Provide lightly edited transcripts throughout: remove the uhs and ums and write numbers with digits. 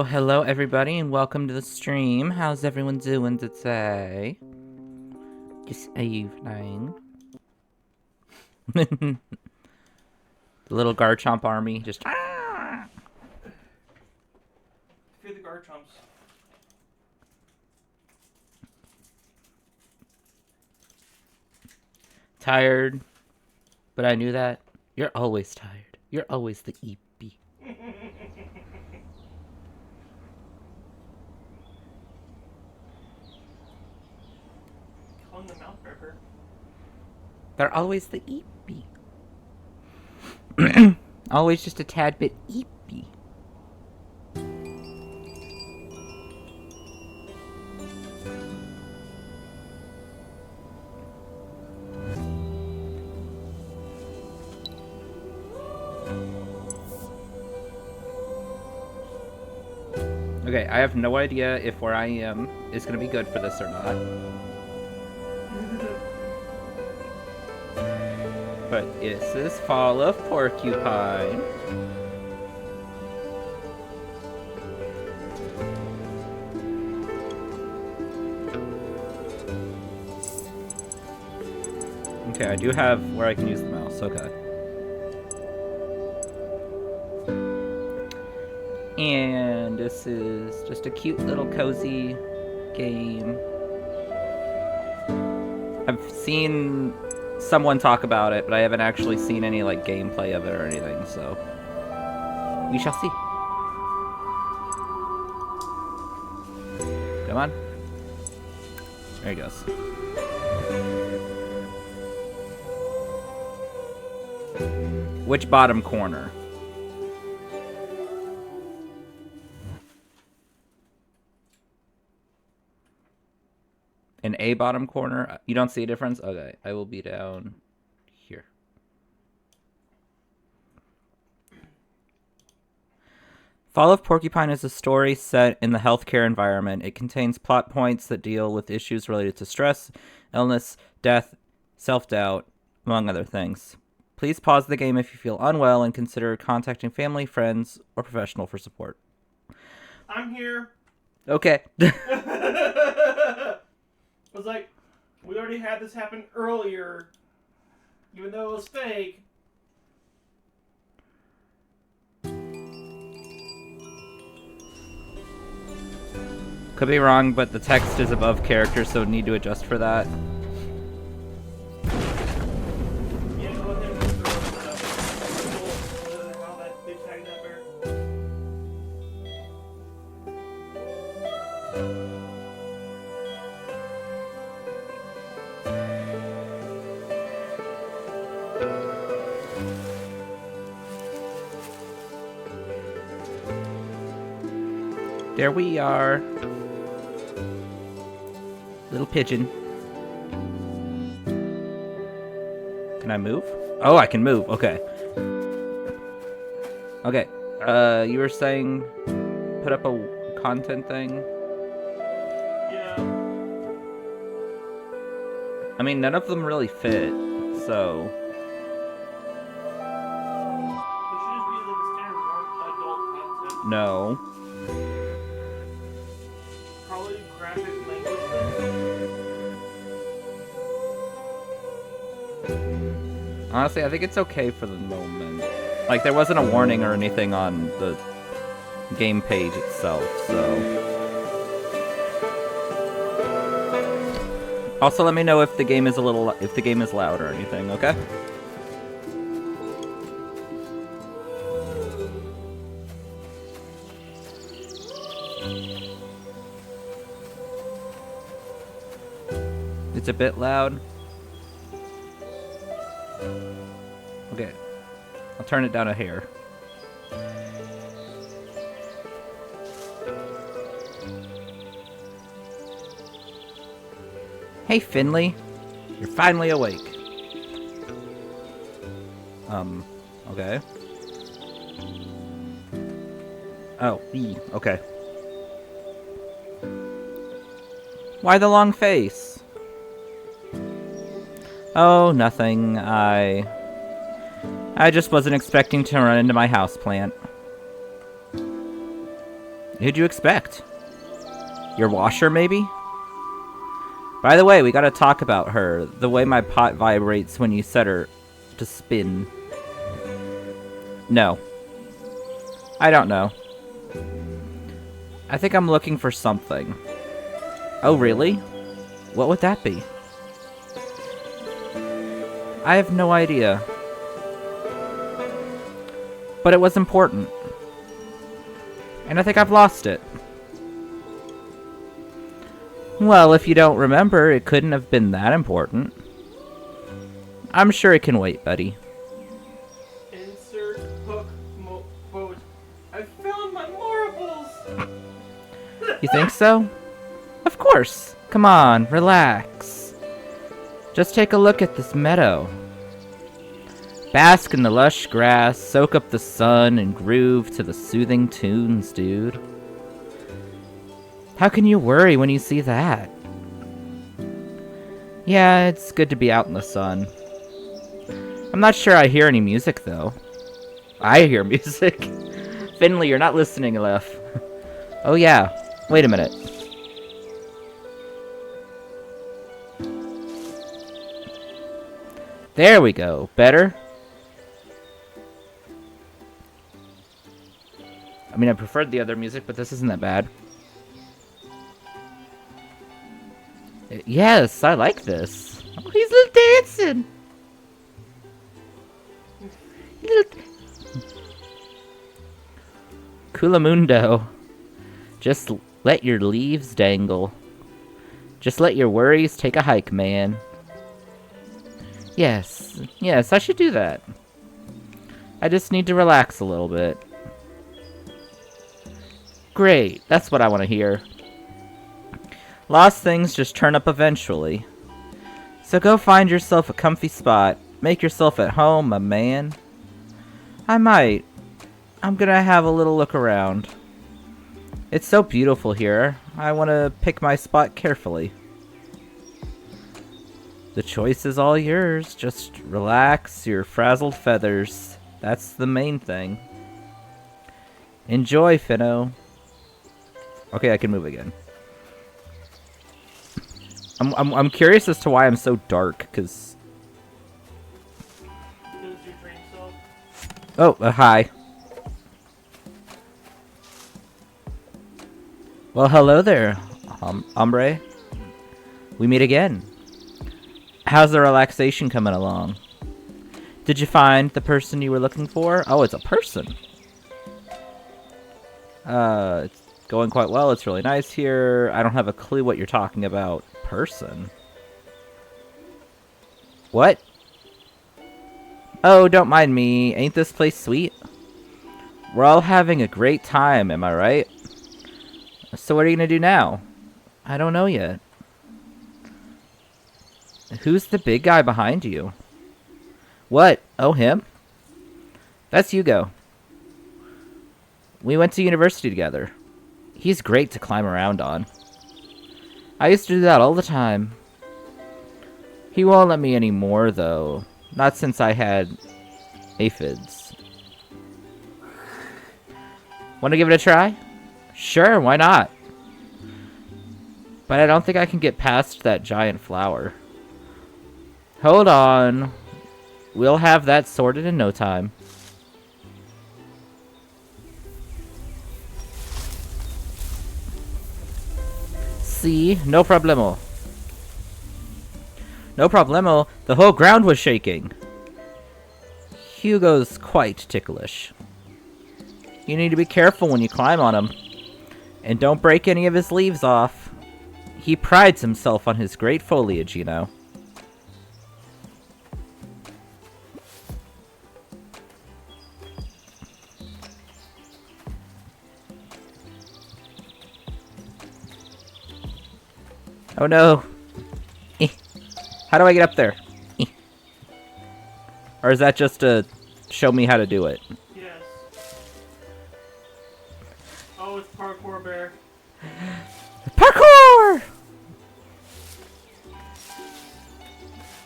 Hello everybody, and welcome to the stream. How's everyone doing today? This evening. The little Garchomp army just... Fear the Garchomps. Tired, but I knew that. You're always tired. You're always the EP. Calling the mouth ripper. They're always the EP. Always just a tad bit EP. Okay, I have no idea if where I am is going to be good for this or not. But this is Fall of Porcupine. Okay, I do have where I can use the mouse, okay. And this is just a cute little cozy game. I've seen someone talk about it, but I haven't actually seen any like gameplay of it or anything, so we shall see. Come on. There he goes. Which bottom corner? An A bottom corner? You don't see a difference? Okay, I will be down here. Fall of Porcupine is a story set in the healthcare environment. It contains plot points that deal with issues related to stress, illness, death, self-doubt, among other things. Please pause the game if you feel unwell and consider contacting family, friends, or professional for support. I'm here. Okay. I was like, we already had this happen earlier, even though it was fake. Could be wrong, but the text is above characters, so need to adjust for that. Yeah, go ahead and throw how that bitch tagged up there. There we are. Little pigeon. Can I move? Oh, I can move. Okay. Okay. You were saying put up a content thing? Yeah. I mean, none of them really fit, so... There should just be like a standard adult content. No. Probably graphic language thing. Honestly, I think it's okay for the moment. Like, there wasn't a warning or anything on the game page itself, so... Also, let me know if the game is loud or anything, okay? It's a bit loud. Okay. I'll turn it down a hair. Hey, Finley. You're finally awake. Okay. Oh, okay. Why the long face? Oh, nothing. I just wasn't expecting to run into my houseplant. Who'd you expect? Your washer, maybe? By the way, we gotta talk about her. The way my pot vibrates when you set her to spin. No. I don't know. I think I'm looking for something. Oh, really? What would that be? I have no idea. But it was important. And I think I've lost it. Well, if you don't remember, it couldn't have been that important. I'm sure it can wait, buddy. Insert hook mode. I found my marbles! You think so? Of course. Come on, relax. Just take a look at this meadow. Bask in the lush grass, soak up the sun, and groove to the soothing tunes, dude. How can you worry when you see that? Yeah, it's good to be out in the sun. I'm not sure I hear any music, though. I hear music. Finley, you're not listening enough. Oh yeah, wait a minute. There we go. Better? I mean, I preferred the other music, but this isn't that bad. Yes, I like this. Oh, he's little dancing. Culamundo. Just let your leaves dangle. Just let your worries take a hike, man. Yes, I should do that. I just need to relax a little bit. Great, that's what I want to hear. Lost things just turn up eventually. So go find yourself a comfy spot. Make yourself at home, my man. I might. I'm gonna have a little look around. It's so beautiful here. I want to pick my spot carefully. The choice is all yours. Just relax your frazzled feathers. That's the main thing. Enjoy, Finno. Okay, I can move again. I'm curious as to why I'm so dark, cause. Oh, hi. Well, hello there, hombre. We meet again. How's the relaxation coming along? Did you find the person you were looking for? Oh, it's a person. It's going quite well. It's really nice here. I don't have a clue what you're talking about. Person? What? Oh, don't mind me. Ain't this place sweet? We're all having a great time, am I right? So what are you gonna do now? I don't know yet. Who's the big guy behind you? What? Oh, him? That's Hugo. We went to university together. He's great to climb around on. I used to do that all the time. He won't let me anymore, though. Not since I had aphids. Want to give it a try? Sure, why not? But I don't think I can get past that giant flower. Hold on. We'll have that sorted in no time. See? No problemo. No problemo. The whole ground was shaking. Hugo's quite ticklish. You need to be careful when you climb on him. And don't break any of his leaves off. He prides himself on his great foliage, you know. Oh no. Eh. How do I get up there? Eh. Or is that just to show me how to do it? Yes. Oh, it's parkour bear. Parkour!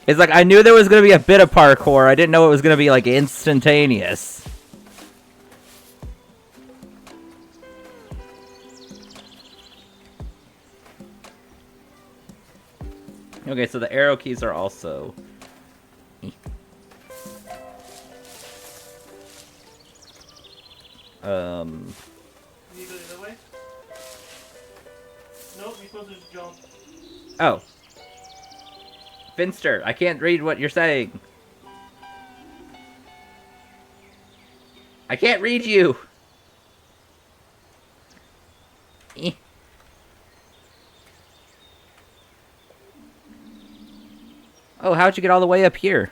It's like, I knew there was going to be a bit of parkour. I didn't know it was going to be, like, instantaneous. Okay, so the arrow keys are also... You go the other way? Nope, you're supposed to just jump. Oh. Finster, I can't read what you're saying. I can't read you. Eh. Oh, how'd you get all the way up here?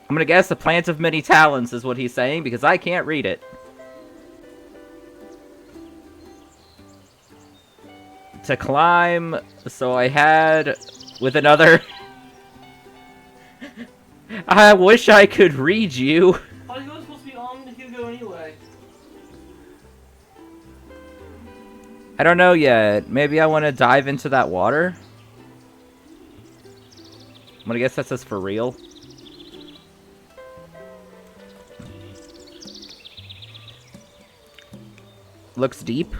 I'm gonna guess the plant of many talents is what he's saying, because I can't read it. To climb, so I had with another... I wish I could read you. Oh, you were supposed to be on the Hugo anyway. I don't know yet. Maybe I want to dive into that water? I'm gonna guess that says for real. Looks deep?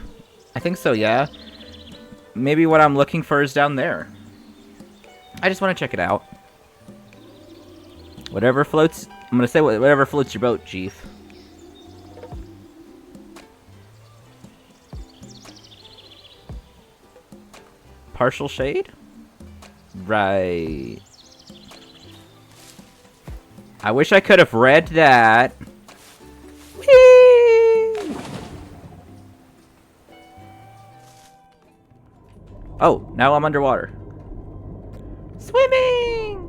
I think so, yeah. Maybe what I'm looking for is down there. I just want to check it out. Whatever floats... I'm gonna say whatever floats your boat, Chief. Partial shade? Right. I wish I could have read that. Whee! Oh, now I'm underwater. Swimming!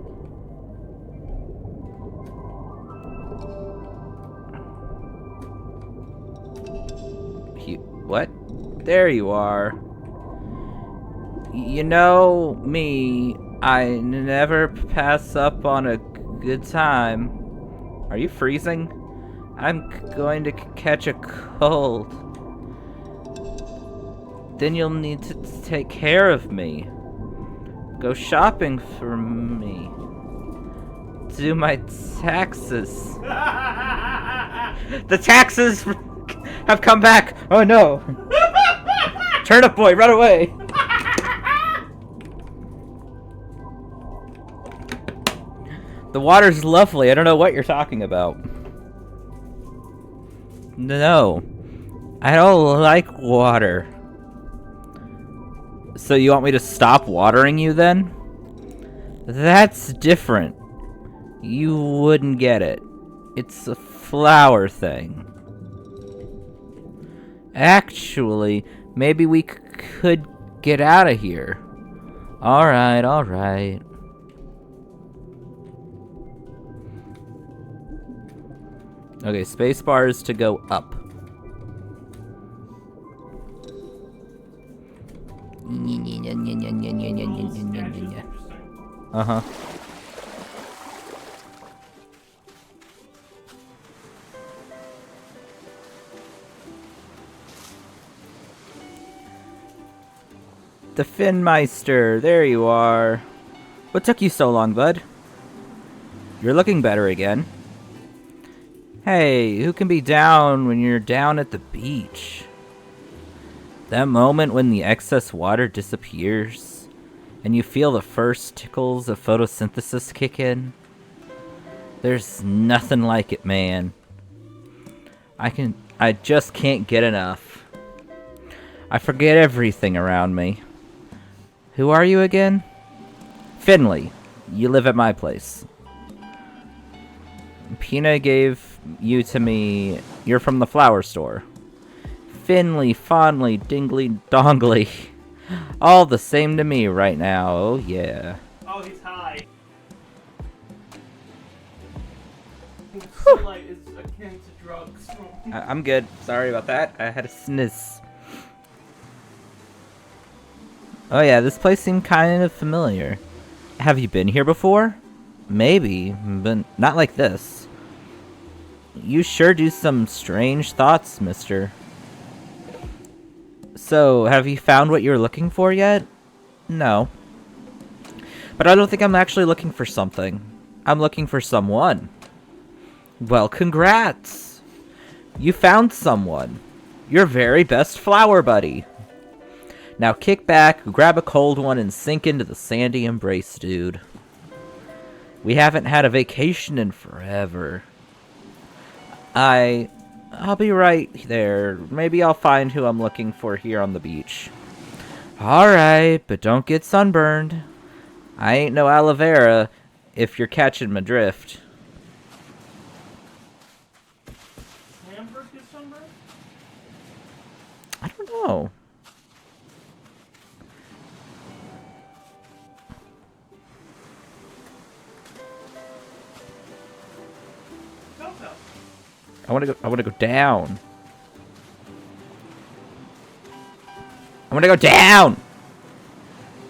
What? There you are. You know me, I never pass up on a good time. Are you freezing? I'm going to catch a cold. Then you'll need to take care of me. Go shopping for me. Do my taxes. The taxes have come back! Oh no! Turnip boy, run away! The water's lovely. I don't know what you're talking about. No. I don't like water. So you want me to stop watering you then? That's different. You wouldn't get it. It's a flower thing. Actually, maybe we could get out of here. Alright, alright. Okay, spacebar is to go up. Uh-huh. The Finmeister, there you are. What took you so long, bud? You're looking better again. Hey, who can be down when you're down at the beach? That moment when the excess water disappears, and you feel the first tickles of photosynthesis kick in. There's nothing like it, man. I just can't get enough. I forget everything around me. Who are you again? Finley. You live at my place. Pina gave you to me. You're from the flower store. Finley, fondly, dingly, dongly. All the same to me right now. Oh, yeah. Oh, he's high. Sunlight is akin to drugs. I'm good. Sorry about that. I had a sniz. Oh yeah, this place seemed kind of familiar. Have you been here before? Maybe, but not like this. You sure do some strange thoughts, mister. So, have you found what you're looking for yet? No. But I don't think I'm actually looking for something. I'm looking for someone. Well, congrats! You found someone. Your very best flower buddy. Now kick back, grab a cold one, and sink into the sandy embrace, dude. We haven't had a vacation in forever. I'll be right there. Maybe I'll find who I'm looking for here on the beach. Alright, but don't get sunburned. I ain't no aloe vera if you're catching my drift. Can birds get sunburned? I don't know. Don't know. I wanna go down. I wanna go down!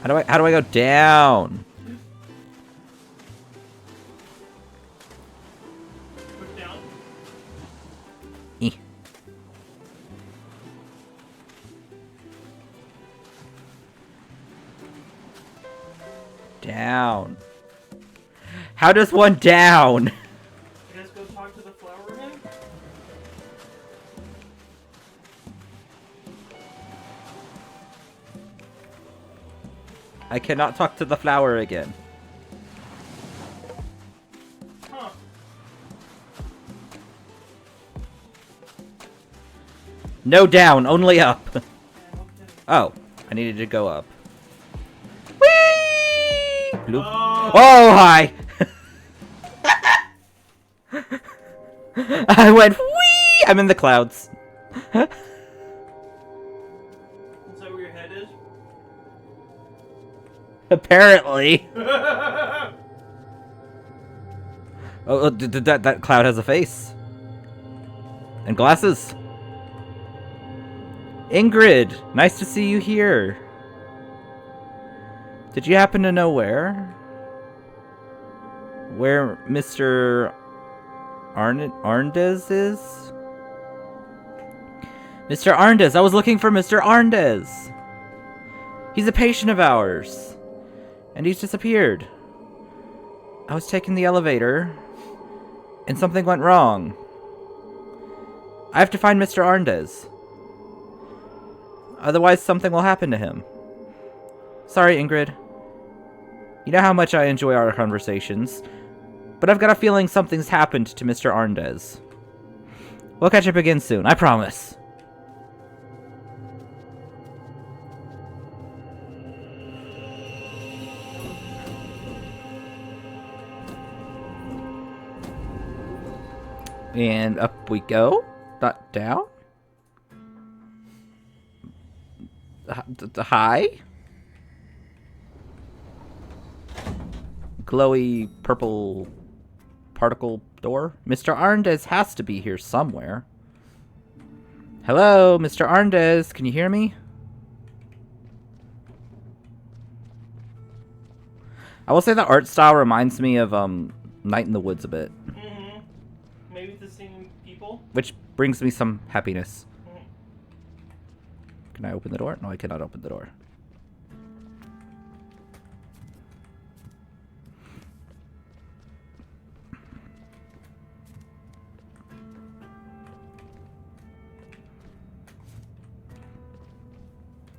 How do I go down? Push down. Eh. Down. How does one down? I guess go talk to the flower again? I cannot talk to the flower again. Huh. No down, only up. Okay. Oh, I needed to go up. Whee! Bloop. Oh. Oh, hi! I went whee! I'm in the clouds. Is that where your head is? Apparently. Oh, that cloud has a face. And glasses. Ingrid, nice to see you here. Did you happen to know where Mr. Arndez is? Mr. Arndez, I was looking for Mr. Arndez. He's a patient of ours. And he's disappeared. I was taking the elevator, and something went wrong. I have to find Mr. Arndez. Otherwise, something will happen to him. Sorry, Ingrid. You know how much I enjoy our conversations, but I've got a feeling something's happened to Mr. Arndez. We'll catch up again soon, I promise. And up we go. Not down. Hi. Glowy purple particle door. Mr. Arndez has to be here somewhere. Hello, Mr. Arndez. Can you hear me? I will say the art style reminds me of Night in the Woods a bit. Mm-hmm. Maybe the same people? Which brings me some happiness. Mm-hmm. Can I open the door? No, I cannot open the door.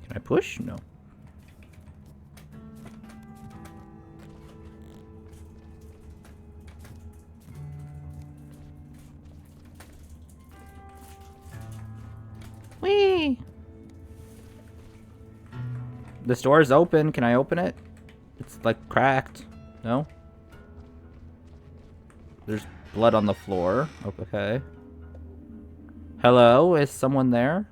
Can I push? No. Whee! This door is open. Can I open it? It's like cracked. No? There's blood on the floor. Okay. Hello? Is someone there?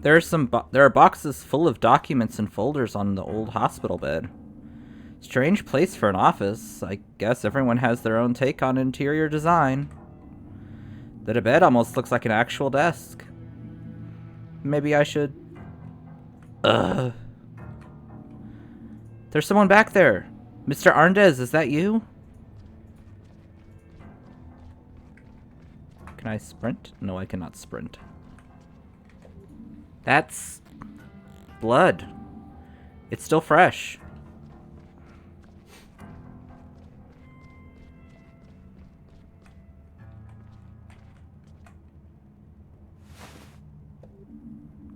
There are boxes full of documents and folders on the old hospital bed. Strange place for an office. I guess everyone has their own take on interior design. The bed almost looks like an actual desk. Maybe I should... Ugh. There's someone back there. Mr. Arndez, is that you? Can I sprint? No, I cannot sprint. That's... blood. It's still fresh.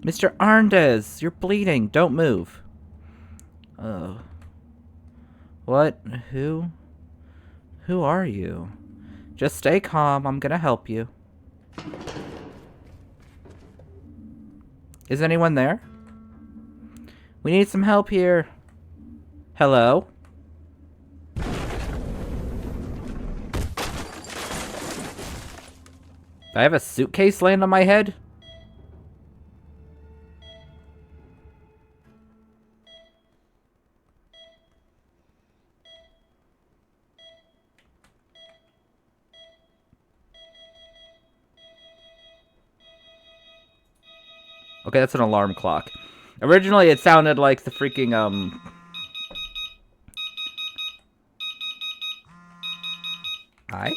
Mr. Arndez, you're bleeding. Don't move. Oh. What? Who? Who are you? Just stay calm. I'm gonna help you. Is anyone there? We need some help here. Hello? I have a suitcase laying on my head? Okay, that's an alarm clock. Originally, it sounded like the freaking, Hi?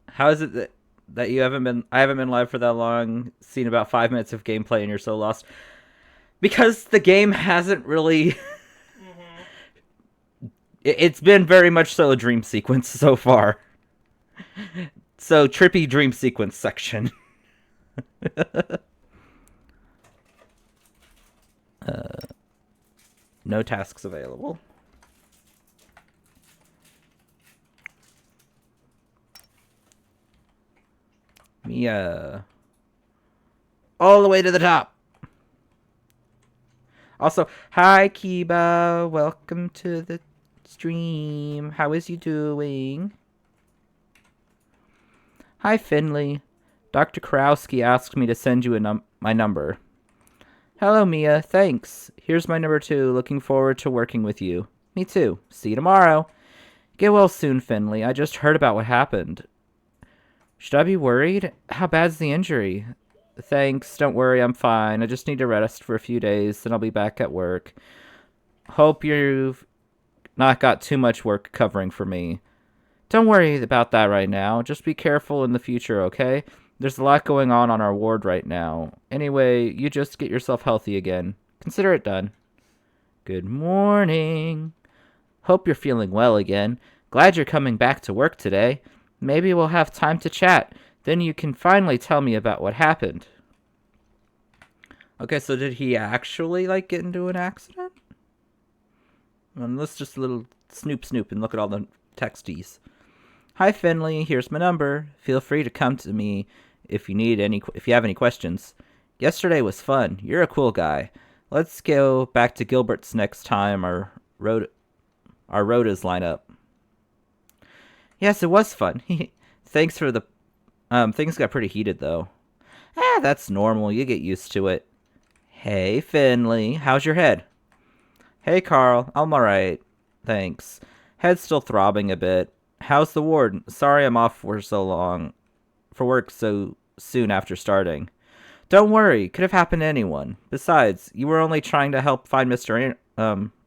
How is it that you haven't been... I haven't been live for that long, seen about 5 minutes of gameplay, and you're so lost? Because the game hasn't really... It's been very much so a dream sequence so far. So, trippy dream sequence section. No tasks available. Mia. All the way to the top. Also, hi Kiba. Welcome to the stream. How is you doing? Hi Finley. Dr. Karowski asked me to send you my number. Hello Mia, thanks. Here's my number 2. Looking forward to working with you. Me too. See you tomorrow. Get well soon, Finley. I just heard about what happened. Should I be worried? How bad's the injury? Thanks, don't worry, I'm fine. I just need to rest for a few days, then I'll be back at work. Hope you've not got too much work covering for me. Don't worry about that right now. Just be careful in the future, okay? There's a lot going on our ward right now. Anyway, you just get yourself healthy again. Consider it done. Good morning. Hope you're feeling well again. Glad you're coming back to work today. Maybe we'll have time to chat. Then you can finally tell me about what happened. Okay, so did he actually, like, get into an accident? Let's just a little snoop and look at all the texties. Hi, Finley. Here's my number. Feel free to come to me if you have any questions. Yesterday was fun. You're a cool guy. Let's go back to Gilbert's next time our rotas line up. Yes, it was fun. Thanks for the... things got pretty heated, though. That's normal. You get used to it. Hey, Finley. How's your head? Hey, Carl. I'm alright. Thanks. Head's still throbbing a bit. How's the ward? Sorry I'm off for work so soon after starting. Don't worry. Could have happened to anyone. Besides, you were only trying to help find Mr.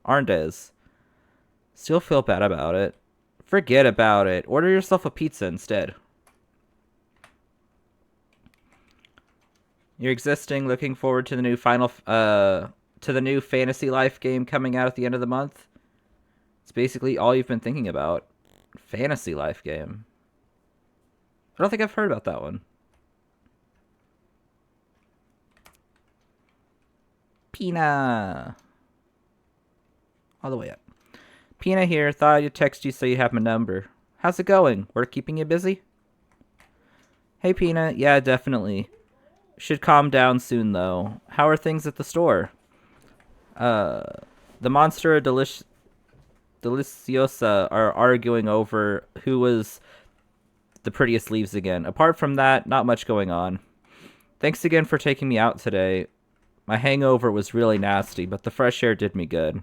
Arndez. Still feel bad about it. Forget about it. Order yourself a pizza instead. You're existing, looking forward to the new Fantasy Life game coming out at the end of the month. It's basically all you've been thinking about. Fantasy Life game. I don't think I've heard about that one. Pina. All the way up. Pina here. Thought I'd text you so you have my number. How's it going? Work keeping you busy? Hey, Pina. Yeah, definitely. Should calm down soon, though. How are things at the store? The Monster Deliciosa are arguing over who was the prettiest leaves again. Apart from that, not much going on. Thanks again for taking me out today. My hangover was really nasty, but the fresh air did me good.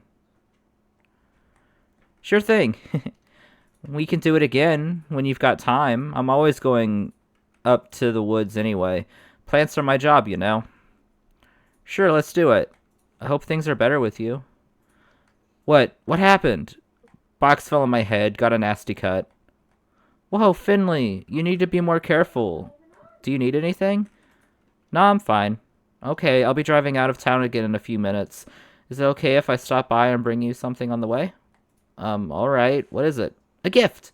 Sure thing. We can do it again when you've got time. I'm always going up to the woods anyway. Plants are my job, you know. Sure, let's do it. I hope things are better with you. What? What happened? Box fell on my head, got a nasty cut. Whoa, Finley, you need to be more careful. Do you need anything? No, I'm fine. Okay, I'll be driving out of town again in a few minutes. Is it okay if I stop by and bring you something on the way? Alright. What is it? A gift!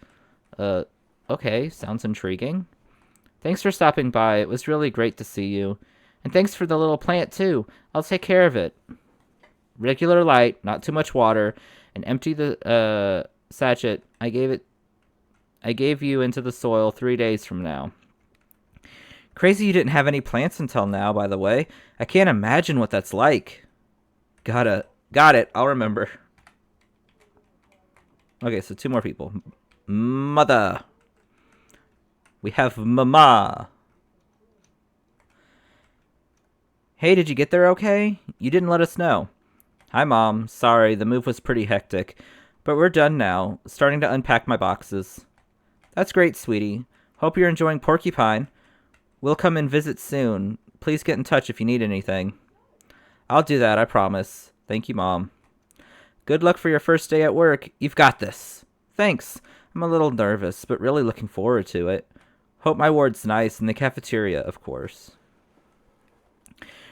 Uh, okay, sounds intriguing. Thanks for stopping by. It was really great to see you. And thanks for the little plant, too. I'll take care of it. Regular light, not too much water, and empty the, sachet I gave you into the soil 3 days from now. Crazy you didn't have any plants until now, by the way. I can't imagine what that's like. Got it. I'll remember. Okay, so 2 more people. Mother. We have Mama. Hey, did you get there okay? You didn't let us know. Hi, Mom. Sorry, the move was pretty hectic. But we're done now. Starting to unpack my boxes. That's great, sweetie. Hope you're enjoying Porcupine. We'll come and visit soon. Please get in touch if you need anything. I'll do that, I promise. Thank you, Mom. Good luck for your first day at work. You've got this. Thanks. I'm a little nervous, but really looking forward to it. Hope my ward's nice and the cafeteria, of course.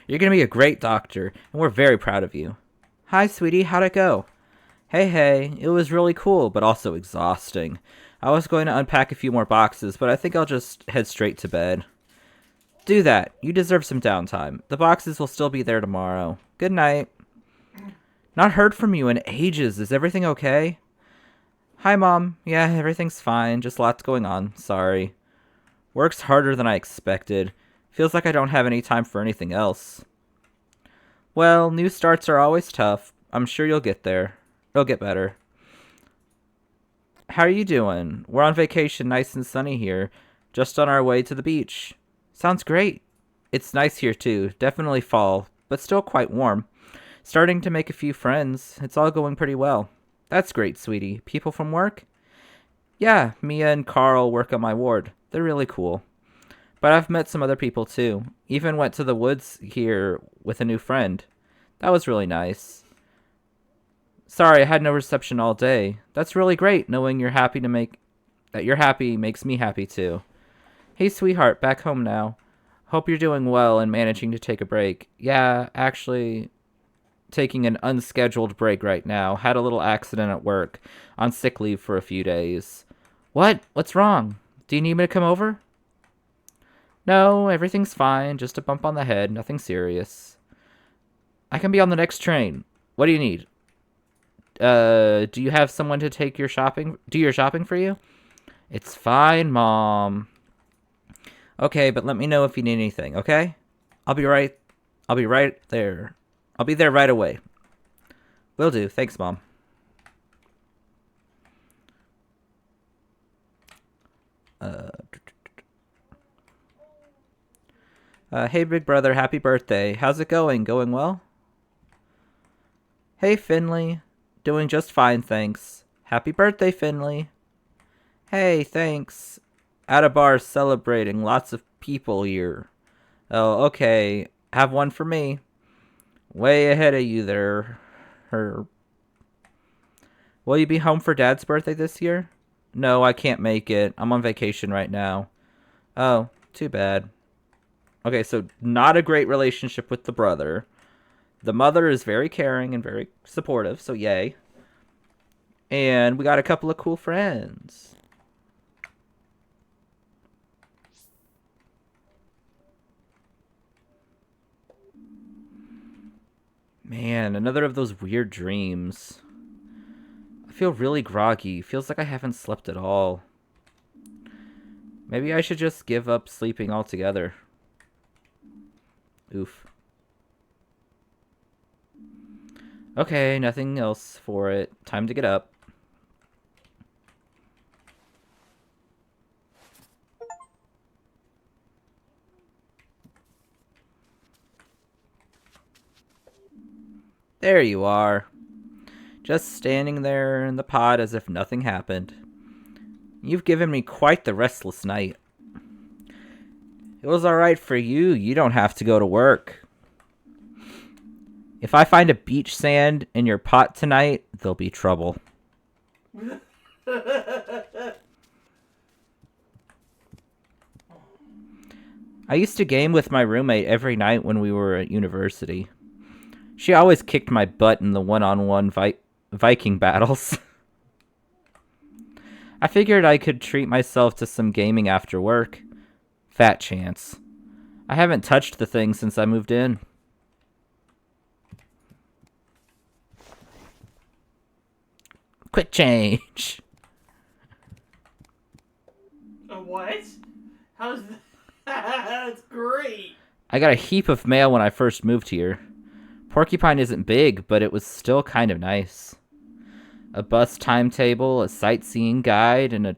You're going to be a great doctor, and we're very proud of you. Hi, sweetie. How'd it go? Hey. It was really cool, but also exhausting. I was going to unpack a few more boxes, but I think I'll just head straight to bed. Do that. You deserve some downtime. The boxes will still be there tomorrow. Good night. Not heard from you in ages. Is everything okay? Hi, Mom. Yeah, everything's fine. Just lots going on. Sorry. Work's harder than I expected. Feels like I don't have any time for anything else. Well, new starts are always tough. I'm sure you'll get there. It'll get better. How are you doing? We're on vacation, nice and sunny here. Just on our way to the beach. Sounds great. It's nice here too. Definitely fall, but still quite warm. Starting to make a few friends. It's all going pretty well. That's great, sweetie. People from work? Yeah, Mia and Carl work on my ward. They're really cool. But I've met some other people too. Even went to the woods here with a new friend. That was really nice. Sorry, I had no reception all day. That's really great, knowing you're happy makes me happy too. Hey, sweetheart, back home now. Hope you're doing well and managing to take a break. Yeah, actually, taking an unscheduled break right now. Had a little accident at work. On sick leave for a few days. What? What's wrong? Do you need me to come over? No, everything's fine. Just a bump on the head. Nothing serious. I can be on the next train. What do you need? Do you have someone to do your shopping for you? It's fine, Mom. Okay, but let me know if you need anything, okay? I'll be right there. I'll be there right away. Will do. Thanks, Mom. Hey, big brother, happy birthday. How's it going? Going well? Hey, Finley. Doing just fine, thanks. Happy birthday, Finley. Hey, thanks. At a bar celebrating. Lots of people here. Oh, okay. Have one for me. Way ahead of you there. Will you be home for Dad's birthday this year? No, I can't make it. I'm on vacation right now. Oh, too bad. Okay, so not a great relationship with the brother. The mother is very caring and very supportive, so yay. And we got a couple of cool friends. Man, another of those weird dreams. I feel really groggy. Feels like I haven't slept at all. Maybe I should just give up sleeping altogether. Oof. Okay, nothing else for it. Time to get up. There you are. Just standing there in the pod as if nothing happened. You've given me quite the restless night. It was alright for you. You don't have to go to work. If I find a beach sand in your pot tonight, there'll be trouble. I used to game with my roommate every night when we were at university. She always kicked my butt in the one-on-one Viking battles. I figured I could treat myself to some gaming after work. Fat chance. I haven't touched the thing since I moved in. Quick change. What? How's that? That's great. I got a heap of mail when I first moved here. Porcupine isn't big, but it was still kind of nice. A bus timetable, a sightseeing guide, and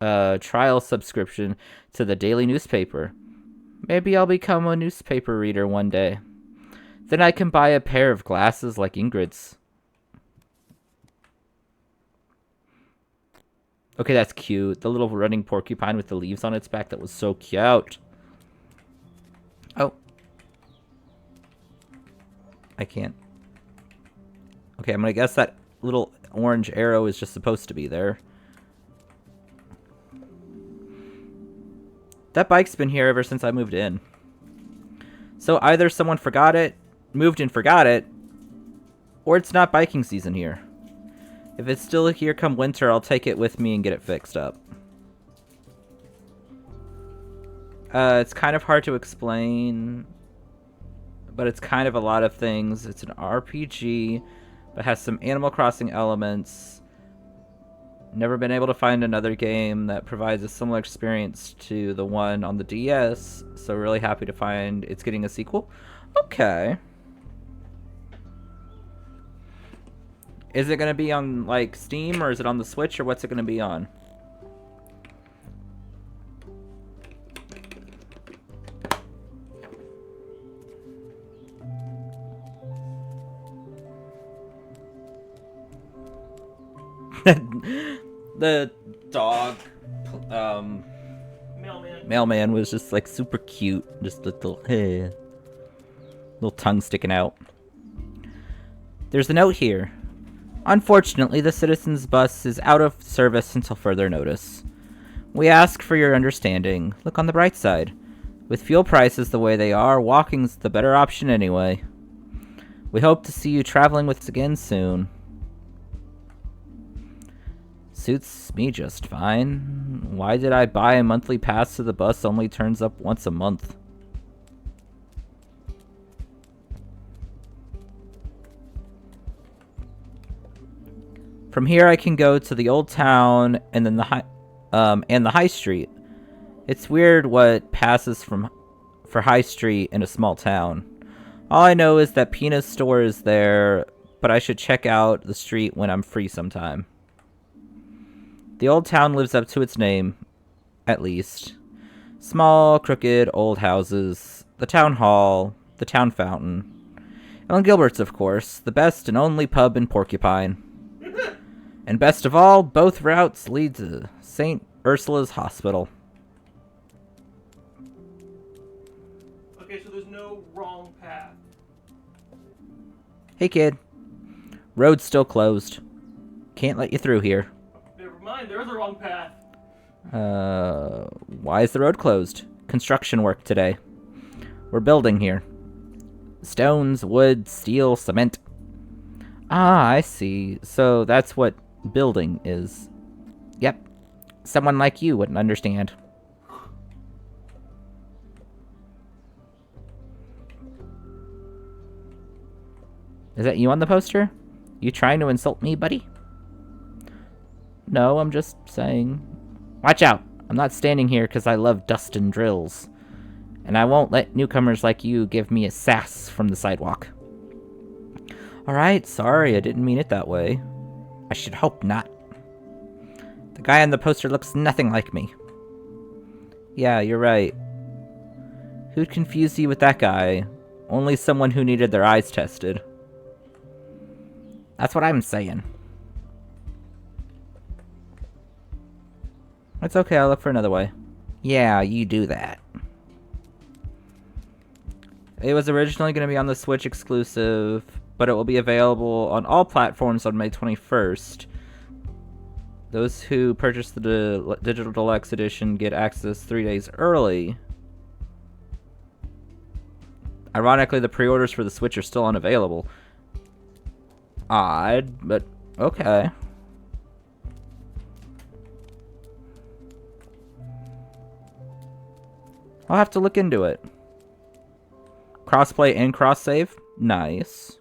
a trial subscription to the daily newspaper. Maybe I'll become a newspaper reader one day. Then I can buy a pair of glasses like Ingrid's. Okay, that's cute. The little running porcupine with the leaves on its back, that was so cute. Oh. I can't. Okay, I'm gonna guess that little orange arrow is just supposed to be there. That bike's been here ever since I moved in. So either someone forgot it, moved and forgot it, or it's not biking season here. If it's still here come winter, I'll take it with me and get it fixed up. It's kind of hard to explain, but it's kind of a lot of things. It's an RPG, but has some Animal Crossing elements. Never been able to find another game that provides a similar experience to the one on the DS, so really happy to find it's getting a sequel. Okay. Is it going to be on, like, Steam, or is it on the Switch, or what's it going to be on? The dog, mailman was just, like, super cute. Just a little tongue sticking out. There's a note here. Unfortunately, the Citizens Bus is out of service until further notice. We ask for your understanding. Look on the bright side. With fuel prices the way they are, walking's the better option anyway. We hope to see you traveling with us again soon. Suits me just fine. Why did I buy a monthly pass to the bus only turns up once a month? From here, I can go to the old town and then the high street. It's weird what passes for high street in a small town. All I know is that Pina's store is there, but I should check out the street when I'm free sometime. The old town lives up to its name, at least. Small, crooked, old houses, the town hall, the town fountain. Ellen Gilbert's, of course, the best and only pub in Porcupine. And best of all, both routes lead to St. Ursula's Hospital. Okay, so there's no wrong path. Hey, kid. Road's still closed. Can't let you through here. Never mind, there is a wrong path. Why is the road closed? Construction work today. We're building here. Stones, wood, steel, cement. Ah, I see. So that's what building is. Yep. Someone like you wouldn't understand. Is that you on the poster? You trying to insult me, buddy? No, I'm just saying. Watch out. I'm not standing here because I love dust and drills. And I won't let newcomers like you give me a sass from the sidewalk. Alright, sorry, I didn't mean it that way. I should hope not. The guy on the poster looks nothing like me. Yeah, you're right. Who'd confuse you with that guy? Only someone who needed their eyes tested. That's what I'm saying. It's okay, I'll look for another way. Yeah, you do that. It was originally going to be on the Switch exclusive, but it will be available on all platforms on May 21st. Those who purchase the Digital Deluxe Edition get access 3 days early. Ironically, the pre-orders for the Switch are still unavailable. Odd, but okay. I'll have to look into it. Crossplay and cross-save? Nice.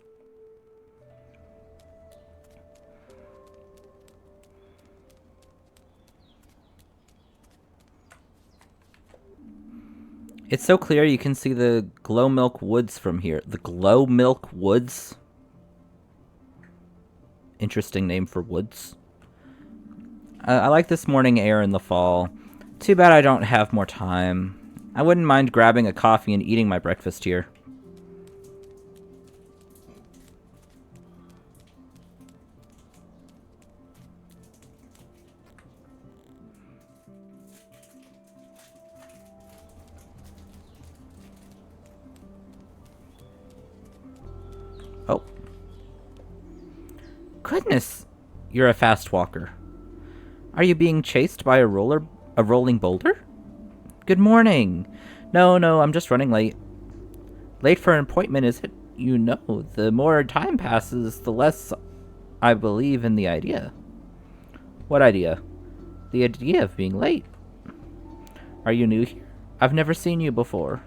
It's so clear you can see the Glow Milk Woods from here. The Glow Milk Woods? Interesting name for woods. I like this morning air in the fall. Too bad I don't have more time. I wouldn't mind grabbing a coffee and eating my breakfast here. Oh. Goodness! You're a fast walker. Are you being chased by a rolling boulder? Good morning. No, I'm just running late. Late for an appointment, is it? You know, the more time passes, the less I believe in the idea. What idea? The idea of being late. Are you new here? I've never seen you before.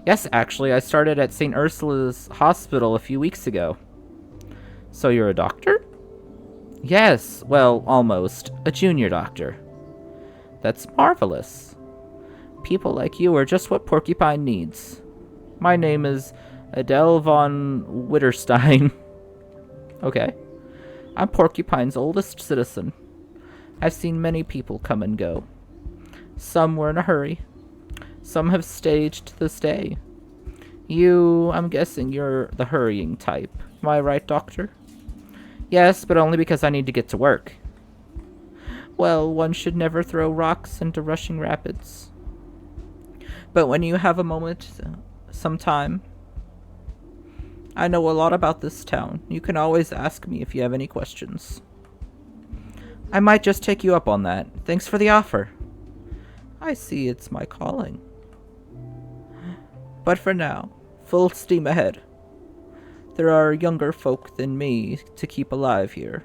Yes, actually, I started at St. Ursula's Hospital a few weeks ago. So you're a doctor? Yes, well, almost. A junior doctor. That's marvelous. People like you are just what Porcupine needs. My name is Adele von Witterstein. Okay. I'm Porcupine's oldest citizen. I've seen many people come and go. Some were in a hurry. Some have stayed to this day. I'm guessing you're the hurrying type. Am I right, Doctor? Yes, but only because I need to get to work. Well, one should never throw rocks into rushing rapids. But when you have a moment, sometime, I know a lot about this town. You can always ask me if you have any questions. I might just take you up on that. Thanks for the offer. I see it's my calling. But for now, full steam ahead. There are younger folk than me to keep alive here.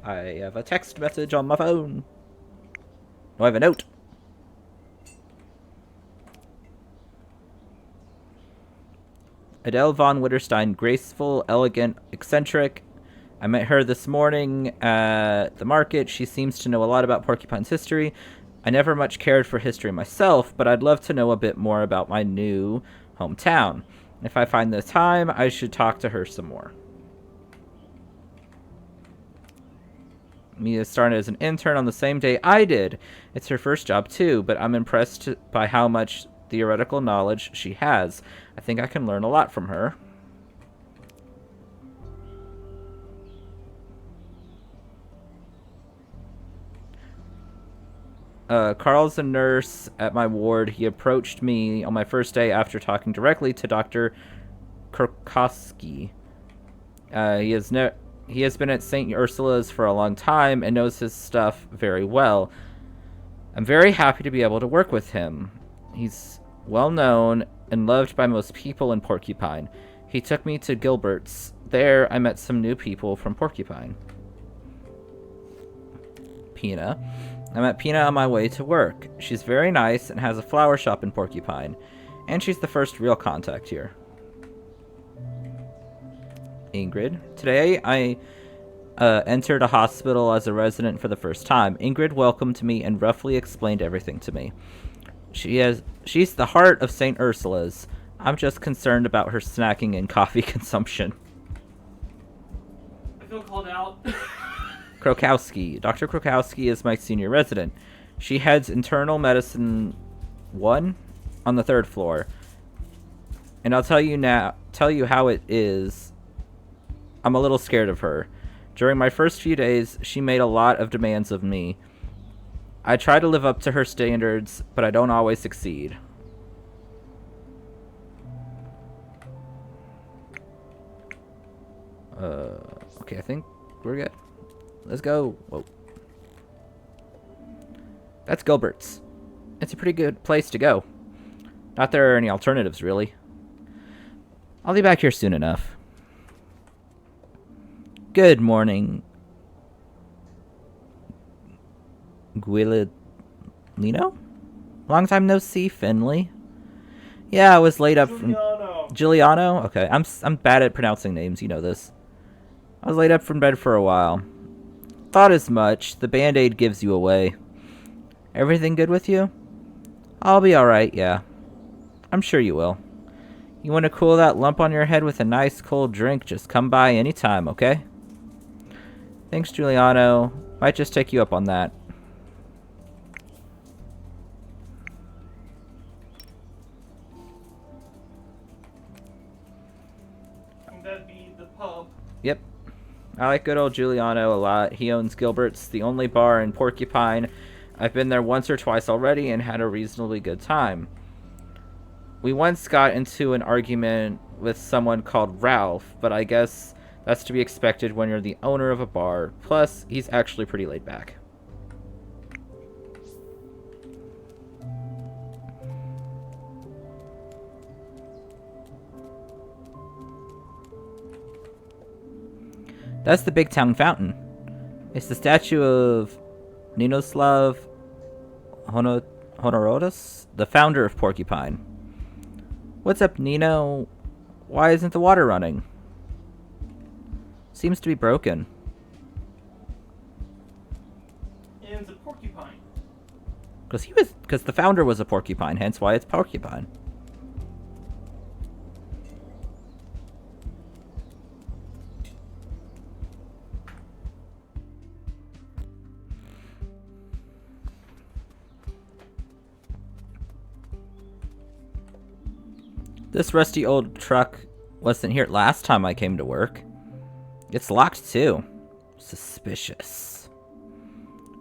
I have a text message on my phone. Oh, I have a note. Adele von Witterstein, graceful, elegant, eccentric. I met her this morning at the market. She seems to know a lot about Porcupine's history. I never much cared for history myself, but I'd love to know a bit more about my new hometown. If I find the time, I should talk to her some more. Mia started as an intern on the same day I did. It's her first job too, but I'm impressed by how much theoretical knowledge she has. I think I can learn a lot from her. Carl's a nurse at my ward. He approached me on my first day after talking directly to Dr. Kurkowski. He has been at St. Ursula's for a long time and knows his stuff very well. I'm very happy to be able to work with him. He's well known and loved by most people in Porcupine. He took me to Gilbert's. There, I met some new people from Porcupine. Pina. I met Pina on my way to work. She's very nice and has a flower shop in Porcupine. And she's the first real contact here. Ingrid. Today, I entered a hospital as a resident for the first time. Ingrid welcomed me and roughly explained everything to me. She's the heart of St. Ursula's. I'm just concerned about her snacking and coffee consumption. I feel called out. Krokowski. Dr. Krokowski is my senior resident. She heads internal medicine 1 on the 3rd floor. And I'll tell you how it is I'm a little scared of her. During my first few days, she made a lot of demands of me. I try to live up to her standards, but I don't always succeed. Okay, I think we're good. Let's go. Whoa. That's Gilbert's. It's a pretty good place to go. Not there are any alternatives, really. I'll be back here soon enough. Good morning, Guillerino? Long time no see, Finley. Yeah, I was laid up from... Giuliano? Okay, I'm bad at pronouncing names, you know this. I was laid up from bed for a while. Thought as much. The Band-Aid gives you away. Everything good with you? I'll be alright, yeah. I'm sure you will. You want to cool that lump on your head with a nice cold drink, just come by anytime, okay? Thanks, Giuliano. Might just take you up on that. That'd be the pub. Yep. I like good old Giuliano a lot. He owns Gilbert's, the only bar in Porcupine. I've been there once or twice already and had a reasonably good time. We once got into an argument with someone called Ralph, but I guess that's to be expected when you're the owner of a bar. Plus, he's actually pretty laid back. That's the big town fountain. It's the statue of Ninoslav Honorotus, the founder of Porcupine. What's up, Nino? Why isn't the water running? Seems to be broken. And it's a porcupine. Because the founder was a porcupine, hence why it's Porcupine. This rusty old truck wasn't here last time I came to work. It's locked too. Suspicious.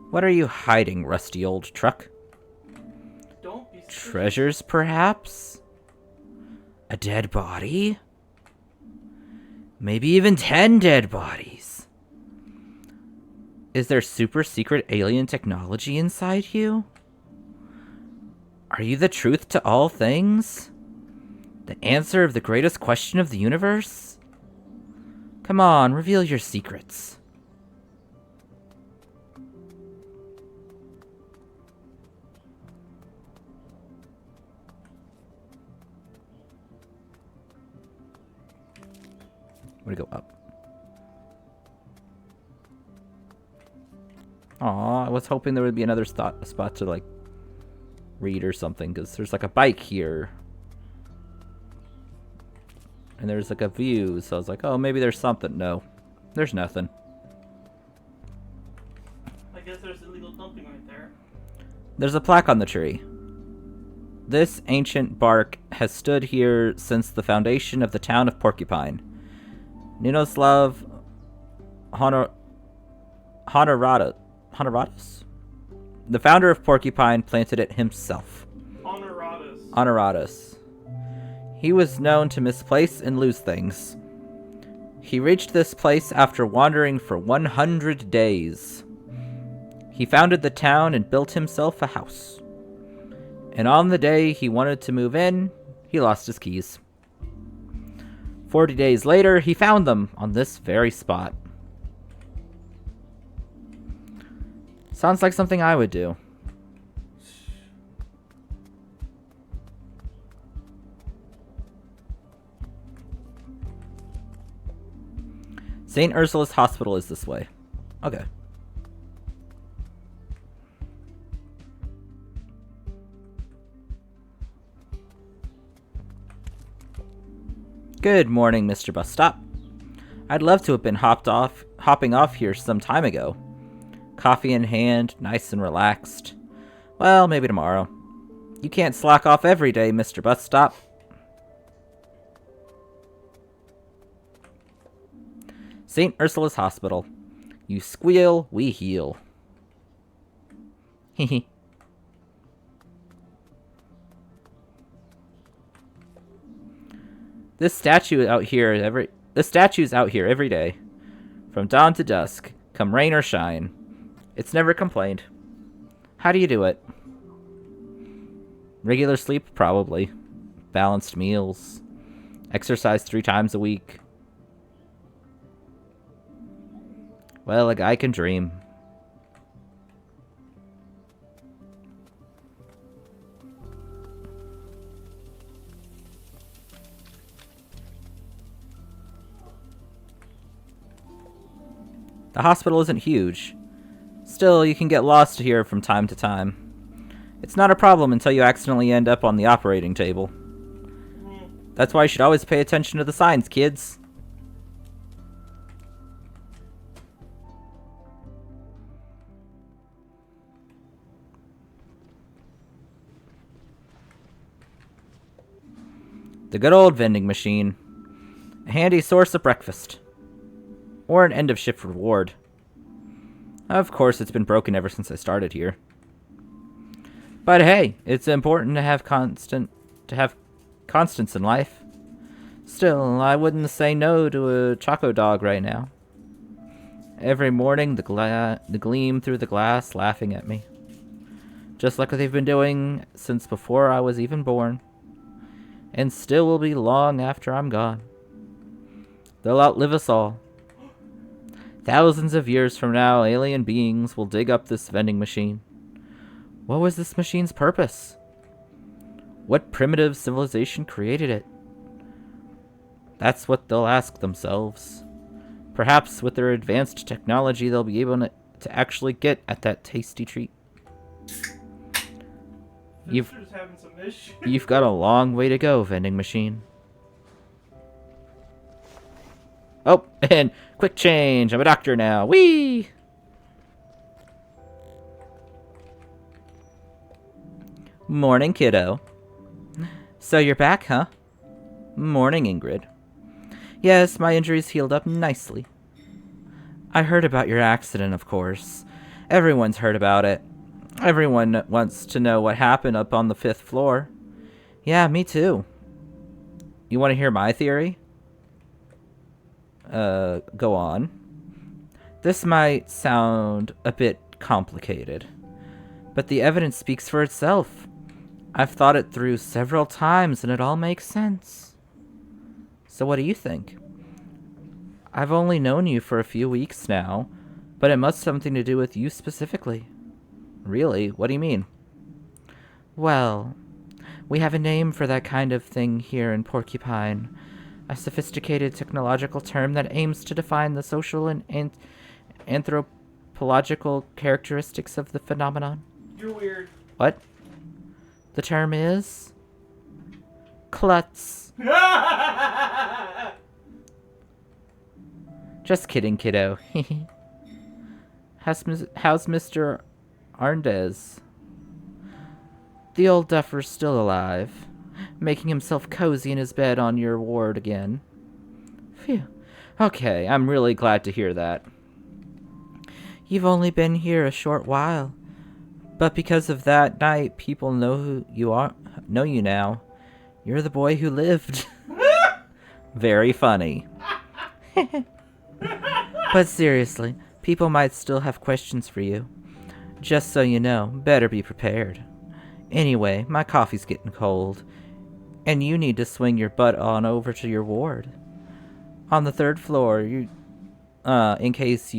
What are you hiding, rusty old truck? Don't be suspicious. Treasures, perhaps? A dead body? Maybe even 10 dead bodies. Is there super secret alien technology inside you? Are you the truth to all things? The answer of the greatest question of the universe? Come on, reveal your secrets. I'm gonna go up. Aw, I was hoping there would be another spot to, like, read or something, because there's, like, a bike here. And there's, like, a view, so I was like, oh, maybe there's something. No, there's nothing. I guess there's illegal dumping right there. There's a plaque on the tree. This ancient bark has stood here since the foundation of the town of Porcupine. Ninoslav Honoratus? The founder of Porcupine planted it himself. Honoratus. He was known to misplace and lose things. He reached this place after wandering for 100 days. He founded the town and built himself a house. And on the day he wanted to move in, he lost his keys. 40 days later, he found them on this very spot. Sounds like something I would do. St. Ursula's Hospital is this way. Okay. Good morning, Mr. Bus Stop. I'd love to have been hopping off here some time ago. Coffee in hand, nice and relaxed. Well, maybe tomorrow. You can't slack off every day, Mr. Bus Stop. St. Ursula's Hospital. You squeal, we heal. Hehe. This statue's out here every day. From dawn to dusk, come rain or shine. It's never complained. How do you do it? Regular sleep, probably. Balanced meals. Exercise 3 times a week. Well, a guy can dream. The hospital isn't huge. Still, you can get lost here from time to time. It's not a problem until you accidentally end up on the operating table. That's why you should always pay attention to the signs, kids. The good old vending machine. A handy source of breakfast. Or an end-of-shift reward. Of course, it's been broken ever since I started here. But hey, it's important to have constants in life. Still, I wouldn't say no to a Choco Dog right now. Every morning, the gleam through the glass laughing at me. Just like they've been doing since before I was even born. And still will be long after I'm gone. They'll outlive us all. Thousands of years from now, alien beings will dig up this vending machine. What was this machine's purpose? What primitive civilization created it? That's what they'll ask themselves. Perhaps with their advanced technology, they'll be able to actually get at that tasty treat. You've got a long way to go, vending machine. Oh, and quick change. I'm a doctor now. Whee! Morning, kiddo. So you're back, huh? Morning, Ingrid. Yes, my injuries healed up nicely. I heard about your accident, of course. Everyone's heard about it. Everyone wants to know what happened up on the 5th floor. Yeah, me too. You want to hear my theory? Go on. This might sound a bit complicated, but the evidence speaks for itself. I've thought it through several times and it all makes sense. So what do you think? I've only known you for a few weeks now, but it must have something to do with you specifically. Really? What do you mean? Well, we have a name for that kind of thing here in Porcupine. A sophisticated technological term that aims to define the social and anthropological characteristics of the phenomenon. You're weird. What? The term is... klutz. Just kidding, kiddo. How's Mr. Arndez? The old duffer's still alive, making himself cozy in his bed on your ward again. Phew. Okay, I'm really glad to hear that. You've only been here a short while, but because of that night, people know who you are. Know you now. You're the boy who lived. Very funny. But seriously, people might still have questions for you. Just so you know, better be prepared. Anyway, my coffee's getting cold, and you need to swing your butt on over to your ward. On the 3rd floor, in case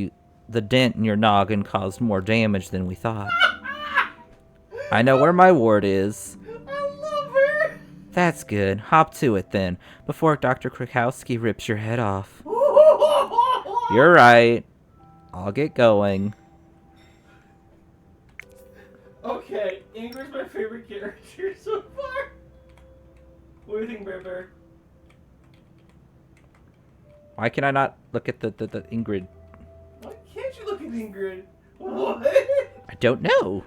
the dent in your noggin caused more damage than we thought. I know where my ward is. I love her. That's good. Hop to it then, before Dr. Krakowski rips your head off. You're right. I'll get going. Okay, Ingrid's my favorite character so far. What do you think, Bear Bear? Why can I not look at the Ingrid? Why can't you look at Ingrid? What? I don't know.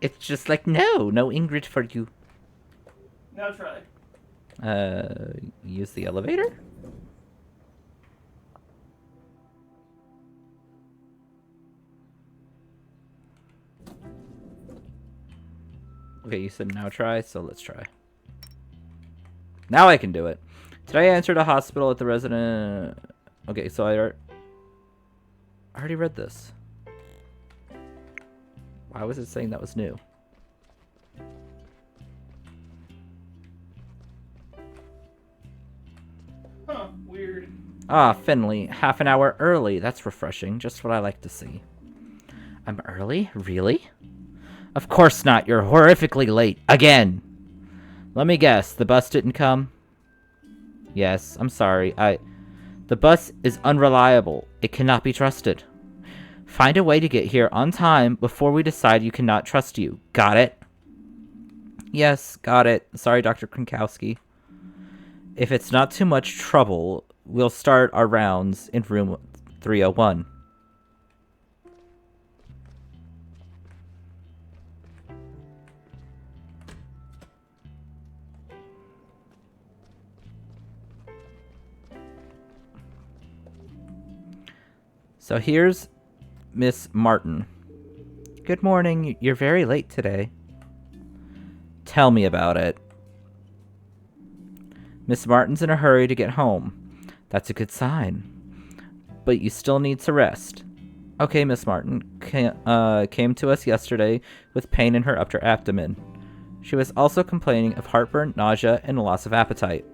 It's just like, no Ingrid for you. Now try. Use the elevator? Okay, you said now try, so let's try. Now I can do it. Today I entered a hospital at the resident... Okay, so I already read this. Why was it saying that was new? Huh, weird. Ah, Finley, half an hour early. That's refreshing. Just what I like to see. I'm early? Really? Of course not. You're horrifically late. Again. Let me guess. The bus didn't come? Yes, I'm sorry. The bus is unreliable. It cannot be trusted. Find a way to get here on time before we decide you cannot trust you. Got it? Yes, got it. Sorry, Dr. Kronkowski. If it's not too much trouble, we'll start our rounds in room 301. So here's Miss Martin. Good morning. You're very late today. Tell me about it. Miss Martin's in a hurry to get home. That's a good sign. But you still need to rest. Okay, Miss Martin came to us yesterday with pain in her upper abdomen. She was also complaining of heartburn, nausea, and a loss of appetite.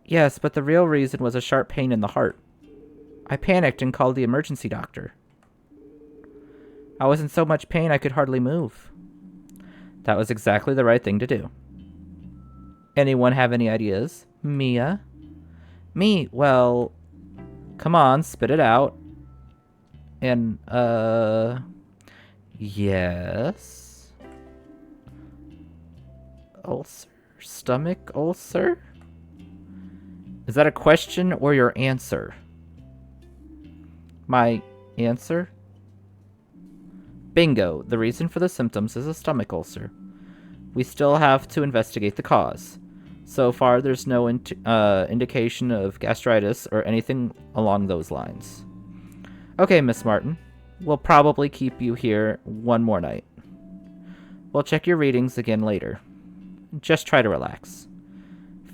Yes, but the real reason was a sharp pain in the heart. I panicked and called the emergency doctor. I was in so much pain I could hardly move. That was exactly the right thing to do. Anyone have any ideas? Mia? Me? Well, come on, spit it out. And, yes. Ulcer? Stomach ulcer? Is that a question or your answer? My answer? Bingo. The reason for the symptoms is a stomach ulcer. We still have to investigate the cause. So far, there's no indication of gastritis or anything along those lines. Okay, Miss Martin. We'll probably keep you here one more night. We'll check your readings again later. Just try to relax.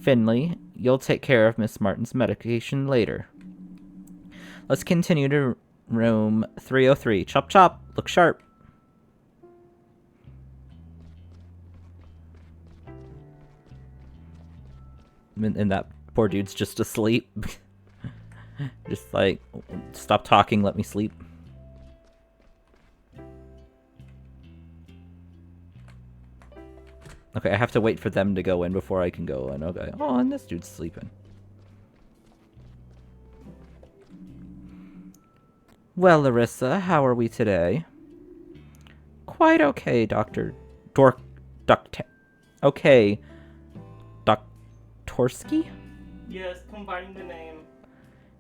Finley, you'll take care of Miss Martin's medication later. Let's continue to room 303. Chop chop. Look sharp. And that poor dude's just asleep. Just like, stop talking, let me sleep. Okay, I have to wait for them to go in before I can go in. Okay. Oh, and this dude's sleeping. Well, Larissa, how are we today? Quite okay, Okay. Doktorsky? Yes, combining the name.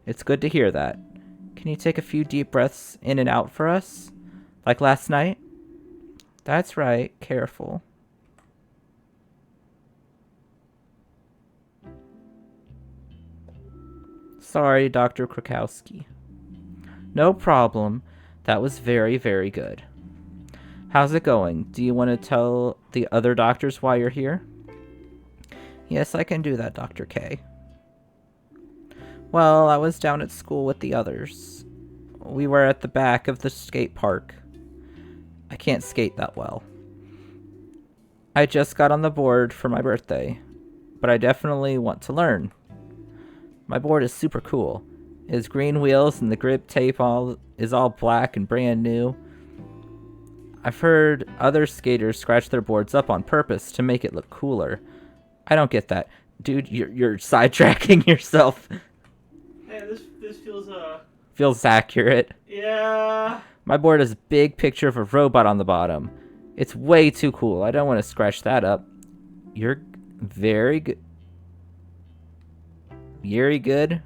It's good to hear that. Can you take a few deep breaths in and out for us? Like last night? That's right. Careful. Sorry, Dr. Krakowski. No problem. That was very, very good. How's it going? Do you want to tell the other doctors why you're here? Yes, I can do that, Dr. K. Well, I was down at school with the others. We were at the back of the skate park. I can't skate that well. I just got on the board for my birthday, but I definitely want to learn. My board is super cool. It has green wheels and the grip tape is all black and brand new. I've heard other skaters scratch their boards up on purpose to make it look cooler. I don't get that. Dude, you're sidetracking yourself. Hey, this Feels accurate. Yeah. My board has a big picture of a robot on the bottom. It's way too cool. I don't want to scratch that up. You're very good. Very good?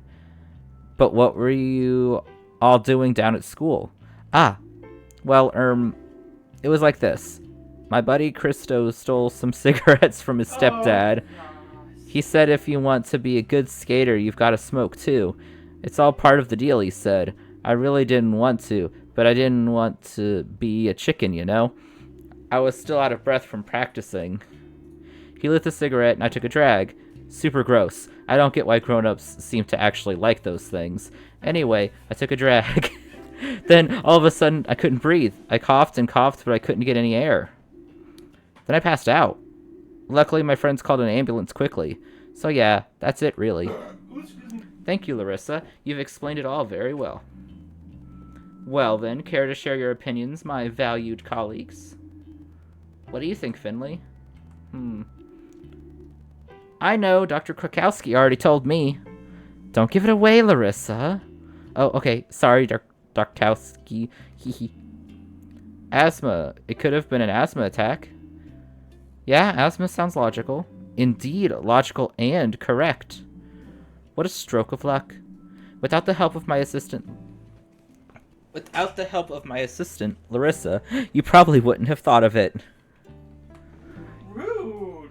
But what were you all doing down at school? Well, it was like this. My buddy Christo stole some cigarettes from his stepdad. He said if you want to be a good skater, you've got to smoke too. It's all part of the deal, he said. I really didn't want to, but I didn't want to be a chicken, you know? I was still out of breath from practicing. He lit the cigarette and I took a drag. Super gross. I don't get why grown-ups seem to actually like those things. Anyway, I took a drag. Then, all of a sudden, I couldn't breathe. I coughed and coughed, but I couldn't get any air. Then I passed out. Luckily, my friends called an ambulance quickly. So yeah, that's it, really. Thank you, Larissa. You've explained it all very well. Well then, care to share your opinions, my valued colleagues? What do you think, Finley? I know, Dr. Krakowski already told me. Don't give it away, Larissa. Oh, okay, sorry, Dr. Krakowski. Hehe. Asthma. It could have been an asthma attack. Yeah, asthma sounds logical. Indeed, logical and correct. What a stroke of luck. Without the help of my assistant, Larissa, you probably wouldn't have thought of it. Rude.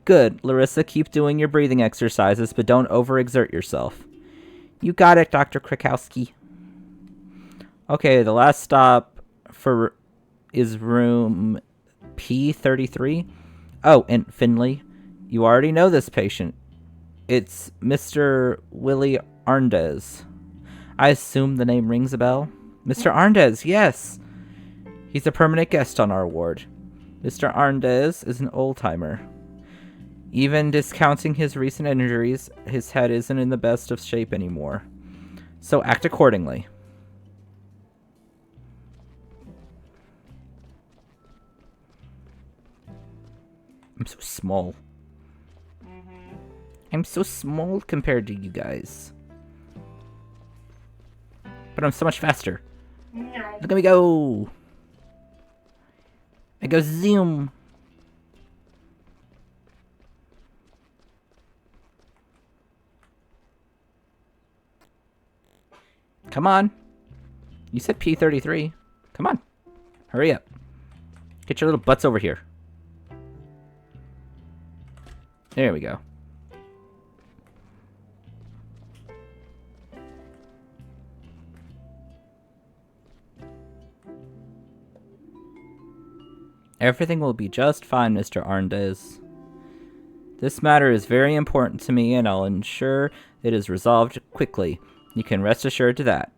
Good, Larissa, keep doing your breathing exercises, but don't overexert yourself. You got it, Dr. Krakowski. Okay, the last stop is room P33. Oh, and Finley, you already know this patient. It's Mr. Willie Arndez. I assume the name rings a bell? Mr. Arndez, yes! He's a permanent guest on our ward. Mr. Arndez is an old-timer. Even discounting his recent injuries, his head isn't in the best of shape anymore. So act accordingly. I'm so small. I'm so small compared to you guys. But I'm so much faster. Look at me go! I go zoom! Come on. You said P33. Come on. Hurry up. Get your little butts over here. There we go. Everything will be just fine, Mr. Arndez. This matter is very important to me, and I'll ensure it is resolved quickly. You can rest assured to that.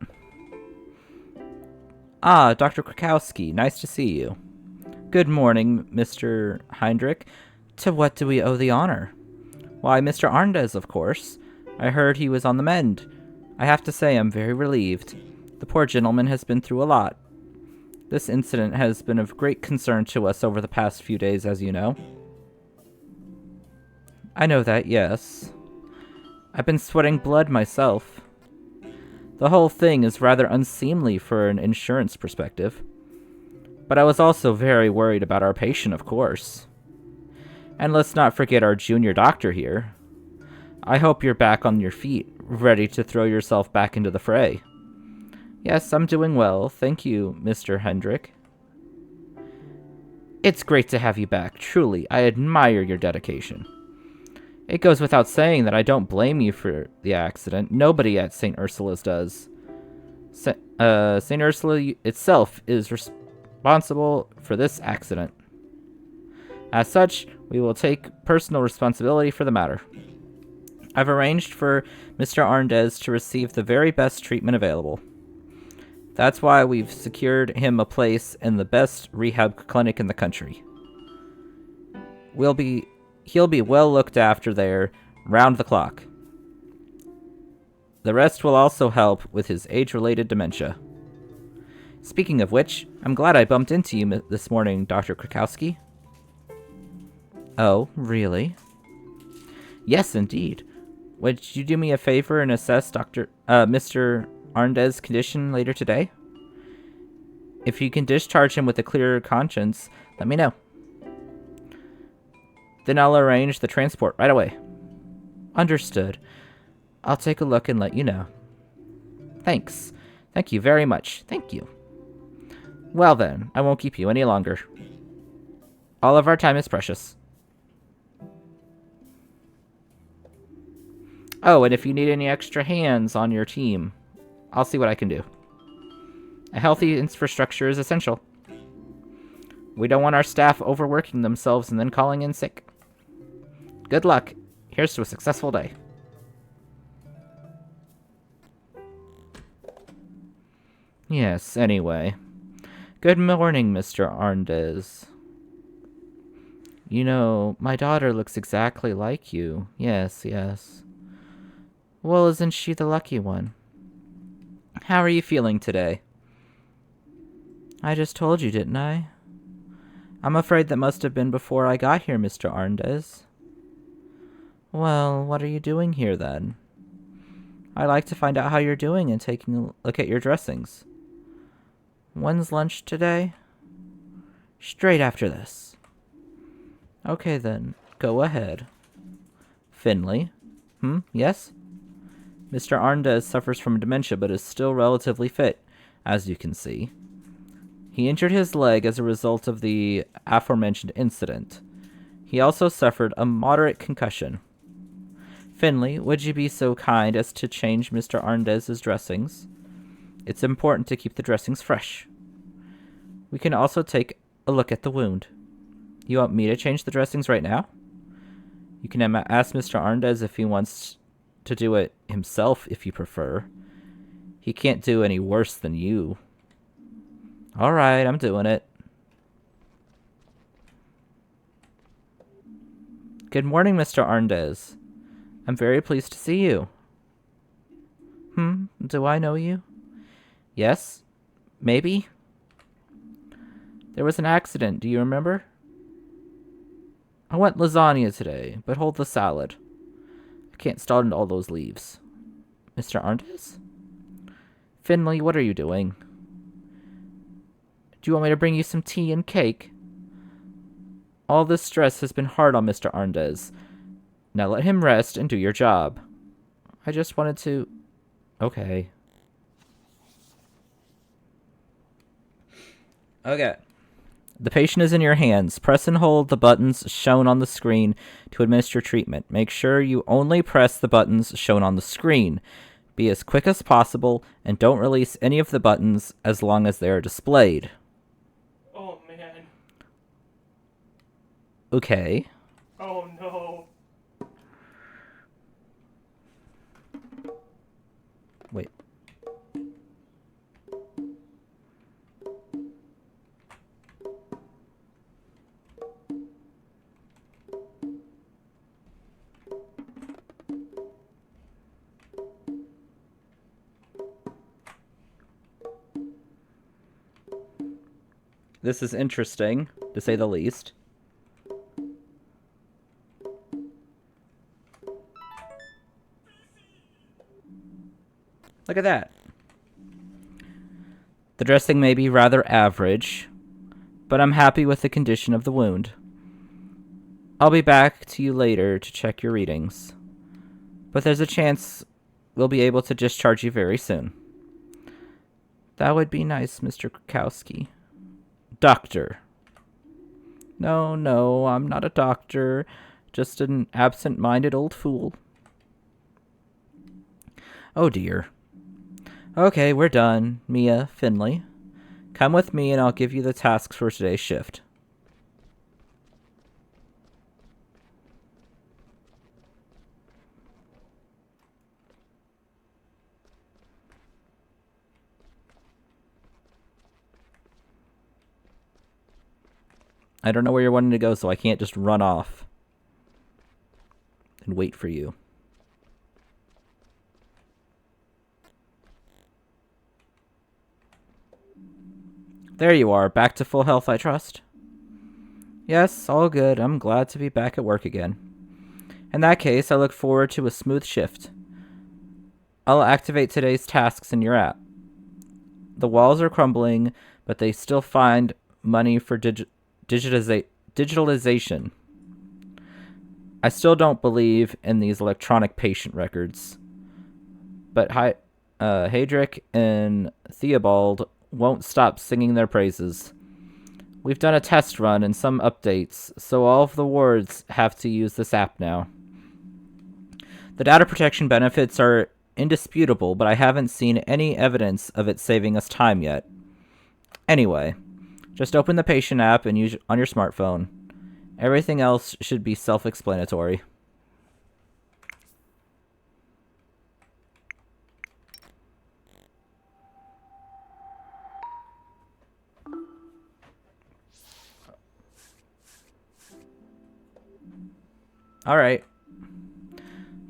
Ah, Dr. Krakowski, nice to see you. Good morning, Mr. Heinrich. To what do we owe the honor? Why, Mr. Arndez, of course. I heard he was on the mend. I have to say I'm very relieved. The poor gentleman has been through a lot. This incident has been of great concern to us over the past few days, as you know. I know that, yes. I've been sweating blood myself. The whole thing is rather unseemly for an insurance perspective. But I was also very worried about our patient, of course. And let's not forget our junior doctor here. I hope you're back on your feet, ready to throw yourself back into the fray. Yes, I'm doing well, thank you, Mr. Hendrick. It's great to have you back, truly. I admire your dedication. It goes without saying that I don't blame you for the accident. Nobody at St. Ursula's does. St. Ursula itself is responsible for this accident. As such, we will take personal responsibility for the matter. I've arranged for Mr. Arndez to receive the very best treatment available. That's why we've secured him a place in the best rehab clinic in the country. He'll be well looked after there, round the clock. The rest will also help with his age-related dementia. Speaking of which, I'm glad I bumped into you this morning, Dr. Krakowski. Oh, really? Yes, indeed. Would you do me a favor and assess Mr. Arndez's condition later today? If you can discharge him with a clear conscience, let me know. Then I'll arrange the transport right away. Understood. I'll take a look and let you know. Thanks. Thank you very much. Thank you. Well then, I won't keep you any longer. All of our time is precious. Oh, and if you need any extra hands on your team, I'll see what I can do. A healthy infrastructure is essential. We don't want our staff overworking themselves and then calling in sick. Good luck. Here's to a successful day. Yes, anyway. Good morning, Mr. Arndez. You know, my daughter looks exactly like you. Yes, yes. Well, isn't she the lucky one? How are you feeling today? I just told you, didn't I? I'm afraid that must have been before I got here, Mr. Arndez. Well, what are you doing here, then? I'd like to find out how you're doing and taking a look at your dressings. When's lunch today? Straight after this. Okay, then. Go ahead. Finley? Yes? Mr. Arndez suffers from dementia but is still relatively fit, as you can see. He injured his leg as a result of the aforementioned incident. He also suffered a moderate concussion. Finley, would you be so kind as to change Mr. Arndez's dressings? It's important to keep the dressings fresh. We can also take a look at the wound. You want me to change the dressings right now? You can ask Mr. Arndez if he wants to do it himself if you prefer. He can't do any worse than you. All right, I'm doing it. Good morning, Mr. Arndez. I'm very pleased to see you. Do I know you? Yes? Maybe? There was an accident, do you remember? I want lasagna today, but hold the salad. I can't stand all those leaves. Mr. Arndez? Finley, what are you doing? Do you want me to bring you some tea and cake? All this stress has been hard on Mr. Arndez. Now let him rest and do your job. I just wanted to... Okay. Okay. The patient is in your hands. Press and hold the buttons shown on the screen to administer treatment. Make sure you only press the buttons shown on the screen. Be as quick as possible and don't release any of the buttons as long as they are displayed. Oh, man. Okay. Oh, no. Wait. This is interesting, to say the least. Look at that. The dressing may be rather average, but I'm happy with the condition of the wound. I'll be back to you later to check your readings, but there's a chance we'll be able to discharge you very soon. That would be nice, Mr. Krakowski. Doctor. No, I'm not a doctor, just an absent-minded old fool. Oh dear. Okay, we're done. Mia, Finley. Come with me and I'll give you the tasks for today's shift. I don't know where you're wanting to go, so I can't just run off and wait for you. There you are, back to full health, I trust. Yes, all good. I'm glad to be back at work again. In that case, I look forward to a smooth shift. I'll activate today's tasks in your app. The walls are crumbling, but they still find money for digitalization. I still don't believe in these electronic patient records. But Hadrick and Theobald won't stop singing their praises. We've done a test run and some updates, so all of the wards have to use this app now. The data protection benefits are indisputable, but I haven't seen any evidence of it saving us time yet. Anyway, just open the patient app and use on your smartphone. Everything else should be self-explanatory. Alright.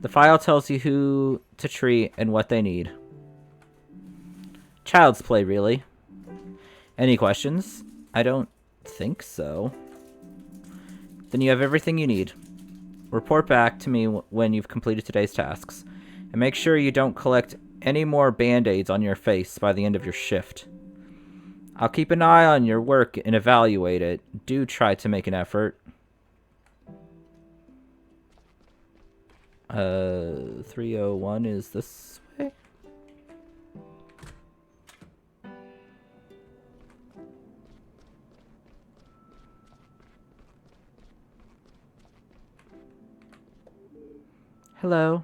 The file tells you who to treat and what they need. Child's play, really. Any questions? I don't think so. Then you have everything you need. Report back to me when you've completed today's tasks. And make sure you don't collect any more band-aids on your face by the end of your shift. I'll keep an eye on your work and evaluate it. Do try to make an effort. 301 is this way? Hello.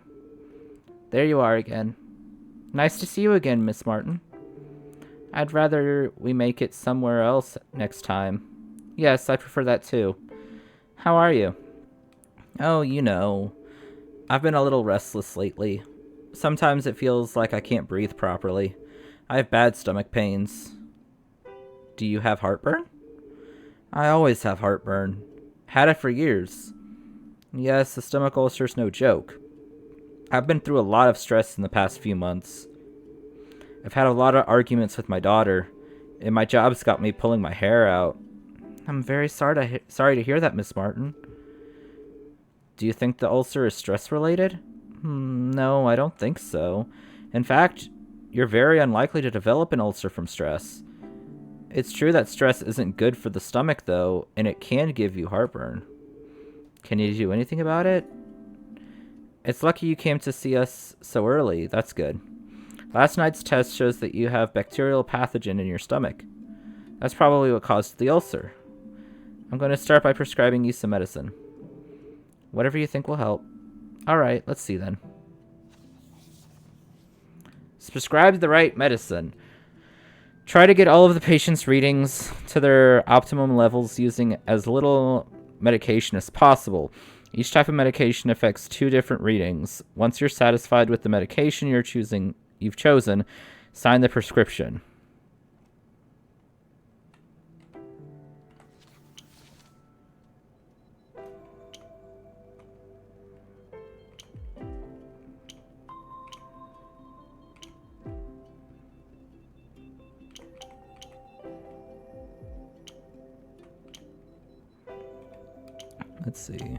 There you are again. Nice to see you again, Miss Martin. I'd rather we make it somewhere else next time. Yes, I prefer that too. How are you? Oh, you know. I've been a little restless lately. Sometimes it feels like I can't breathe properly. I have bad stomach pains. Do you have heartburn? I always have heartburn. Had it for years. Yes, the stomach ulcer's no joke. I've been through a lot of stress in the past few months. I've had a lot of arguments with my daughter, and my job's got me pulling my hair out. I'm very sorry to hear that, Miss Martin. Do you think the ulcer is stress-related? No, I don't think so. In fact, you're very unlikely to develop an ulcer from stress. It's true that stress isn't good for the stomach, though, and it can give you heartburn. Can you do anything about it? It's lucky you came to see us so early. That's good. Last night's test shows that you have bacterial pathogen in your stomach. That's probably what caused the ulcer. I'm going to start by prescribing you some medicine. Whatever you think will help. Alright, let's see then. Prescribe the right medicine. Try to get all of the patient's readings to their optimum levels using as little medication as possible. Each type of medication affects 2 different readings. Once you're satisfied with the medication you've chosen, sign the prescription. Let's see.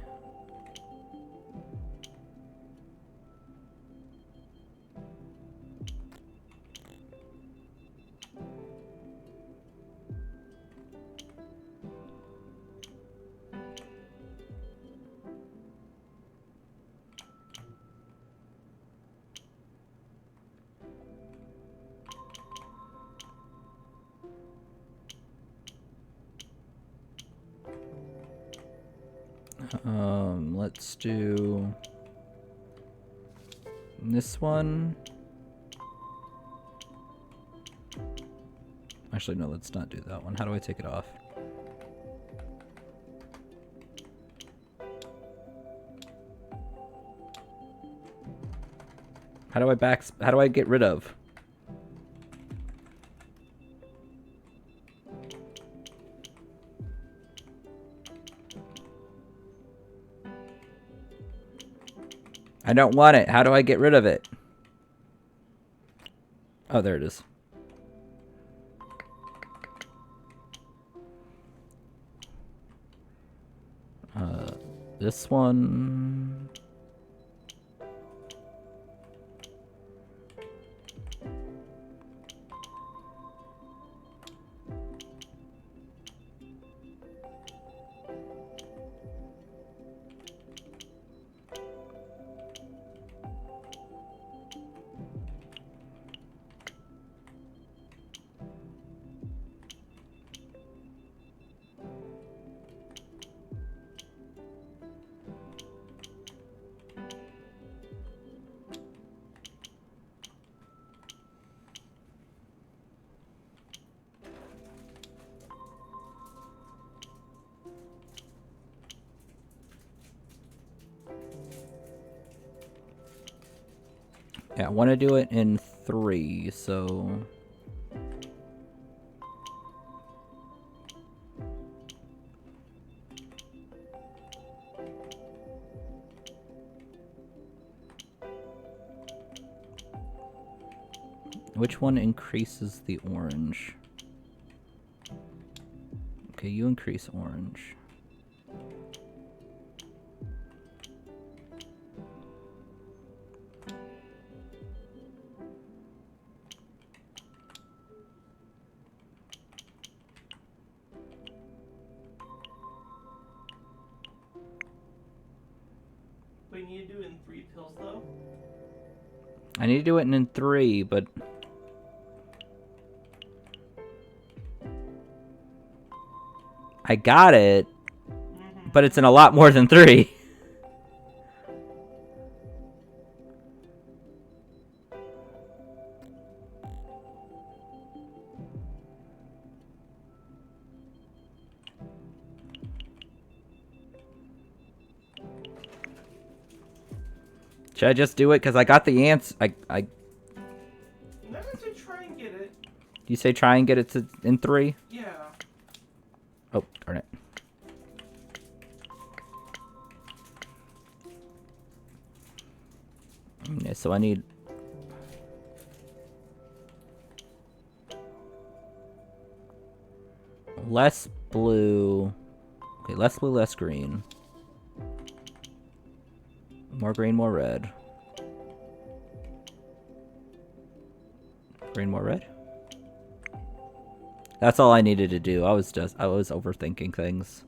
Let's do this one. Actually, no, let's not do that one. How do I take it off? How do I get rid of? I don't want it. How do I get rid of it? Oh, there it is. This one. Yeah, I want to do it in 3, so... Which one increases the orange? Okay, you increase orange. But you need to do it in 3 pills, though? I need to do it in 3, but... I got it, but it's in a lot more than 3. Should I just do it? Because I got the answer. No, I said try and get it. You say try and get it to in 3? Yeah. Oh, darn it. Okay, so I need... less blue. Okay, less blue, less green. More green, more red. Green, more red. That's all I needed to do. I was overthinking things.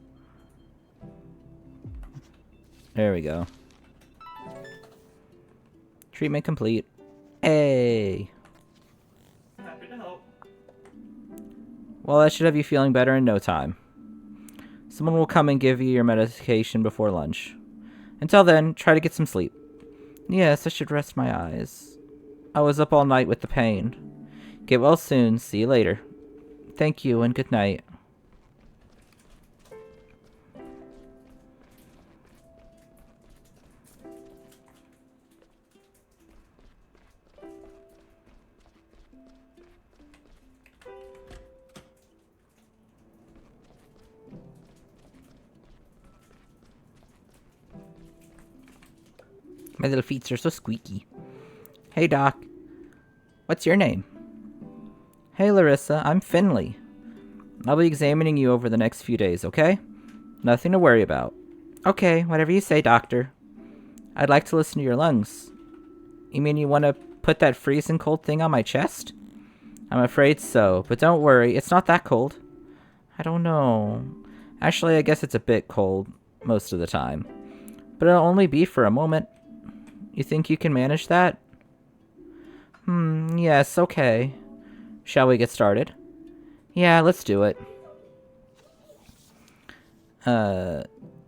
There we go. Treatment complete. Hey. Happy to help. Well, that should have you feeling better in no time. Someone will come and give you your medication before lunch. Until then, try to get some sleep. Yes, I should rest my eyes. I was up all night with the pain. Get well soon. See you later. Thank you and good night. My little feet are so squeaky. Hey, Doc. What's your name? Hey, Larissa. I'm Finley. I'll be examining you over the next few days, okay? Nothing to worry about. Okay, whatever you say, Doctor. I'd like to listen to your lungs. You mean you want to put that freezing cold thing on my chest? I'm afraid so, but don't worry. It's not that cold. I don't know. Actually, I guess it's a bit cold most of the time. But it'll only be for a moment. You think you can manage that? Yes, okay. Shall we get started? Yeah, let's do it.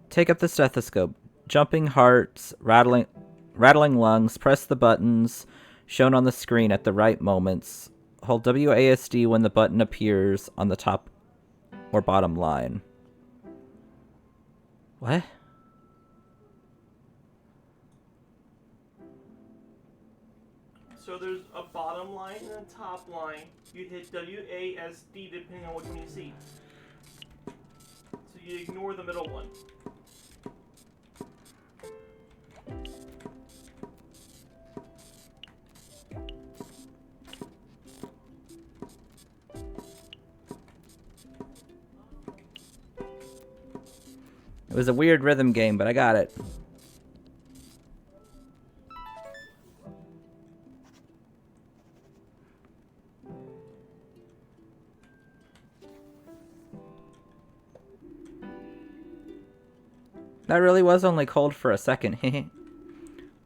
Take up the stethoscope. Jumping hearts, rattling lungs, press the buttons shown on the screen at the right moments. Hold WASD when the button appears on the top or bottom line. What? So there's a bottom line and a top line. You hit WASD depending on which one you see. So you ignore the middle one. It was a weird rhythm game, but I got it. That really was only cold for a second.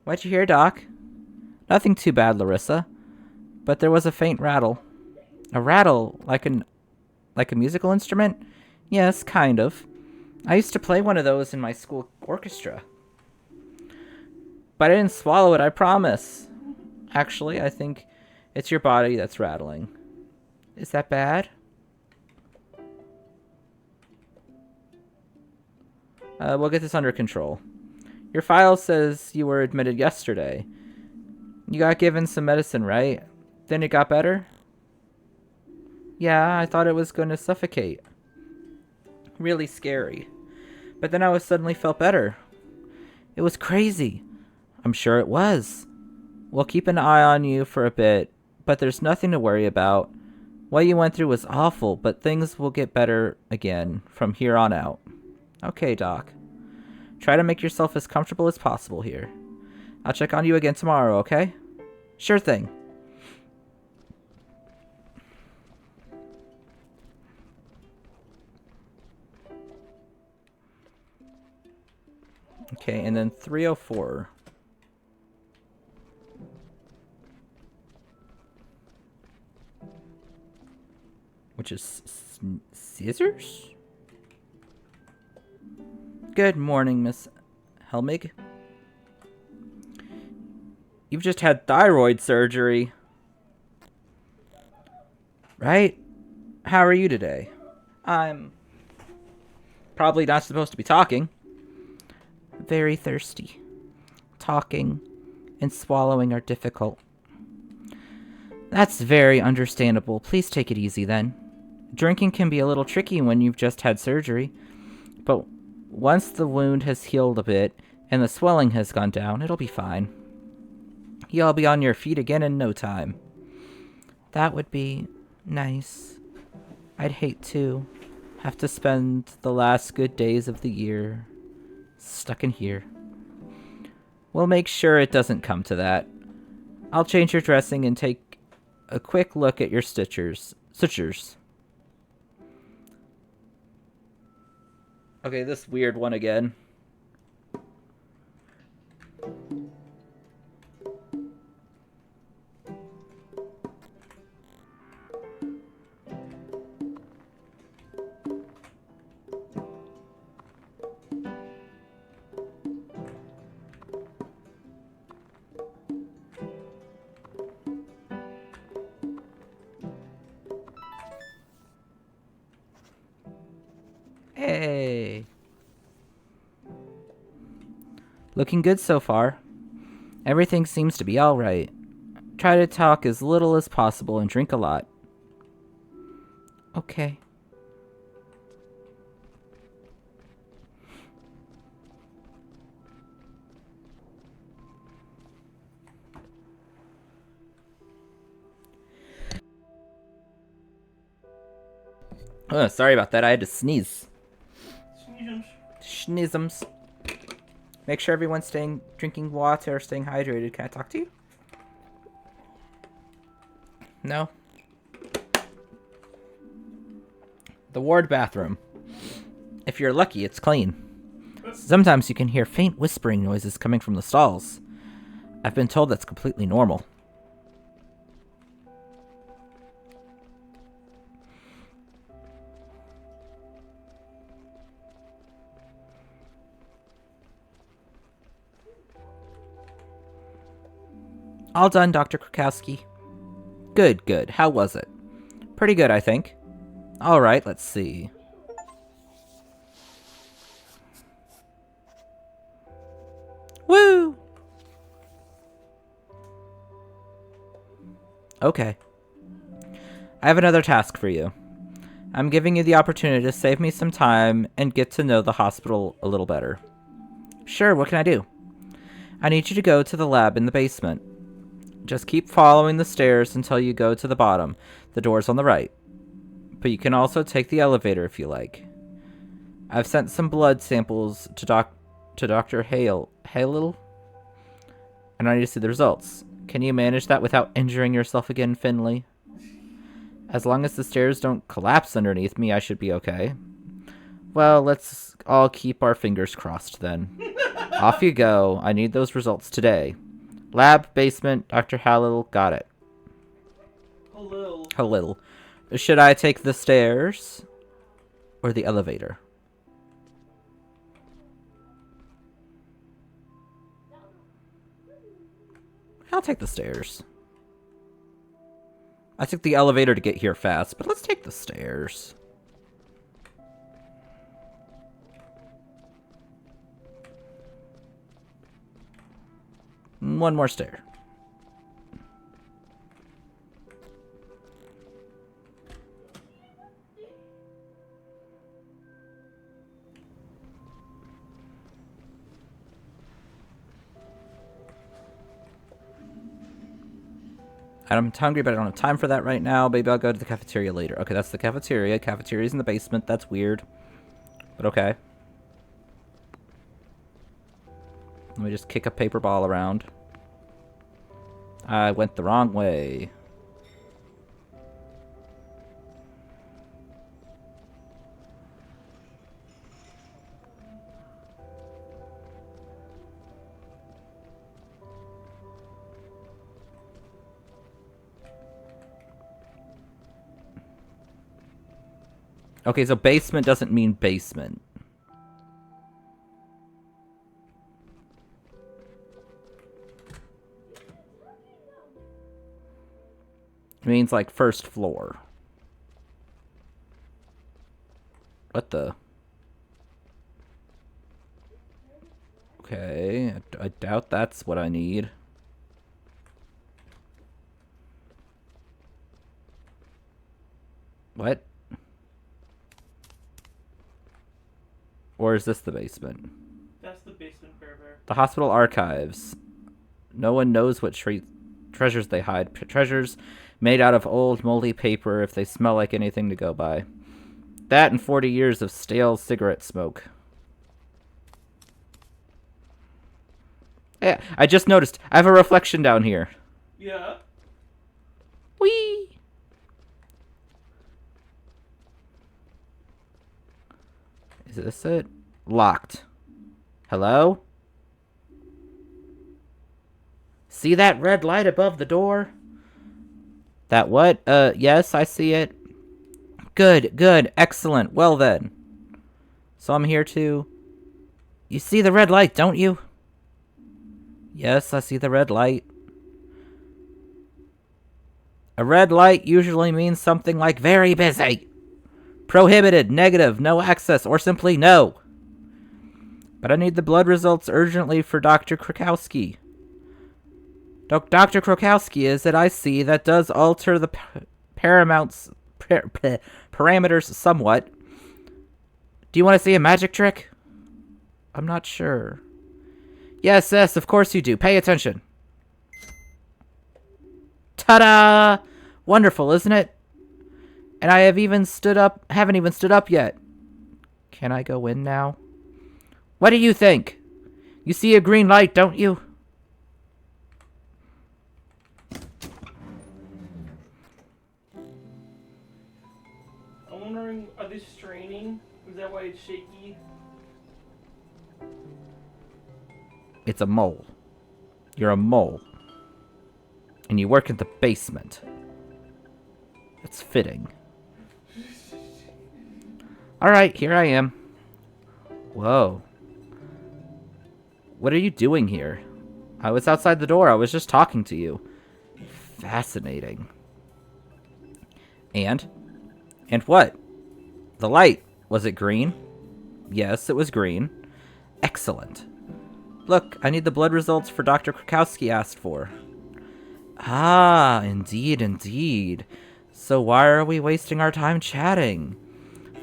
What'd you hear, Doc? Nothing too bad, Larissa. But there was a faint rattle. A rattle? Like a musical instrument? Yes, kind of. I used to play one of those in my school orchestra. But I didn't swallow it, I promise. Actually, I think it's your body that's rattling. Is that bad? We'll get this under control. Your file says you were admitted yesterday. You got given some medicine, right? Then it got better? Yeah, I thought it was going to suffocate. Really scary. But then I suddenly felt better. It was crazy. I'm sure it was. We'll keep an eye on you for a bit, but there's nothing to worry about. What you went through was awful, but things will get better again from here on out. Okay, Doc. Try to make yourself as comfortable as possible here. I'll check on you again tomorrow, okay? Sure thing. Okay, and then 304. Which is scissors? Good morning, Miss Helmig. You've just had thyroid surgery. Right? How are you today? I'm probably not supposed to be talking. Very thirsty. Talking and swallowing are difficult. That's very understandable. Please take it easy then. Drinking can be a little tricky when you've just had surgery, but once the wound has healed a bit and the swelling has gone down, it'll be fine. You'll be on your feet again in no time. That would be nice. I'd hate to have to spend the last good days of the year stuck in here. We'll make sure it doesn't come to that. I'll change your dressing and take a quick look at your sutures. Okay, this weird one again. Hey. Looking good so far. Everything seems to be alright. Try to talk as little as possible and drink a lot. Okay. Oh, sorry about that. I had to sneeze. Sneezums. Make sure everyone's drinking water, staying hydrated. Can I talk to you? No? The ward bathroom. If you're lucky, it's clean. Sometimes you can hear faint whispering noises coming from the stalls. I've been told that's completely normal. All done, Dr. Krakowski. Good, good. How was it? Pretty good, I think. Alright, let's see. Woo! Okay. I have another task for you. I'm giving you the opportunity to save me some time and get to know the hospital a little better. Sure, what can I do? I need you to go to the lab in the basement. Just keep following the stairs until you go to the bottom. The door's on the right. But you can also take the elevator if you like. I've sent some blood samples to Dr. Hale, and I need to see the results. Can you manage that without injuring yourself again, Finley? As long as the stairs don't collapse underneath me, I should be okay. Well, let's all keep our fingers crossed then. Off you go. I need those results today. Lab, basement, Dr. Halil, got it. Halil. Should I take the stairs or the elevator? I'll take the stairs. I took the elevator to get here fast, but let's take the stairs. One more stair. I'm hungry, but I don't have time for that right now. Maybe I'll go to the cafeteria later. Okay, that's the cafeteria. Cafeteria's in the basement. That's weird. But okay. Let me just kick a paper ball around. I went the wrong way. Okay, so basement doesn't mean basement. It means like first floor. What the? Okay, I doubt that's what I need. What? Or is this the basement? That's the basement, Bear. The hospital archives. No one knows what treasures they hide. Treasures made out of old, moldy paper if they smell like anything to go by. That and 40 years of stale cigarette smoke. Yeah, I just noticed. I have a reflection down here. Yeah? Whee! Is this it? Locked. Hello? See that red light above the door? That what? Yes, I see it. Good, good, excellent. Well then. So I'm here to... You see the red light, don't you? Yes, I see the red light. A red light usually means something like very busy. Prohibited, negative, no access, or simply no. But I need the blood results urgently for Dr. Krakowski. Dr. Krakowski, is it I see that does alter the parameters somewhat. Do you want to see a magic trick? I'm not sure. Yes, yes, of course you do. Pay attention. Ta-da! Wonderful, isn't it? And I haven't even stood up yet. Can I go in now? What do you think? You see a green light, don't you? I'm wondering, are they straining? Is that why it's shaky? It's a mole. You're a mole. And you work in the basement. It's fitting. Alright, here I am. Whoa. What are you doing here? I was outside the door. I was just talking to you. Fascinating. And? And what? The light. Was it green? Yes, it was green. Excellent. Look, I need the blood results for Dr. Krakowski asked for. Ah, indeed, indeed. So why are we wasting our time chatting?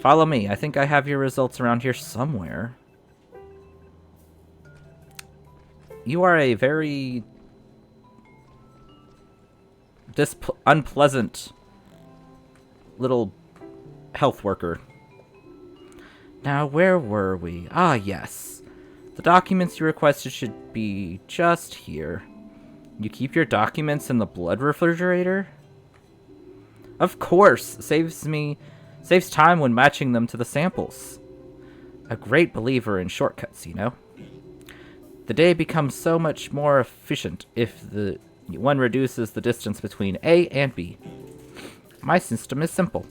Follow me. I think I have your results around here somewhere. You are a very unpleasant little health worker. Now, where were we? Ah, yes. The documents you requested should be just here. You keep your documents in the blood refrigerator? Of course. Saves time when matching them to the samples. A great believer in shortcuts, you know? The day becomes so much more efficient if one reduces the distance between A and B. My system is simple.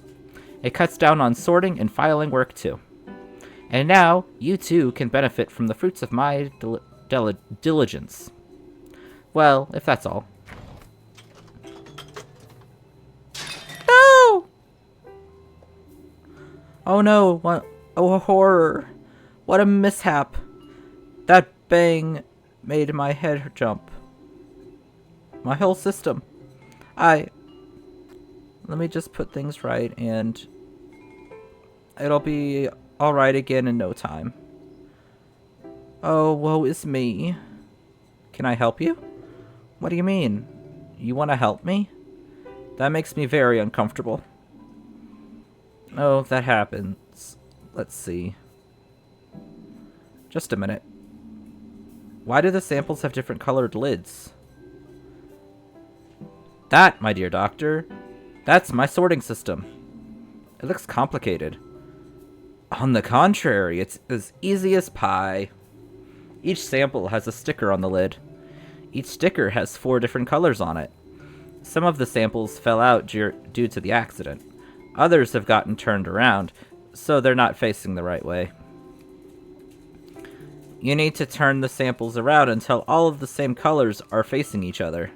It cuts down on sorting and filing work too. And now, you too can benefit from the fruits of my diligence. Well, if that's all. No! Oh no, what? Oh, horror. What a mishap. That bang made my head jump. My whole system. Let me just put things right and it'll be alright again in no time. Oh, woe is me. Can I help you? What do you mean? You want to help me? That makes me very uncomfortable. Oh, that happens. Let's see. Just a minute. Why do the samples have different colored lids? That, my dear doctor, that's my sorting system. It looks complicated. On the contrary, it's as easy as pie. Each sample has a sticker on the lid. Each sticker has 4 different colors on it. Some of the samples fell out due to the accident. Others have gotten turned around, so they're not facing the right way. You need to turn the samples around until all of the same colors are facing each other.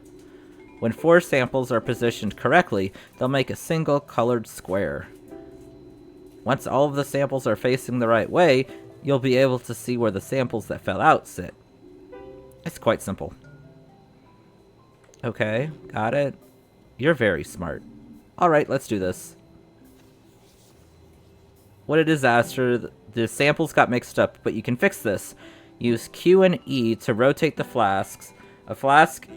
When 4 samples are positioned correctly, they'll make a single colored square. Once all of the samples are facing the right way, you'll be able to see where the samples that fell out sit. It's quite simple. Okay, got it. You're very smart. Alright, let's do this. What a disaster. The samples got mixed up, but you can fix this. Use Q and E to rotate the flasks. A flask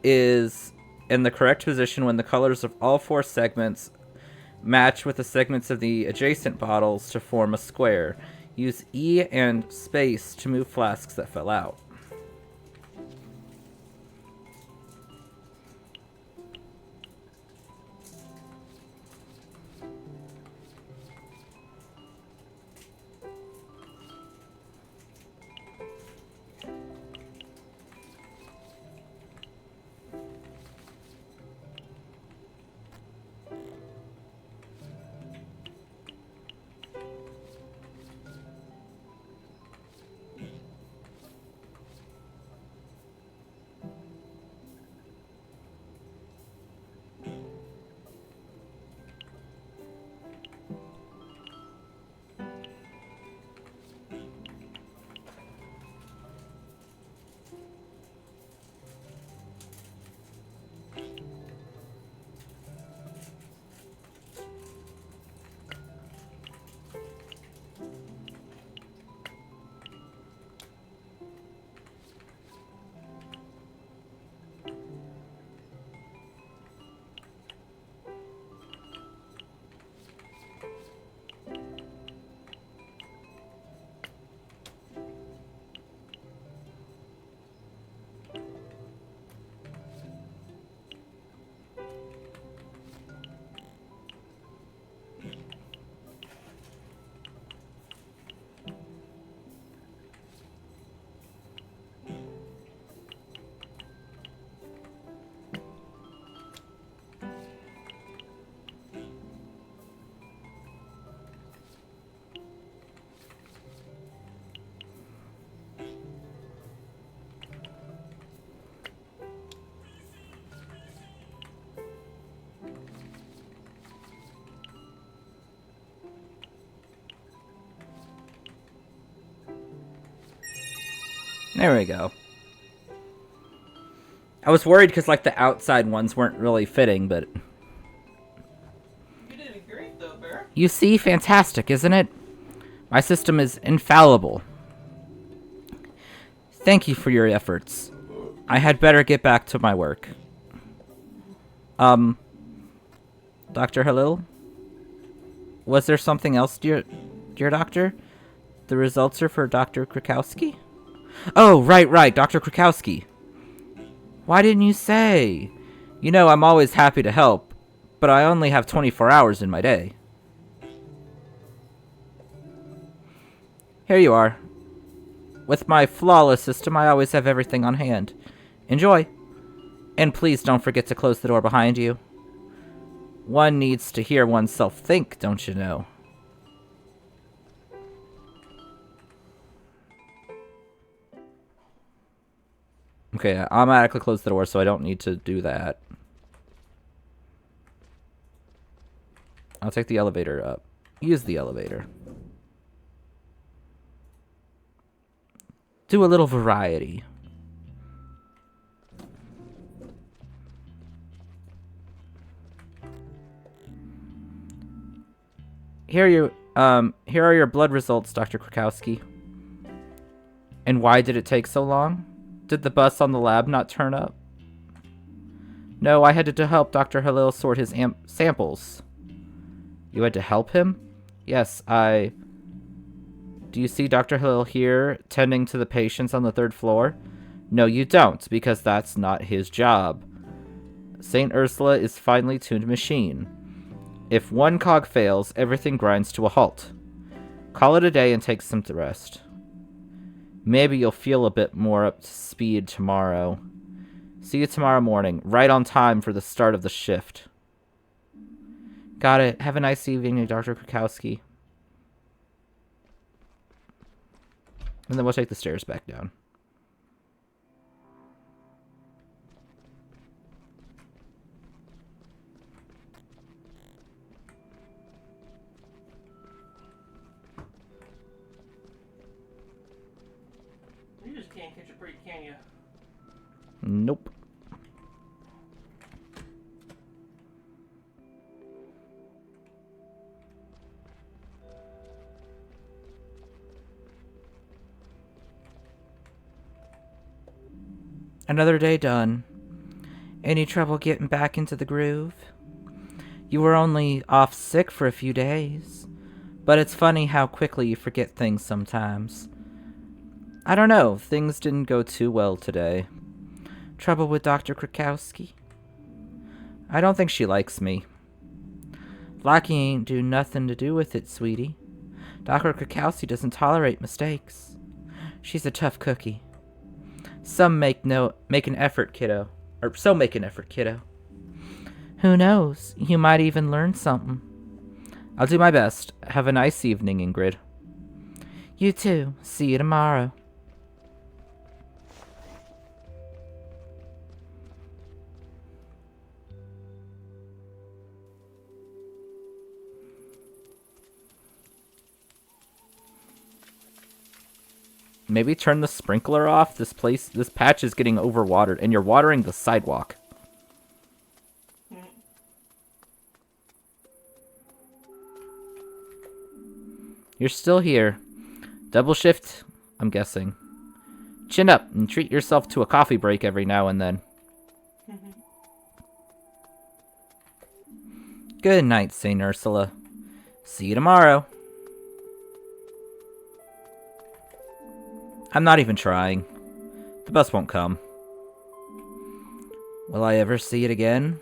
is in the correct position when the colors of all 4 segments match with the segments of the adjacent bottles to form a square. Use E and space to move flasks that fell out. There we go. I was worried because, like, the outside ones weren't really fitting, but... You did great, though, Bear. You see? Fantastic, isn't it? My system is infallible. Thank you for your efforts. I had better get back to my work. Dr. Halil? Was there something else, dear doctor? The results are for Dr. Krakowski? Oh, right, Dr. Krakowski. Why didn't you say? You know, I'm always happy to help, but I only have 24 hours in my day. Here you are. With my flawless system, I always have everything on hand. Enjoy. And please don't forget to close the door behind you. One needs to hear oneself think, don't you know? Okay, I automatically close the door, so I don't need to do that. I'll take the elevator up. Use the elevator. Do a little variety. Here are your blood results, Dr. Krakowski. And why did it take so long? Did the bus on the lab not turn up? No, I had to help Dr. Halil sort his samples. You had to help him? Yes, Do you see Dr. Halil here, tending to the patients on the 3rd floor? No, you don't, because that's not his job. St. Ursula is finely tuned machine. If one cog fails, everything grinds to a halt. Call it a day and take some rest. Maybe you'll feel a bit more up to speed tomorrow. See you tomorrow morning, right on time for the start of the shift. Got it. Have a nice evening, Dr. Krakowski. And then we'll take the stairs back down. You just can't catch a break, can you? Nope. Another day done. Any trouble getting back into the groove? You were only off sick for a few days, but it's funny how quickly you forget things sometimes. I don't know, things didn't go too well today. Trouble with Dr. Krakowski? I don't think she likes me. Blackie ain't do nothing to do with it, sweetie. Dr. Krakowski doesn't tolerate mistakes. She's a tough cookie. Some make an effort, kiddo. Or so make an effort, kiddo. Who knows? You might even learn something. I'll do my best. Have a nice evening, Ingrid. You too. See you tomorrow. Maybe turn the sprinkler off. This patch is getting overwatered, and you're watering the sidewalk. You're still here. Double shift, I'm guessing. Chin up and treat yourself to a coffee break every now and then. Good night, St. Ursula. See you tomorrow. I'm not even trying. The bus won't come. Will I ever see it again?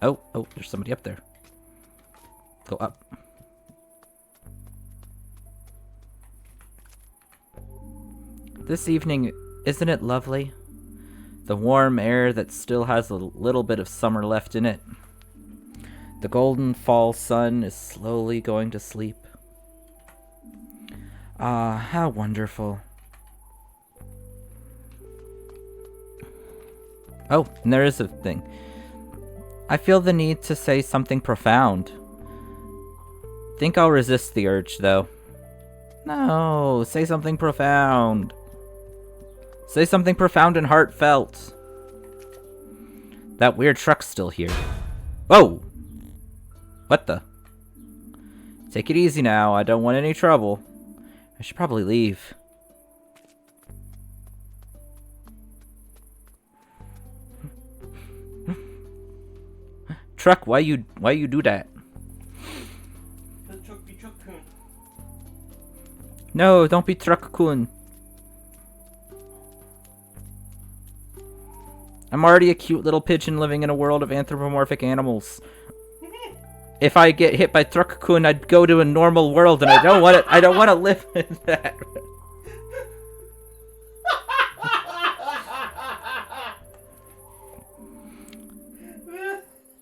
Oh, there's somebody up there. Go up. This evening, isn't it lovely? The warm air that still has a little bit of summer left in it. The golden fall sun is slowly going to sleep. Ah, how wonderful. Oh, and there is a thing. I feel the need to say something profound. Think I'll resist the urge, though. No, say something profound. Say something profound and heartfelt. That weird truck's still here. Whoa! What the? Take it easy now, I don't want any trouble. I should probably leave. Truck, why you do that? The truck be truck-kun. No, don't be truck-kun. I'm already a cute little pigeon living in a world of anthropomorphic animals. If I get hit by truck-kun, I'd go to a normal world, and I don't want to live in that.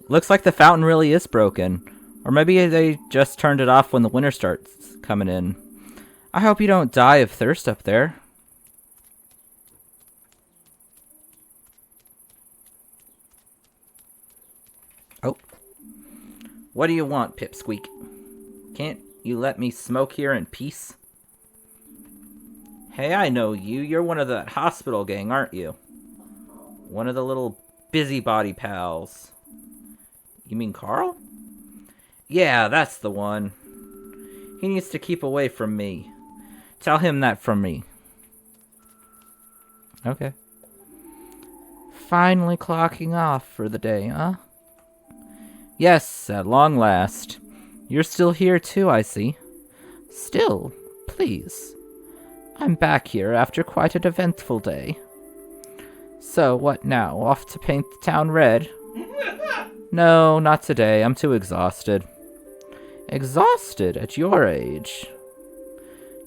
Looks like the fountain really is broken. Or maybe they just turned it off when the winter starts coming in. I hope you don't die of thirst up there. Oh. What do you want, Pipsqueak? Can't you let me smoke here in peace? Hey, I know you. You're one of that hospital gang, aren't you? One of the little busybody pals. You mean Carl? Yeah, that's the one. He needs to keep away from me. Tell him that from me. Okay. Finally clocking off for the day, huh? Yes, at long last. You're still here too, I see. Still, please. I'm back here after quite an eventful day. So, what now? Off to paint the town red? No, not today. I'm too exhausted. Exhausted at your age?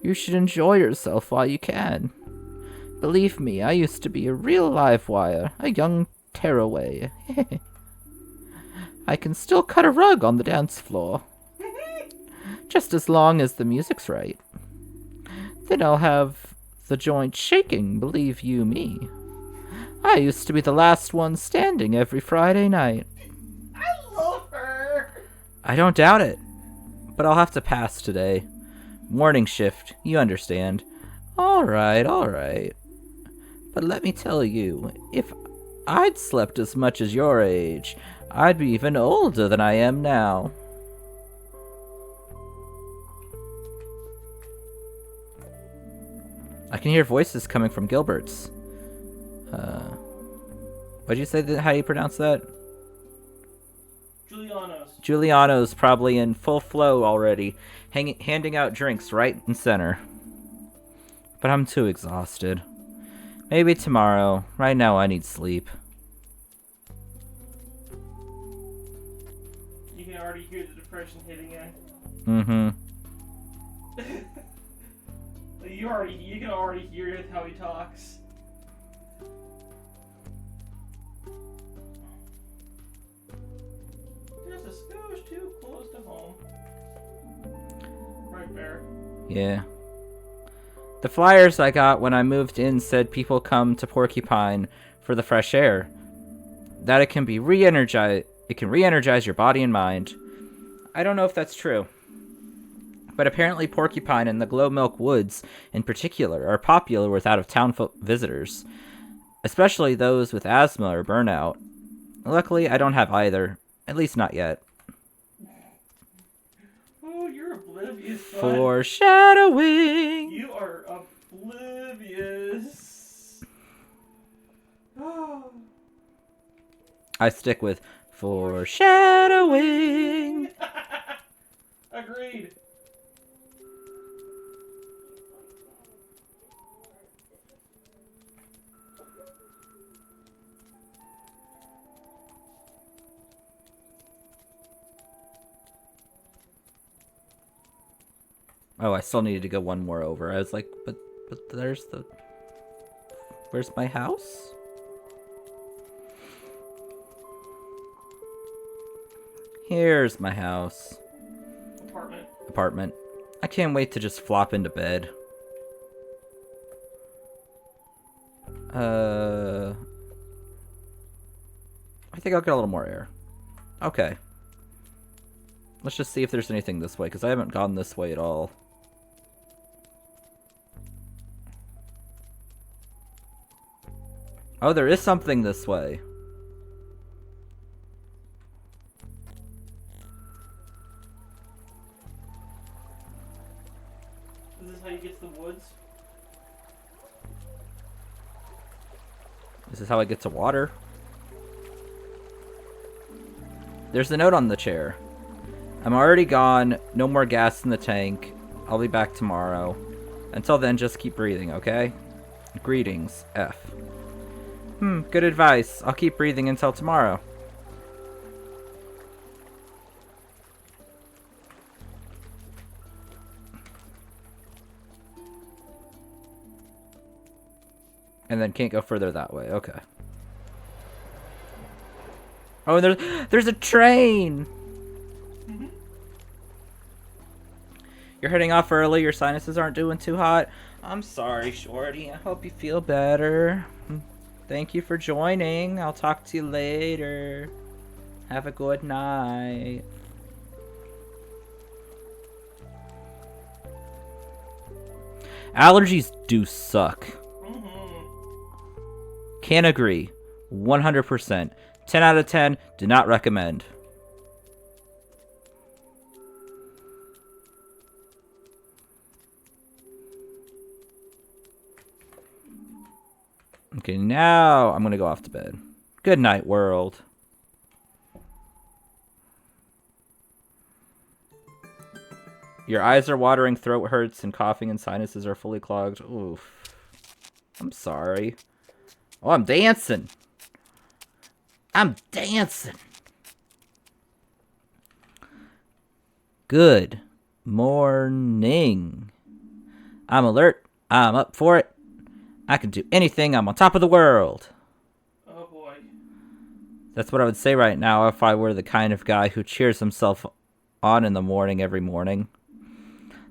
You should enjoy yourself while you can. Believe me, I used to be a real live wire, a young tearaway. I can still cut a rug on the dance floor. Just as long as the music's right. Then I'll have the joint shaking, believe you me. I used to be the last one standing every Friday night. I love her. I don't doubt it. But I'll have to pass today. Morning shift, you understand. Alright. But let me tell you, if I'd slept as much as your age, I'd be even older than I am now. I can hear voices coming from Gilbert's. What'd you say? How do you pronounce that? Giuliano's probably in full flow already, handing out drinks right and center. But I'm too exhausted. Maybe tomorrow. Right now I need sleep. You can already hear the depression hitting in. Mm-hmm. You can already hear it how he talks. Just a skosh too close to home. Right there. Yeah. The flyers I got when I moved in said people come to Porcupine for the fresh air. That it can be it can re-energize your body and mind. I don't know if that's true. But apparently Porcupine and the Glow Milk Woods, in particular, are popular with out-of-town visitors. Especially those with asthma or burnout. Luckily, I don't have either. At least not yet. Oh, you're oblivious, bud. Foreshadowing! You are oblivious. I stick with foreshadowing. Agreed. Oh, I still needed to go one more over. I was like, but there's the... Where's my house? Here's my house. Apartment. I can't wait to just flop into bed. I think I'll get a little more air. Okay. Let's just see if there's anything this way, because I haven't gone this way at all. Oh, there is something this way. Is this how you get to the woods? This is how I get to water. There's a note on the chair. I'm already gone. No more gas in the tank. I'll be back tomorrow. Until then, just keep breathing, okay? Greetings, F. Good advice. I'll keep breathing until tomorrow. And then can't go further that way. Okay. Oh, there's a train! You're heading off early. Your sinuses aren't doing too hot. I'm sorry, Shorty. I hope you feel better. Thank you for joining. I'll talk to you later. Have a good night. Allergies do suck. Can't agree. 100%. 10 out of 10. Do not recommend. Okay, now I'm going to go off to bed. Good night, world. Your eyes are watering, throat hurts, and coughing and sinuses are fully clogged. Oof. I'm sorry. Oh, I'm dancing. I'm dancing. Good morning. I'm alert. I'm up for it. I can do anything. I'm on top of the world. Oh boy. That's what I would say right now if I were the kind of guy who cheers himself on in the morning every morning.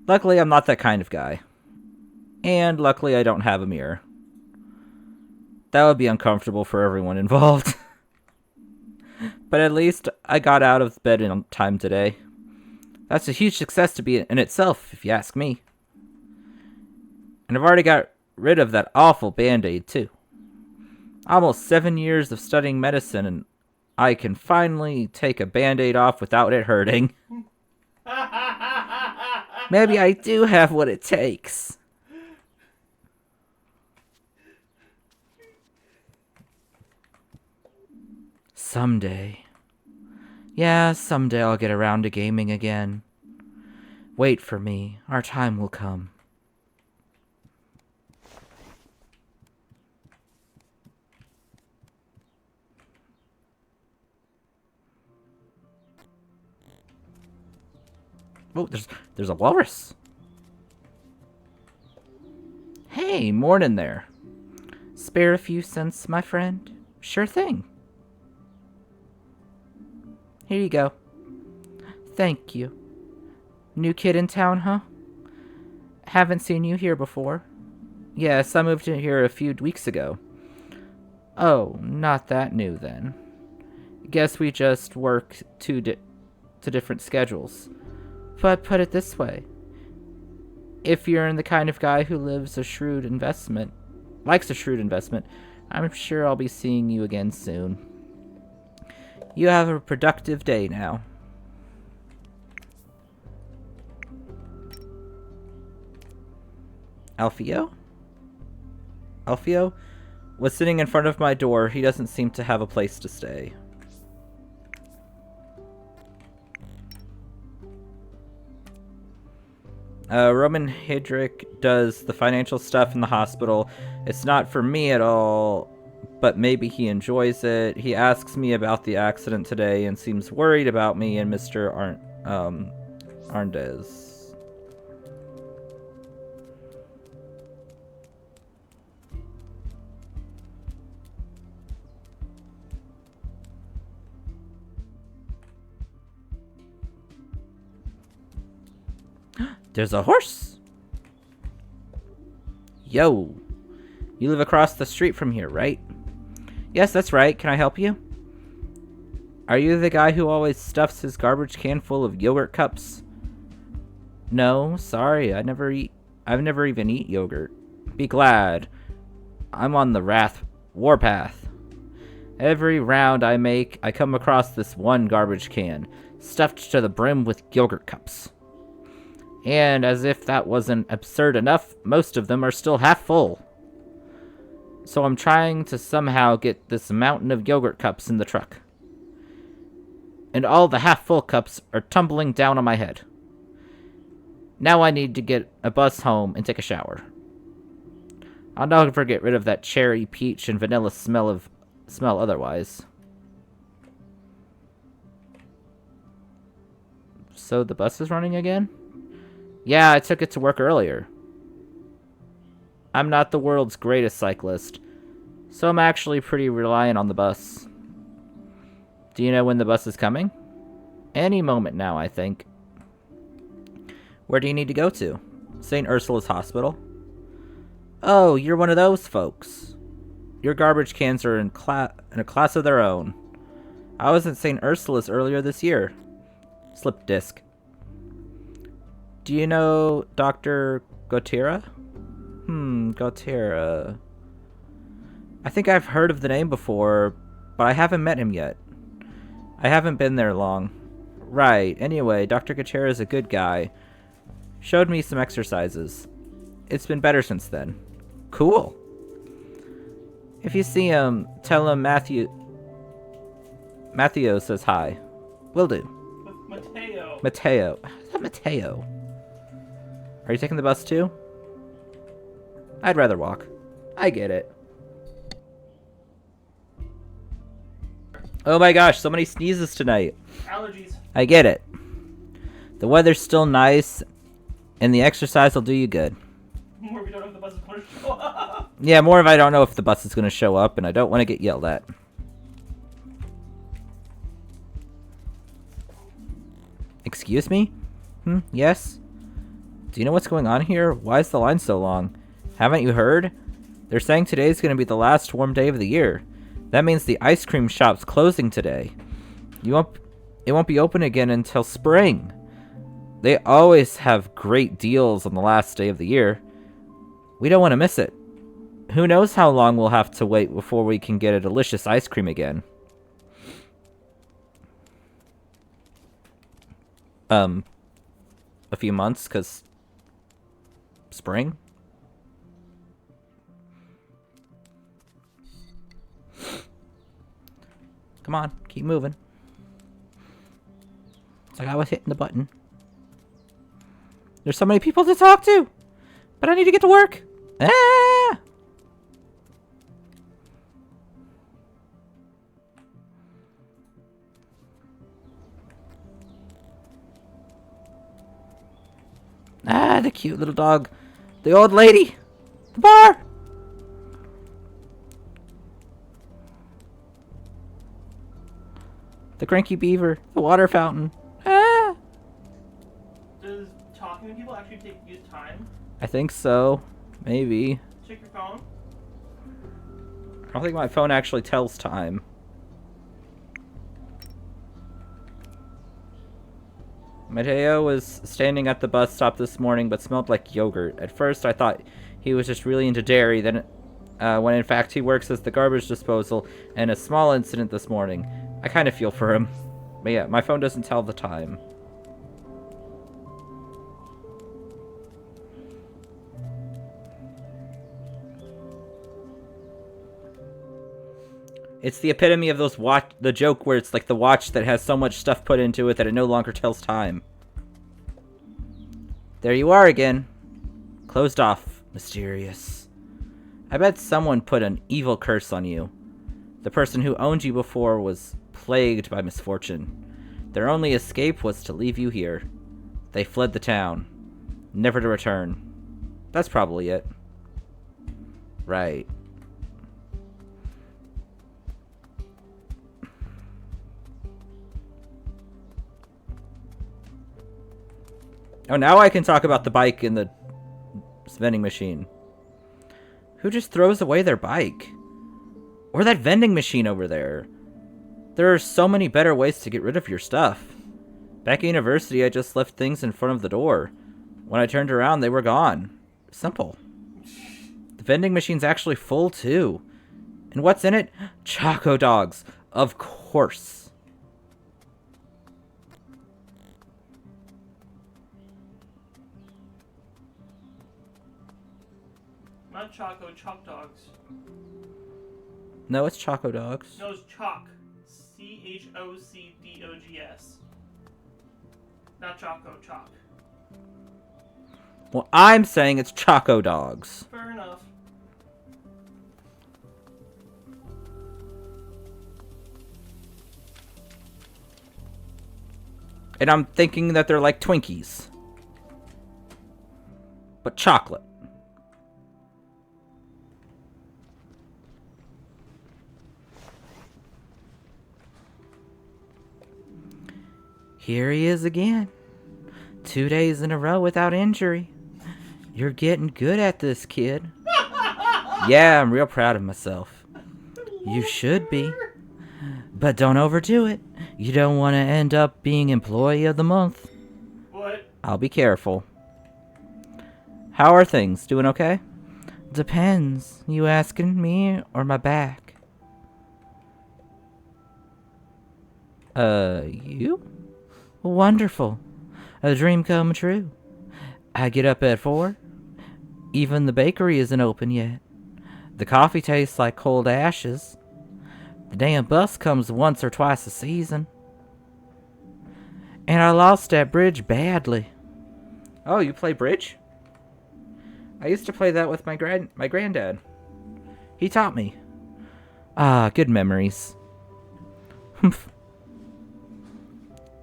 Luckily, I'm not that kind of guy. And luckily, I don't have a mirror. That would be uncomfortable for everyone involved. But at least I got out of bed in time today. That's a huge success to be in itself, if you ask me. And I've already got rid of that awful band-aid, too. Almost 7 years of studying medicine, and I can finally take a band-aid off without it hurting. Maybe I do have what it takes. Someday. Yeah, someday I'll get around to gaming again. Wait for me. Our time will come. Oh, there's a walrus. Hey, morning there. Spare a few cents, my friend? Sure thing. Here you go. Thank you. New kid in town, huh? Haven't seen you here before. Yes, I moved in here a few weeks ago. Oh, not that new then. Guess we just work to different schedules. But put it this way. If you're the kind of guy who likes a shrewd investment, I'm sure I'll be seeing you again soon. You have a productive day now. Alfio was sitting in front of my door. He doesn't seem to have a place to stay. Roman Hydrick does the financial stuff in the hospital. It's not for me at all, but maybe he enjoys it. He asks me about the accident today and seems worried about me and Mr. Arndez. There's a horse! Yo! You live across the street from here, right? Yes, that's right. Can I help you? Are you the guy who always stuffs his garbage can full of yogurt cups? No, sorry. I've never even eat yogurt. Be glad. I'm on the warpath. Every round I make, I come across this one garbage can, stuffed to the brim with yogurt cups. And as if that wasn't absurd enough, most of them are still half full. So I'm trying to somehow get this mountain of yogurt cups in the truck. And all the half-full cups are tumbling down on my head. Now I need to get a bus home and take a shower. I'll never get rid of that cherry, peach, and vanilla smell otherwise. So the bus is running again? Yeah, I took it to work earlier. I'm not the world's greatest cyclist, so I'm actually pretty reliant on the bus. Do you know when the bus is coming? Any moment now, I think. Where do you need to go to? St. Ursula's Hospital? Oh, you're one of those folks. Your garbage cans are in a class of their own. I was at St. Ursula's earlier this year. Slip disc. Do you know Dr. Gotera? Gotera. I think I've heard of the name before, but I haven't met him yet. I haven't been there long. Right, anyway, Dr. Gachera is a good guy. Showed me some exercises. It's been better since then. Cool. If you see him, tell him Matthew says hi. Will do. Mateo. Mateo. Is that Mateo? Are you taking the bus too? I'd rather walk. I get it. Oh my gosh, so many sneezes tonight. Allergies. I get it. The weather's still nice, and the exercise will do you good. More if you don't know if the bus is going to show up. Yeah, more if I don't know if the bus is going to show up, and I don't want to get yelled at. Excuse me? Yes? Do you know what's going on here? Why is the line so long? Haven't you heard? They're saying today's going to be the last warm day of the year. That means the ice cream shop's closing today. It won't be open again until spring. They always have great deals on the last day of the year. We don't want to miss it. Who knows how long we'll have to wait before we can get a delicious ice cream again. A few months, 'cause spring? Come on, keep moving. It's like I was hitting the button. There's so many people to talk to, but I need to get to work. Ah! Ah, the cute little dog. The old lady. The bar. The cranky beaver. The water fountain. Ah! Does talking to people actually use time? I think so. Maybe. Check your phone. I don't think my phone actually tells time. Mateo was standing at the bus stop this morning but smelled like yogurt. At first I thought he was just really into dairy, then when in fact he works as the garbage disposal and a small incident this morning. I kind of feel for him. But yeah, my phone doesn't tell the time. It's the epitome of the joke where it's like the watch that has so much stuff put into it that it no longer tells time. There you are again. Closed off. Mysterious. I bet someone put an evil curse on you. The person who owned you before was plagued by misfortune. Their only escape was to leave you here. They fled the town, never to return. That's probably it. Right. Oh, now I can talk about the bike in the vending machine. Who just throws away their bike? Or that vending machine over there? There are so many better ways to get rid of your stuff. Back at university, I just left things in front of the door. When I turned around, they were gone. Simple. The vending machine's actually full, too. And what's in it? Choco dogs. Of course. Not Choco, Chalk Dogs. No, it's Choco dogs. No, it's Chalk. CHOCDOGS. Not Choco, Chalk. Well, I'm saying it's Choco dogs. Fair enough. And I'm thinking that they're like Twinkies. But chocolate. Here he is again. 2 days in a row without injury. You're getting good at this, kid. Yeah, I'm real proud of myself. You should be. But don't overdo it. You don't want to end up being Employee of the Month. What? I'll be careful. How are things? Doing okay? Depends. You asking me or my back? You? Wonderful. A dream come true. I get up at 4. Even the bakery isn't open yet. The coffee tastes like cold ashes. The damn bus comes once or twice a season. And I lost at bridge badly. Oh, you play bridge? I used to play that with my granddad. He taught me. Ah, good memories. Humph.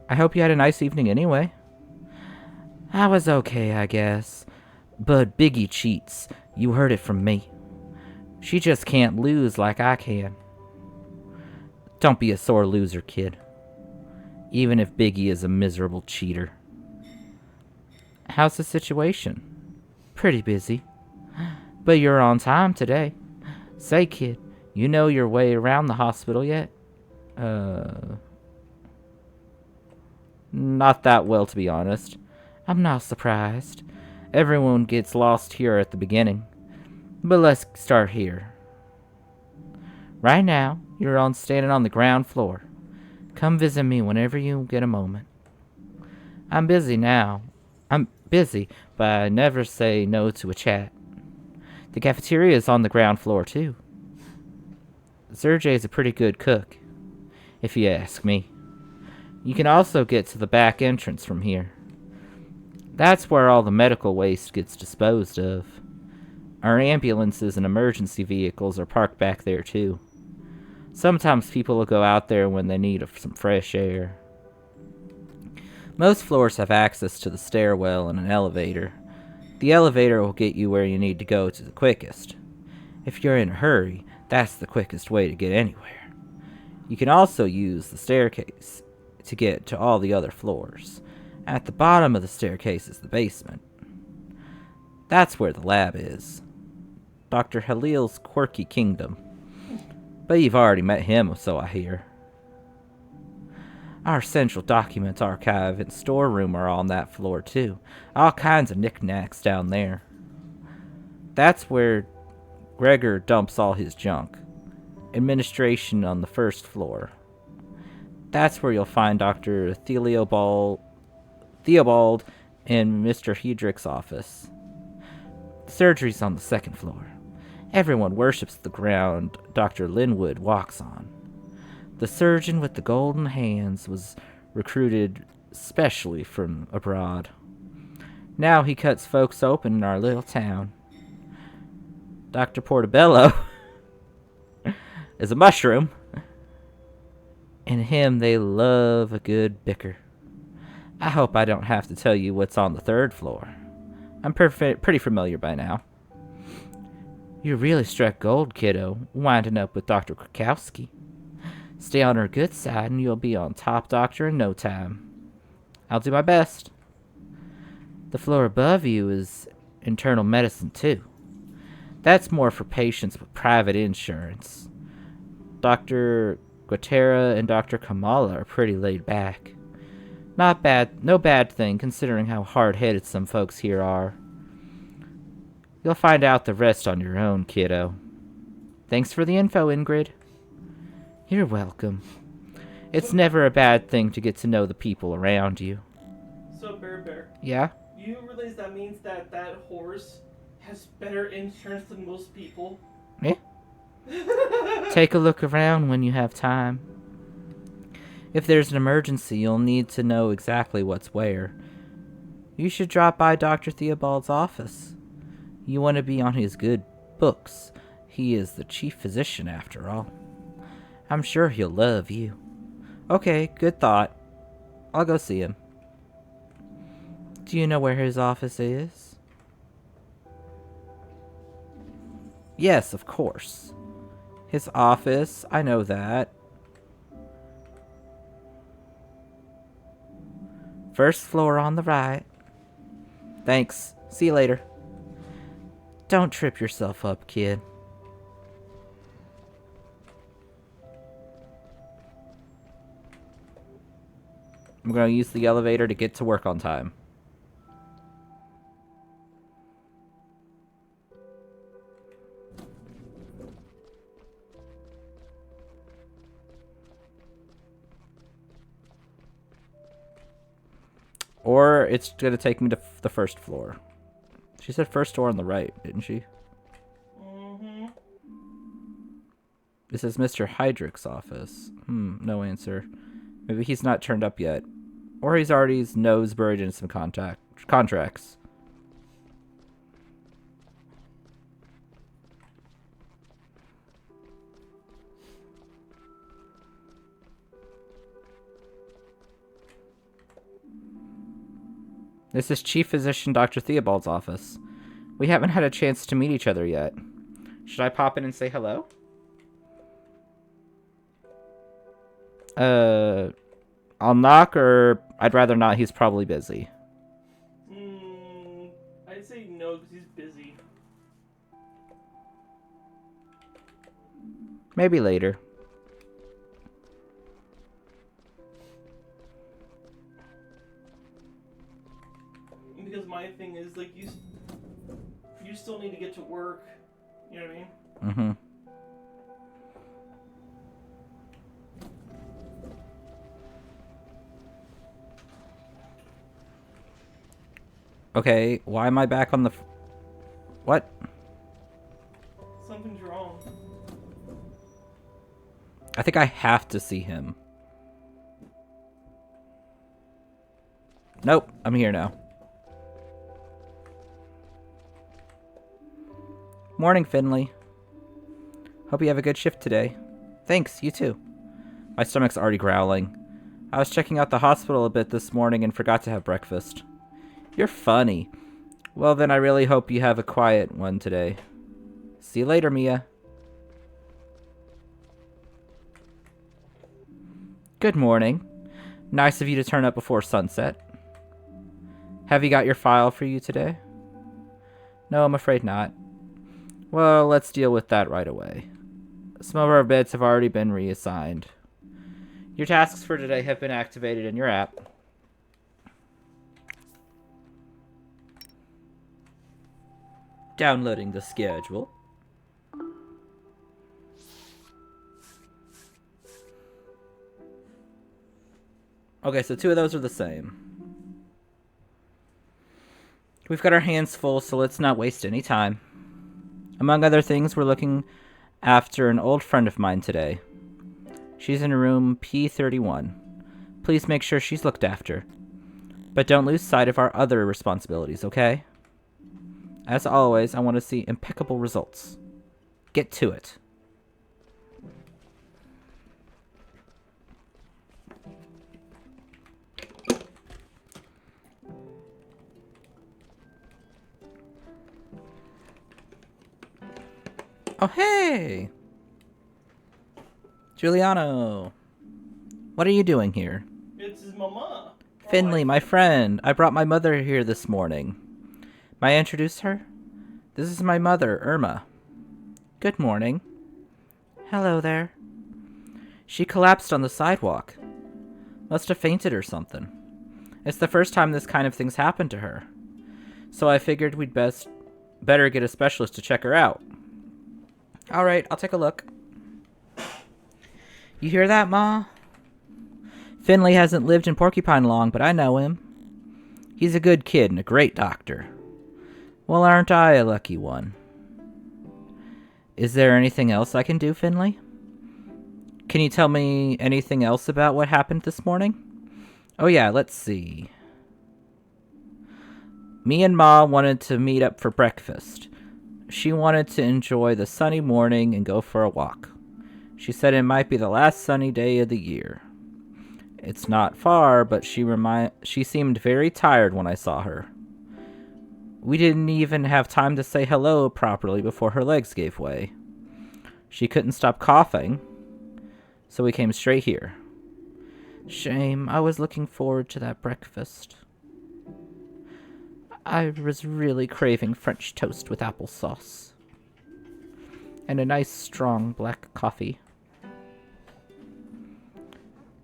I hope you had a nice evening anyway. I was okay, I guess. But Biggie cheats. You heard it from me. She just can't lose like I can. Don't be a sore loser, kid. Even if Biggie is a miserable cheater. How's the situation? Pretty busy. But you're on time today. Say, kid, you know your way around the hospital yet? Not that well, to be honest. I'm not surprised. Everyone gets lost here at the beginning. But let's start here. Right now, you're standing on the ground floor. Come visit me whenever you get a moment. I'm busy now. I'm busy, but I never say no to a chat. The cafeteria is on the ground floor, too. Sergey's a pretty good cook, if you ask me. You can also get to the back entrance from here. That's where all the medical waste gets disposed of. Our ambulances and emergency vehicles are parked back there, too. Sometimes people will go out there when they need some fresh air. Most floors have access to the stairwell and an elevator. The elevator will get you where you need to go to the quickest. If you're in a hurry, that's the quickest way to get anywhere. You can also use the staircase to get to all the other floors. At the bottom of the staircase is the basement. That's where the lab is. Dr. Halil's quirky kingdom. But you've already met him, so I hear. Our central documents archive and storeroom are on that floor, too. All kinds of knickknacks down there. That's where Gregor dumps all his junk. Administration on the first floor. That's where you'll find Dr. Theobald in Mr. Hedrick's office. The surgery's on the second floor. Everyone worships the ground Dr. Linwood walks on. The surgeon with the golden hands was recruited specially from abroad. Now he cuts folks open in our little town. Dr. Portobello is a mushroom. And him, they love a good bicker. I hope I don't have to tell you what's on the third floor. I'm pretty familiar by now. You really struck gold, kiddo, winding up with Dr. Krakowski. Stay on her good side and you'll be on top doctor in no time. I'll do my best. The floor above you is internal medicine, too. That's more for patients with private insurance. Dr. Guatera and Dr. Kamala are pretty laid back. Not bad, no bad thing considering how hard-headed some folks here are. You'll find out the rest on your own, kiddo. Thanks for the info, Ingrid. You're welcome. It's never a bad thing to get to know the people around you. So, Bear. Yeah? You realize that means that horse has better insurance than most people? Yeah. Take a look around when you have time. If there's an emergency, you'll need to know exactly what's where. You should drop by Dr. Theobald's office. You want to be on his good books. He is the chief physician, after all. I'm sure he'll love you. Okay, good thought. I'll go see him. Do you know where his office is? Yes, of course. His office, I know that. First floor on the right. Thanks. See you later. Don't trip yourself up, kid. I'm going to use the elevator to get to work on time. Or it's going to take me to the first floor. She said first door on the right, didn't she? Mm-hmm. This is Mr. Heydrich's office. No answer. Maybe he's not turned up yet. Or he's already his nose buried in some contracts. This is Chief Physician Dr. Theobald's office. We haven't had a chance to meet each other yet. Should I pop in and say hello? I'll knock, or I'd rather not. He's probably busy. I'd say no, because he's busy. Maybe later. Because my thing is, like, you still need to get to work. You know what I mean? Mm-hmm. Okay, why am I back on the... What? Something's wrong. I think I have to see him. Nope, I'm here now. Morning, Finley. Hope you have a good shift today. Thanks, you too. My stomach's already growling. I was checking out the hospital a bit this morning and forgot to have breakfast. You're funny. Well, then I really hope you have a quiet one today. See you later, Mia. Good morning. Nice of you to turn up before sunset. Have you got your file for you today? No, I'm afraid not. Well, let's deal with that right away. Some of our beds have already been reassigned. Your tasks for today have been activated in your app. Downloading the schedule. Okay, so 2 of those are the same. We've got our hands full, so let's not waste any time. Among other things, we're looking after an old friend of mine today. She's in room P31. Please make sure she's looked after. But don't lose sight of our other responsibilities, okay? As always, I want to see impeccable results. Get to it. Oh, hey! Giuliano! What are you doing here? It's his mama. Finley, my friend. I brought my mother here this morning. May I introduce her? This is my mother, Irma. Good morning. Hello there. She collapsed on the sidewalk. Must have fainted or something. It's the first time this kind of thing's happened to her. So I figured we'd better get a specialist to check her out. Alright, I'll take a look. You hear that, Ma? Finley hasn't lived in Porcupine long, but I know him. He's a good kid and a great doctor. Well, aren't I a lucky one? Is there anything else I can do, Finley? Can you tell me anything else about what happened this morning? Oh yeah, let's see. Me and Ma wanted to meet up for breakfast. She wanted to enjoy the sunny morning and go for a walk. She said it might be the last sunny day of the year. It's not far, but she seemed very tired when I saw her. We didn't even have time to say hello properly before her legs gave way. She couldn't stop coughing, so we came straight here. Shame, I was looking forward to that breakfast. I was really craving French toast with applesauce. And a nice, strong black coffee.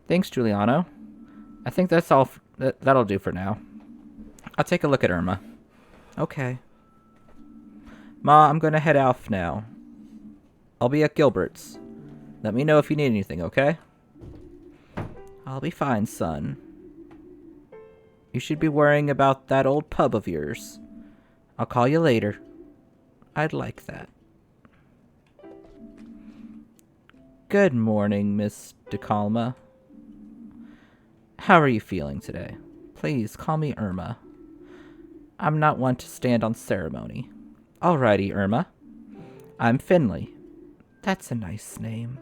Thanks, Giuliano. I think that's all. That'll do for now. I'll take a look at Irma. Okay. Ma, I'm gonna head off now. I'll be at Gilbert's. Let me know if you need anything, okay? I'll be fine, son. You should be worrying about that old pub of yours. I'll call you later. I'd like that. Good morning, Miss DeCalma. How are you feeling today? Please call me Irma. I'm not one to stand on ceremony. Alrighty, Irma. I'm Finley. That's a nice name.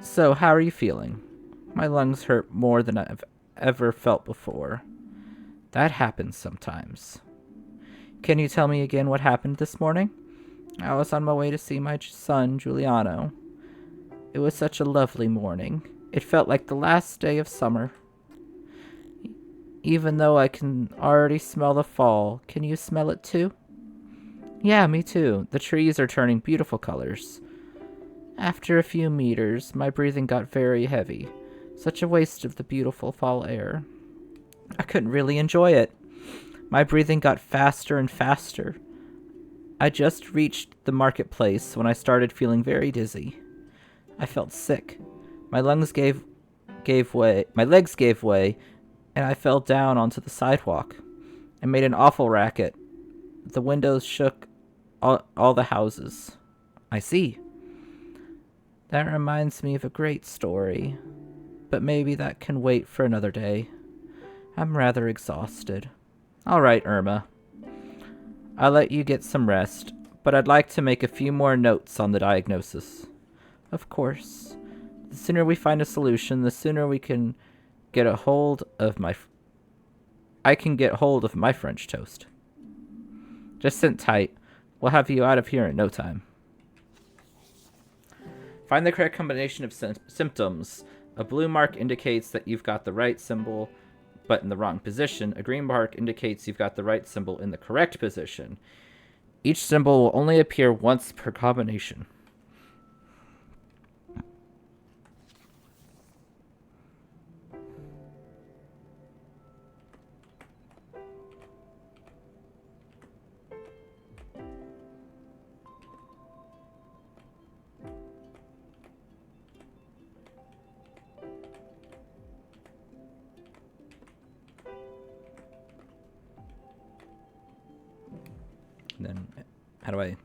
So, how are you feeling? My lungs hurt more than I've ever felt before. That happens sometimes. Can you tell me again what happened this morning? I was on my way to see my son, Giuliano. It was such a lovely morning. It felt like the last day of summer. Even though I can already smell the fall, can you smell it too? Yeah, me too. The trees are turning beautiful colors. After a few meters, my breathing got very heavy. Such a waste of the beautiful fall air. I couldn't really enjoy it. My breathing got faster and faster. I just reached the marketplace when I started feeling very dizzy. I felt sick. My legs gave way, and I fell down onto the sidewalk. It made an awful racket. The windows shook all the houses. I see. That reminds me of a great story, but maybe that can wait for another day. I'm rather exhausted. All right, Irma. I'll let you get some rest, but I'd like to make a few more notes on the diagnosis. Of course. The sooner we find a solution, the sooner we can get a hold of I can get hold of my French toast. Just sit tight. We'll have you out of here in no time. Find the correct combination of symptoms. A blue mark indicates that you've got the right symbol, but in the wrong position. A green mark indicates you've got the right symbol in the correct position. Each symbol will only appear once per combination. And then, how do I...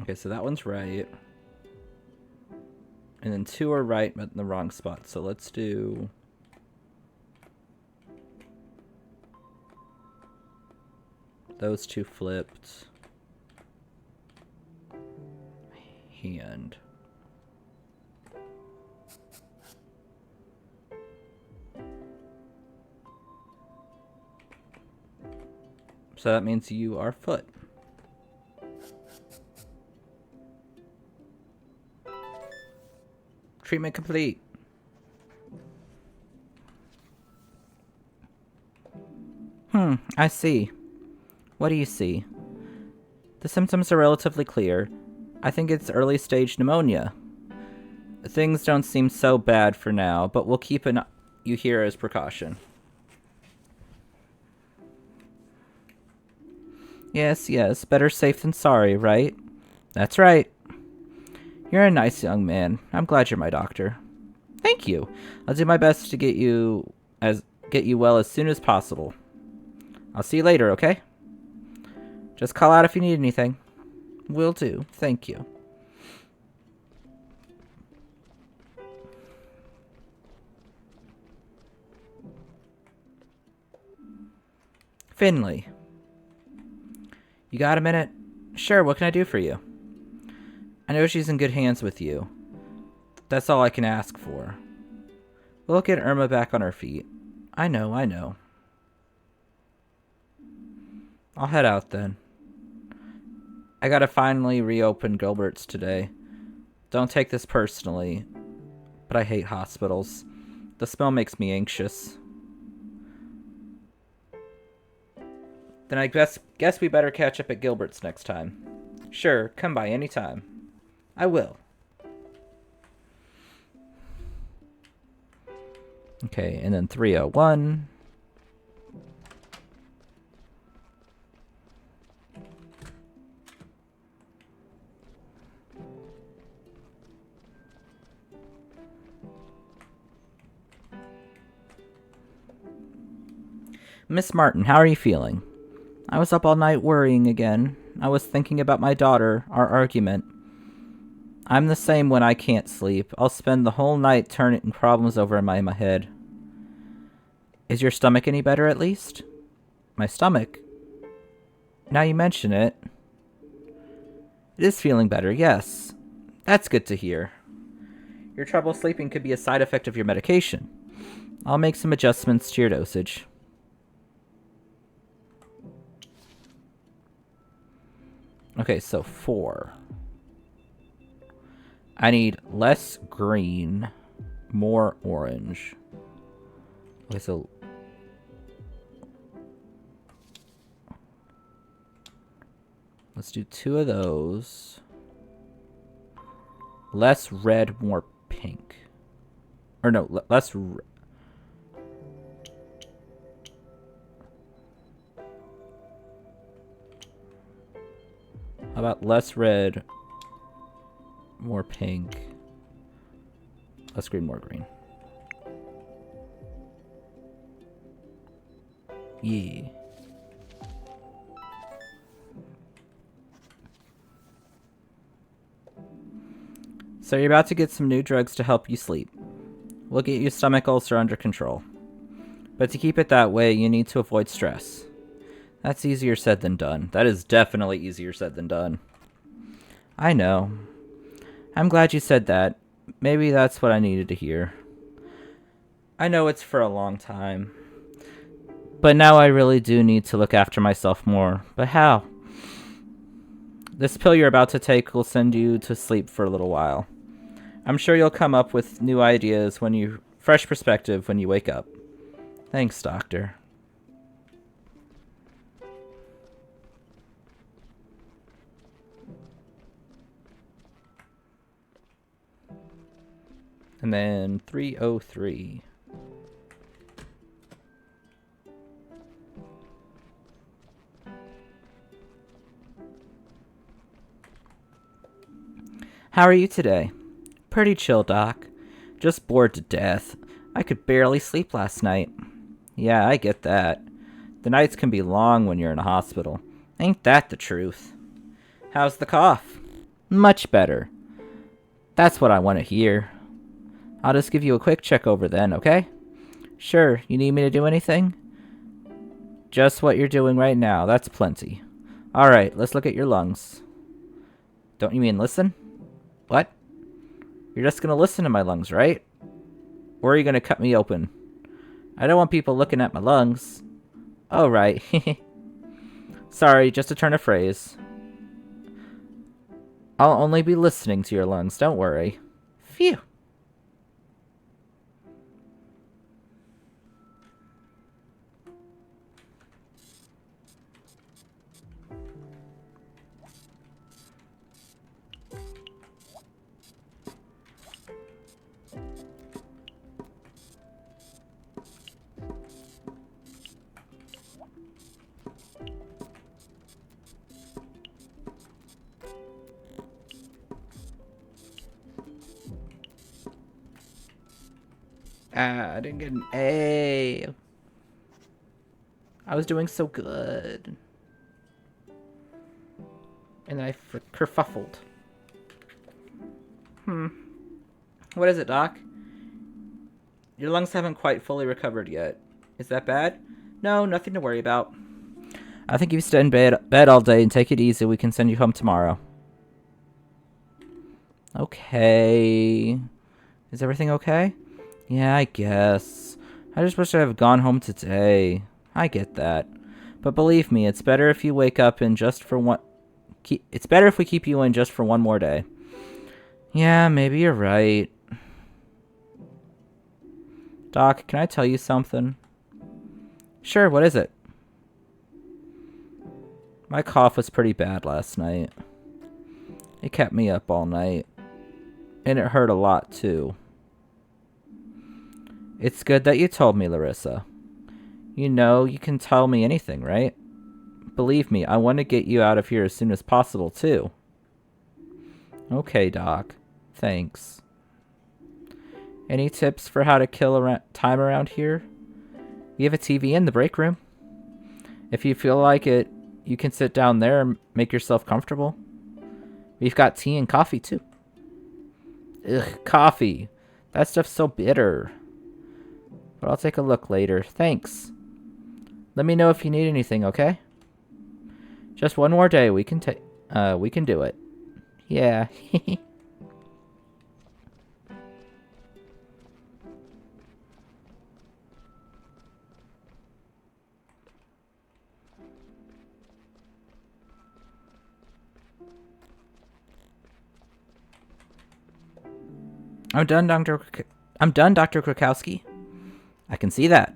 Okay, so that one's right. And then two are right, but in the wrong spot. So let's do... those two flipped. Hand. So that means you are foot. Treatment complete. I see. What do you see? The symptoms are relatively clear. I think it's early stage pneumonia. Things don't seem so bad for now, but we'll keep you here as precaution. Yes, better safe than sorry, right? That's right. You're a nice young man. I'm glad you're my doctor. Thank you. I'll do my best to get you well as soon as possible. I'll see you later, okay? Just call out if you need anything. Will do. Thank you. Finley. You got a minute? Sure, what can I do for you? I know she's in good hands with you. That's all I can ask for. We'll get Irma back on her feet. I know. I'll head out then. I gotta finally reopen Gilbert's today. Don't take this personally, but I hate hospitals. The smell makes me anxious. Then I guess we better catch up at Gilbert's next time. Sure, come by any time. I will. Okay, and then 301. Miss Martin, how are you feeling? I was up all night worrying again. I was thinking about my daughter, our argument. I'm the same when I can't sleep. I'll spend the whole night turning problems over in my head. Is your stomach any better at least? My stomach? Now you mention it. It is feeling better, yes. That's good to hear. Your trouble sleeping could be a side effect of your medication. I'll make some adjustments to your dosage. Okay, so 4. I need less green, more orange. Okay, so... let's do 2 of those. Less red, more pink. Or no, less... How about less red, more pink, less green, more green. Yeah. So you're about to get some new drugs to help you sleep. We'll get your stomach ulcer under control. But to keep it that way, you need to avoid stress. That's easier said than done. That is definitely easier said than done. I know. I'm glad you said that. Maybe that's what I needed to hear. I know it's for a long time. But now I really do need to look after myself more. But how? This pill you're about to take will send you to sleep for a little while. I'm sure you'll come up with new ideas fresh perspective when you wake up. Thanks, Doctor. And then 303. How are you today? Pretty chill, Doc. Just bored to death. I could barely sleep last night. Yeah, I get that. The nights can be long when you're in a hospital. Ain't that the truth? How's the cough? Much better. That's what I want to hear. I'll just give you a quick check over then, okay? Sure, you need me to do anything? Just what you're doing right now, that's plenty. Alright, let's look at your lungs. Don't you mean listen? What? You're just gonna listen to my lungs, right? Or are you gonna cut me open? I don't want people looking at my lungs. Oh, right. Sorry, just a turn of phrase. I'll only be listening to your lungs, don't worry. Phew. I didn't get an A. I was doing so good. And then I kerfuffled. What is it, Doc? Your lungs haven't quite fully recovered yet. Is that bad? No, nothing to worry about. I think if you stay in bed all day and take it easy, we can send you home tomorrow. Okay. Is everything okay? Yeah, I guess. I just wish I'd have gone home today. I get that. But believe me, it's better if you wake up in just for one... It's better if we keep you in just for one more day. Yeah, maybe you're right. Doc, can I tell you something? Sure, what is it? My cough was pretty bad last night. It kept me up all night. And it hurt a lot, too. It's good that you told me, Larissa. You know, you can tell me anything, right? Believe me, I want to get you out of here as soon as possible, too. Okay, Doc. Thanks. Any tips for how to kill time around here? We have a TV in the break room. If you feel like it, you can sit down there and make yourself comfortable. We've got tea and coffee, too. Ugh, coffee. That stuff's so bitter. But I'll take a look later. Thanks. Let me know if you need anything, okay? Just one more day. We can do it. Yeah. I'm done, Dr. Krakowski. I can see that.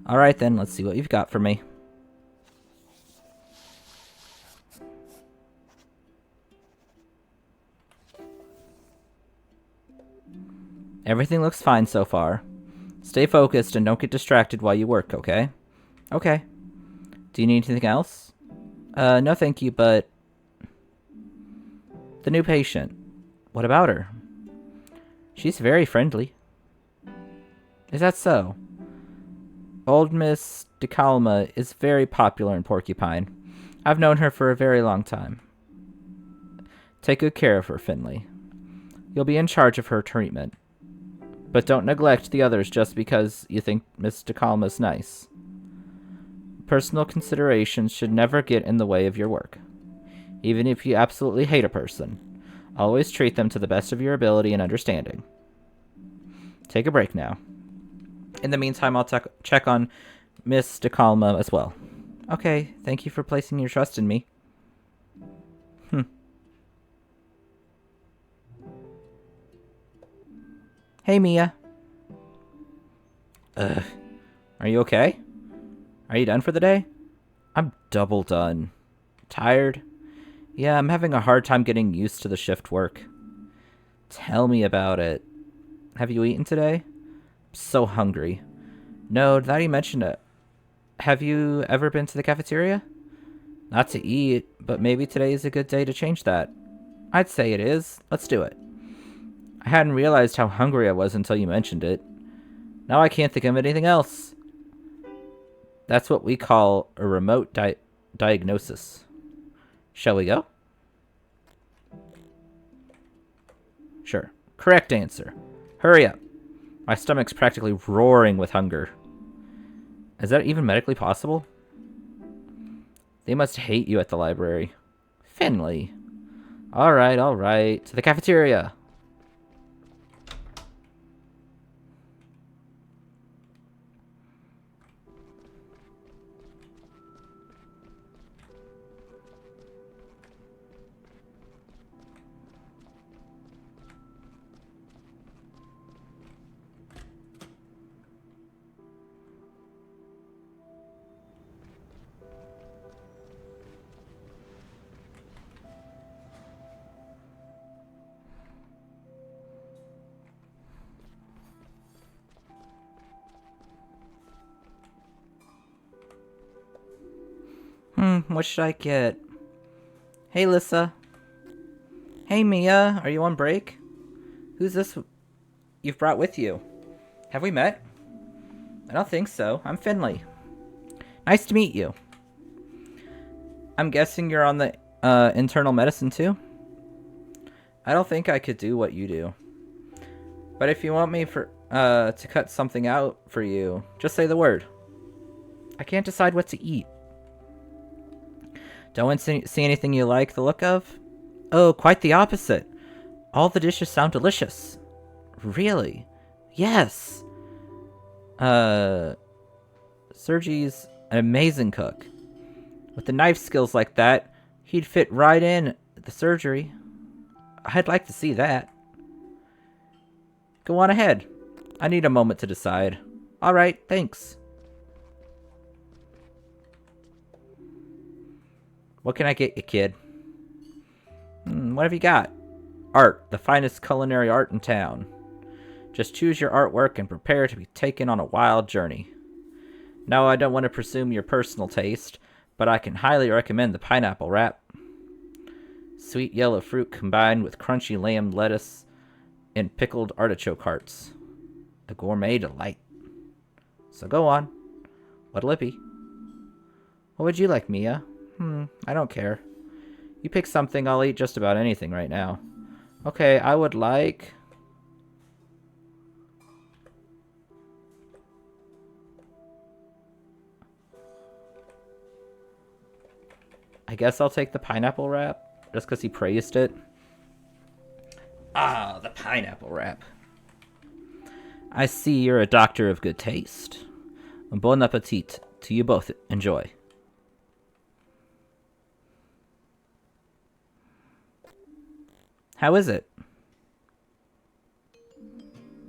All right, then. Let's see what you've got for me. Everything looks fine so far. Stay focused and don't get distracted while you work, okay? Okay. Do you need anything else? No thank you, but... The new patient. What about her? She's very friendly. Is that so? Old Miss DeCalma is very popular in Porcupine. I've known her for a very long time. Take good care of her, Finley. You'll be in charge of her treatment. But don't neglect the others just because you think Miss DeCalma's nice. Personal considerations should never get in the way of your work. Even if you absolutely hate a person, always treat them to the best of your ability and understanding. Take a break now. In the meantime, I'll check on Miss DeCalma as well. Okay, thank you for placing your trust in me. Hey, Mia. Are you okay? Are you done for the day? I'm double done. Tired? Yeah, I'm having a hard time getting used to the shift work. Tell me about it. Have you eaten today? I'm so hungry. No, now you mentioned it. Have you ever been to the cafeteria? Not to eat, but maybe today is a good day to change that. I'd say it is. Let's do it. I hadn't realized how hungry I was until you mentioned it. Now I can't think of anything else. That's what we call a remote diagnosis. Shall we go? Sure. Correct answer. Hurry up. My stomach's practically roaring with hunger. Is that even medically possible? They must hate you at the library. Finley. All right. To the cafeteria. What should I get? Hey, Lissa. Hey, Mia. Are you on break? Who's this you've brought with you? Have we met? I don't think so. I'm Finley. Nice to meet you. I'm guessing you're on the internal medicine too? I don't think I could do what you do. But if you want me to cut something out for you, just say the word. I can't decide what to eat. Don't see anything you like the look of? Oh, quite the opposite. All the dishes sound delicious. Really? Yes. Sergey's an amazing cook. With the knife skills like that, he'd fit right in the surgery. I'd like to see that. Go on ahead. I need a moment to decide. All right, thanks. What can I get you, kid? What have you got? Art, the finest culinary art in town. Just choose your artwork and prepare to be taken on a wild journey. No, I don't want to presume your personal taste, but I can highly recommend the pineapple wrap. Sweet yellow fruit combined with crunchy lamb lettuce and pickled artichoke hearts. A gourmet delight. So go on. What'll it be? What would you like, Mia? I don't care. You pick something, I'll eat just about anything right now. Okay, I would like... I guess I'll take the pineapple wrap, just because he praised it. Ah, the pineapple wrap. I see you're a doctor of good taste. Bon appetit to you both. Enjoy. How is it?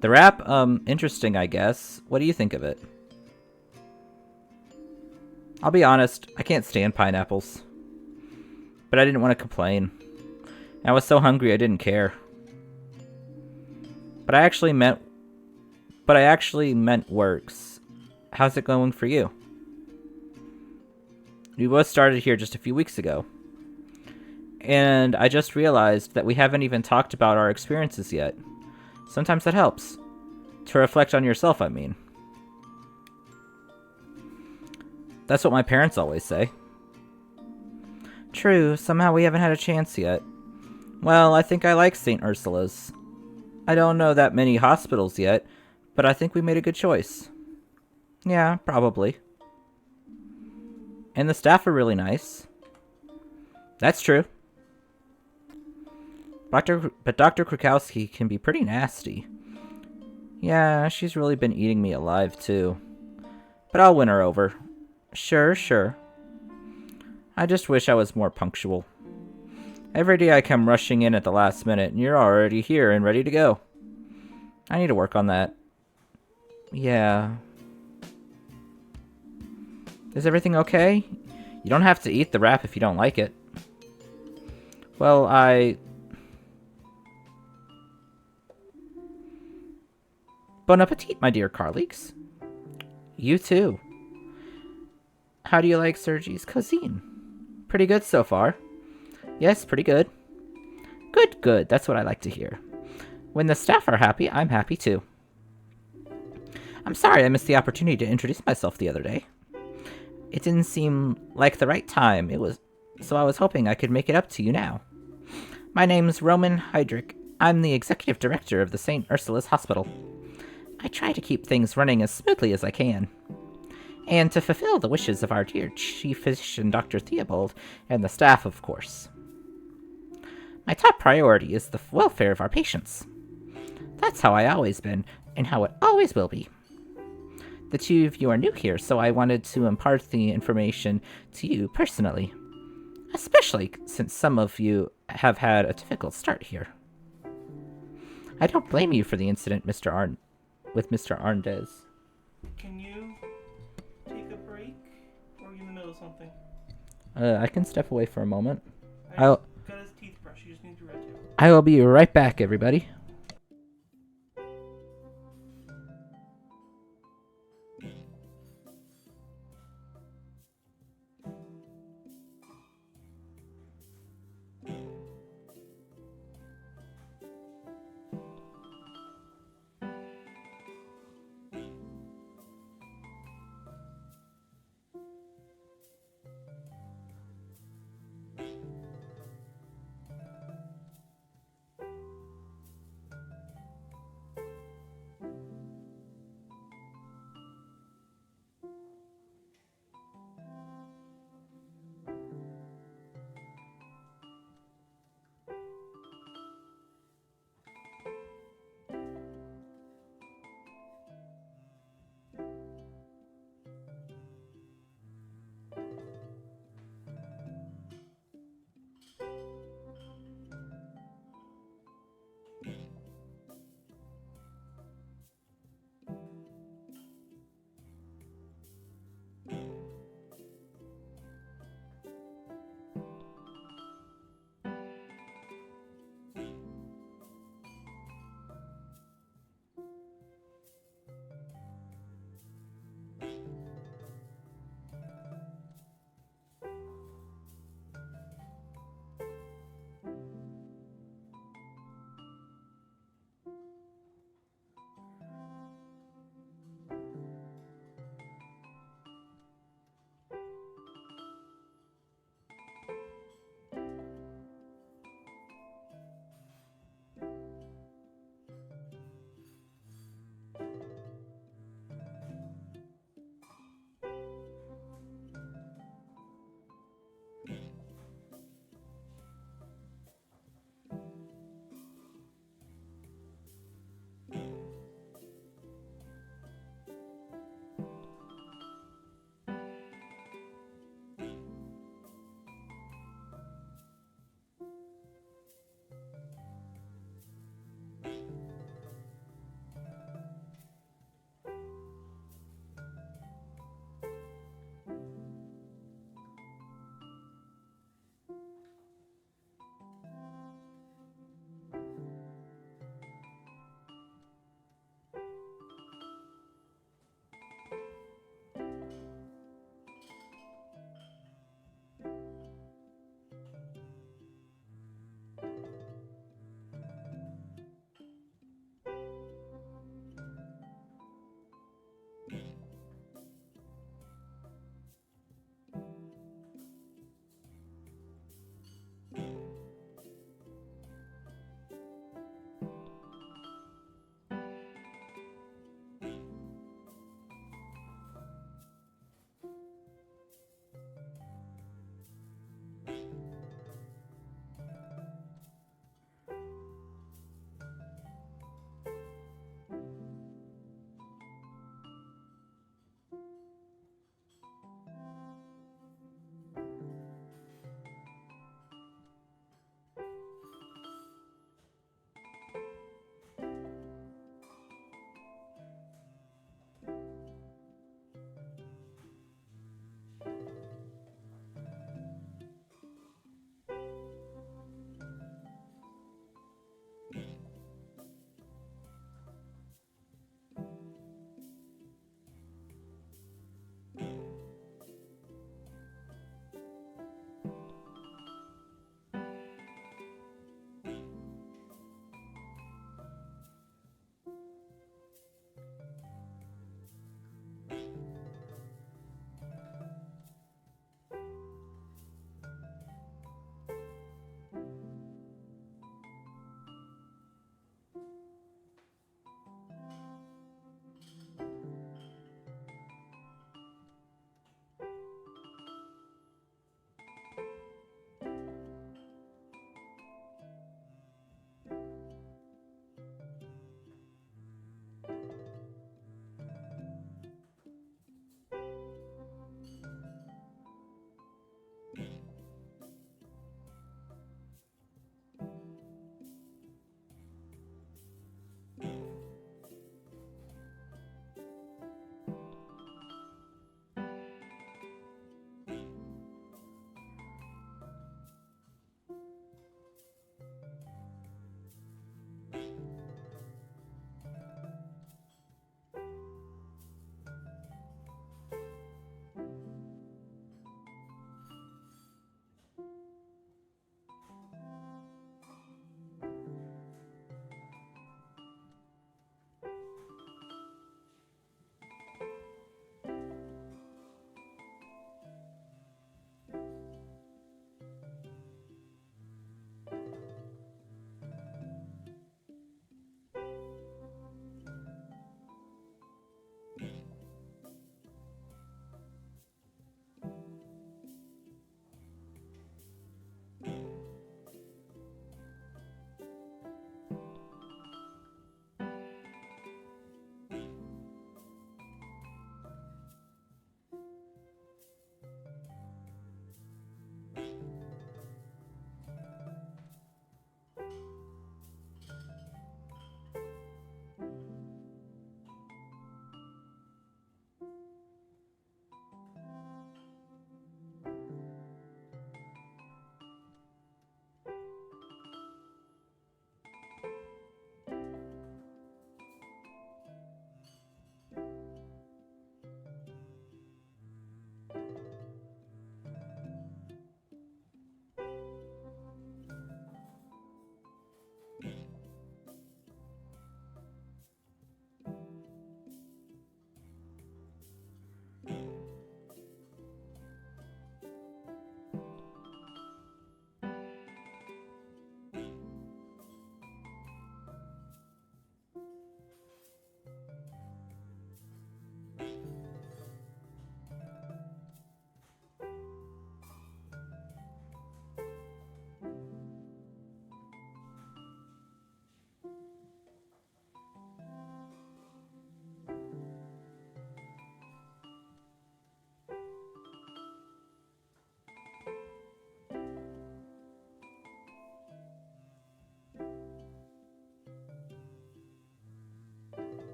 The wrap, interesting, I guess. What do you think of it? I'll be honest, I can't stand pineapples. But I didn't want to complain. I was so hungry I didn't care. But I actually meant works. How's it going for you? We both started here just a few weeks ago. And I just realized that we haven't even talked about our experiences yet. Sometimes that helps. To reflect on yourself, I mean. That's what my parents always say. True, somehow we haven't had a chance yet. Well, I think I like St. Ursula's. I don't know that many hospitals yet, but I think we made a good choice. Yeah, probably. And the staff are really nice. That's true. But Dr. Krakowski can be pretty nasty. Yeah, she's really been eating me alive, too. But I'll win her over. Sure. I just wish I was more punctual. Every day I come rushing in at the last minute, and you're already here and ready to go. I need to work on that. Yeah. Is everything okay? You don't have to eat the wrap if you don't like it. Well, Bon appetit, my dear colleagues. You too. How do you like Sergi's cuisine? Pretty good so far. Yes, pretty good. Good. That's what I like to hear. When the staff are happy, I'm happy too. I'm sorry I missed the opportunity to introduce myself the other day. It didn't seem like the right time. So I was hoping I could make it up to you now. My name's Roman Heydrich. I'm the executive director of the St. Ursula's Hospital. I try to keep things running as smoothly as I can. And to fulfill the wishes of our dear chief physician, Dr. Theobald, and the staff, of course. My top priority is the welfare of our patients. That's how I always been, and how it always will be. The two of you are new here, so I wanted to impart the information to you personally. Especially since some of you have had a difficult start here. I don't blame you for the incident, with Mr. Arndez. Can you take a break? Or are you in the middle of something? I can step away for a moment. Got his teeth brushed. You just need to rotate. I will be right back, everybody.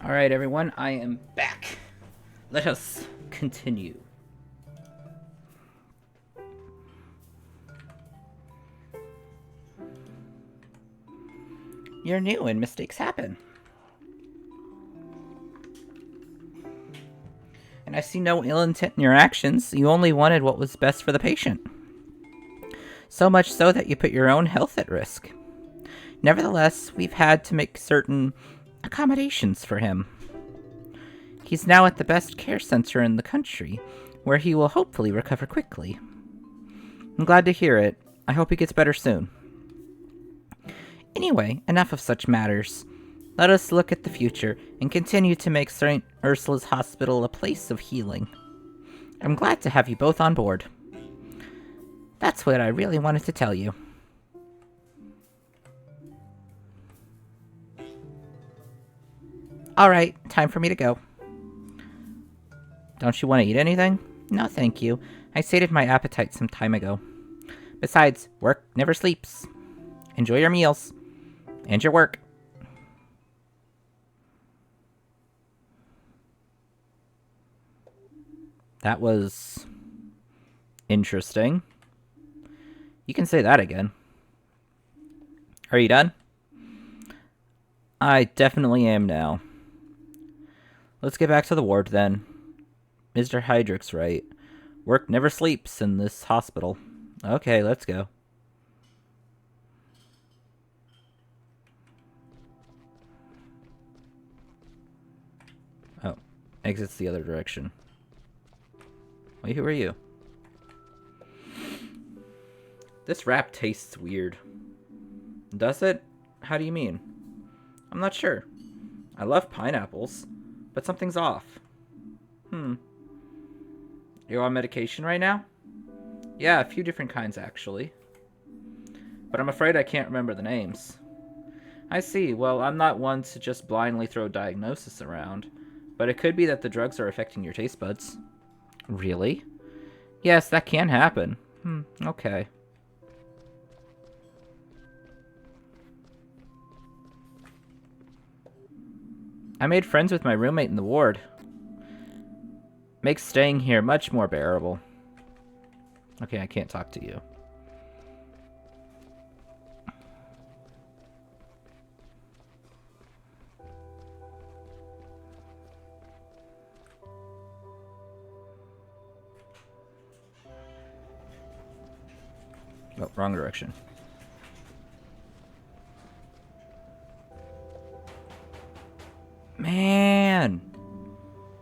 All right, everyone, I am back. Let us continue. You're new and mistakes happen. And I see no ill intent in your actions. You only wanted what was best for the patient. So much so that you put your own health at risk. Nevertheless, we've had to make certain accommodations for him. He's now at the best care center in the country, where he will hopefully recover quickly. I'm glad to hear it. I hope he gets better soon. Anyway, enough of such matters. Let us look at the future and continue to make St. Ursula's Hospital a place of healing. I'm glad to have you both on board. That's what I really wanted to tell you. Alright, time for me to go. Don't you want to eat anything? No, thank you. I sated my appetite some time ago. Besides, work never sleeps. Enjoy your meals. And your work. That was interesting. You can say that again. Are you done? I definitely am now. Let's get back to the ward then. Mr. Hydrick's right. Work never sleeps in this hospital. Okay, let's go. Oh, exits the other direction. Wait, who are you? This wrap tastes weird. Does it? How do you mean? I'm not sure. I love pineapples, but something's off. You're on medication right now? Yeah, a few different kinds actually. But I'm afraid I can't remember the names. I see. Well, I'm not one to just blindly throw diagnosis around, but it could be that the drugs are affecting your taste buds. Really? Yes, that can happen. Okay. I made friends with my roommate in the ward. Makes staying here much more bearable. Okay, I can't talk to you. Oh, wrong direction. Man!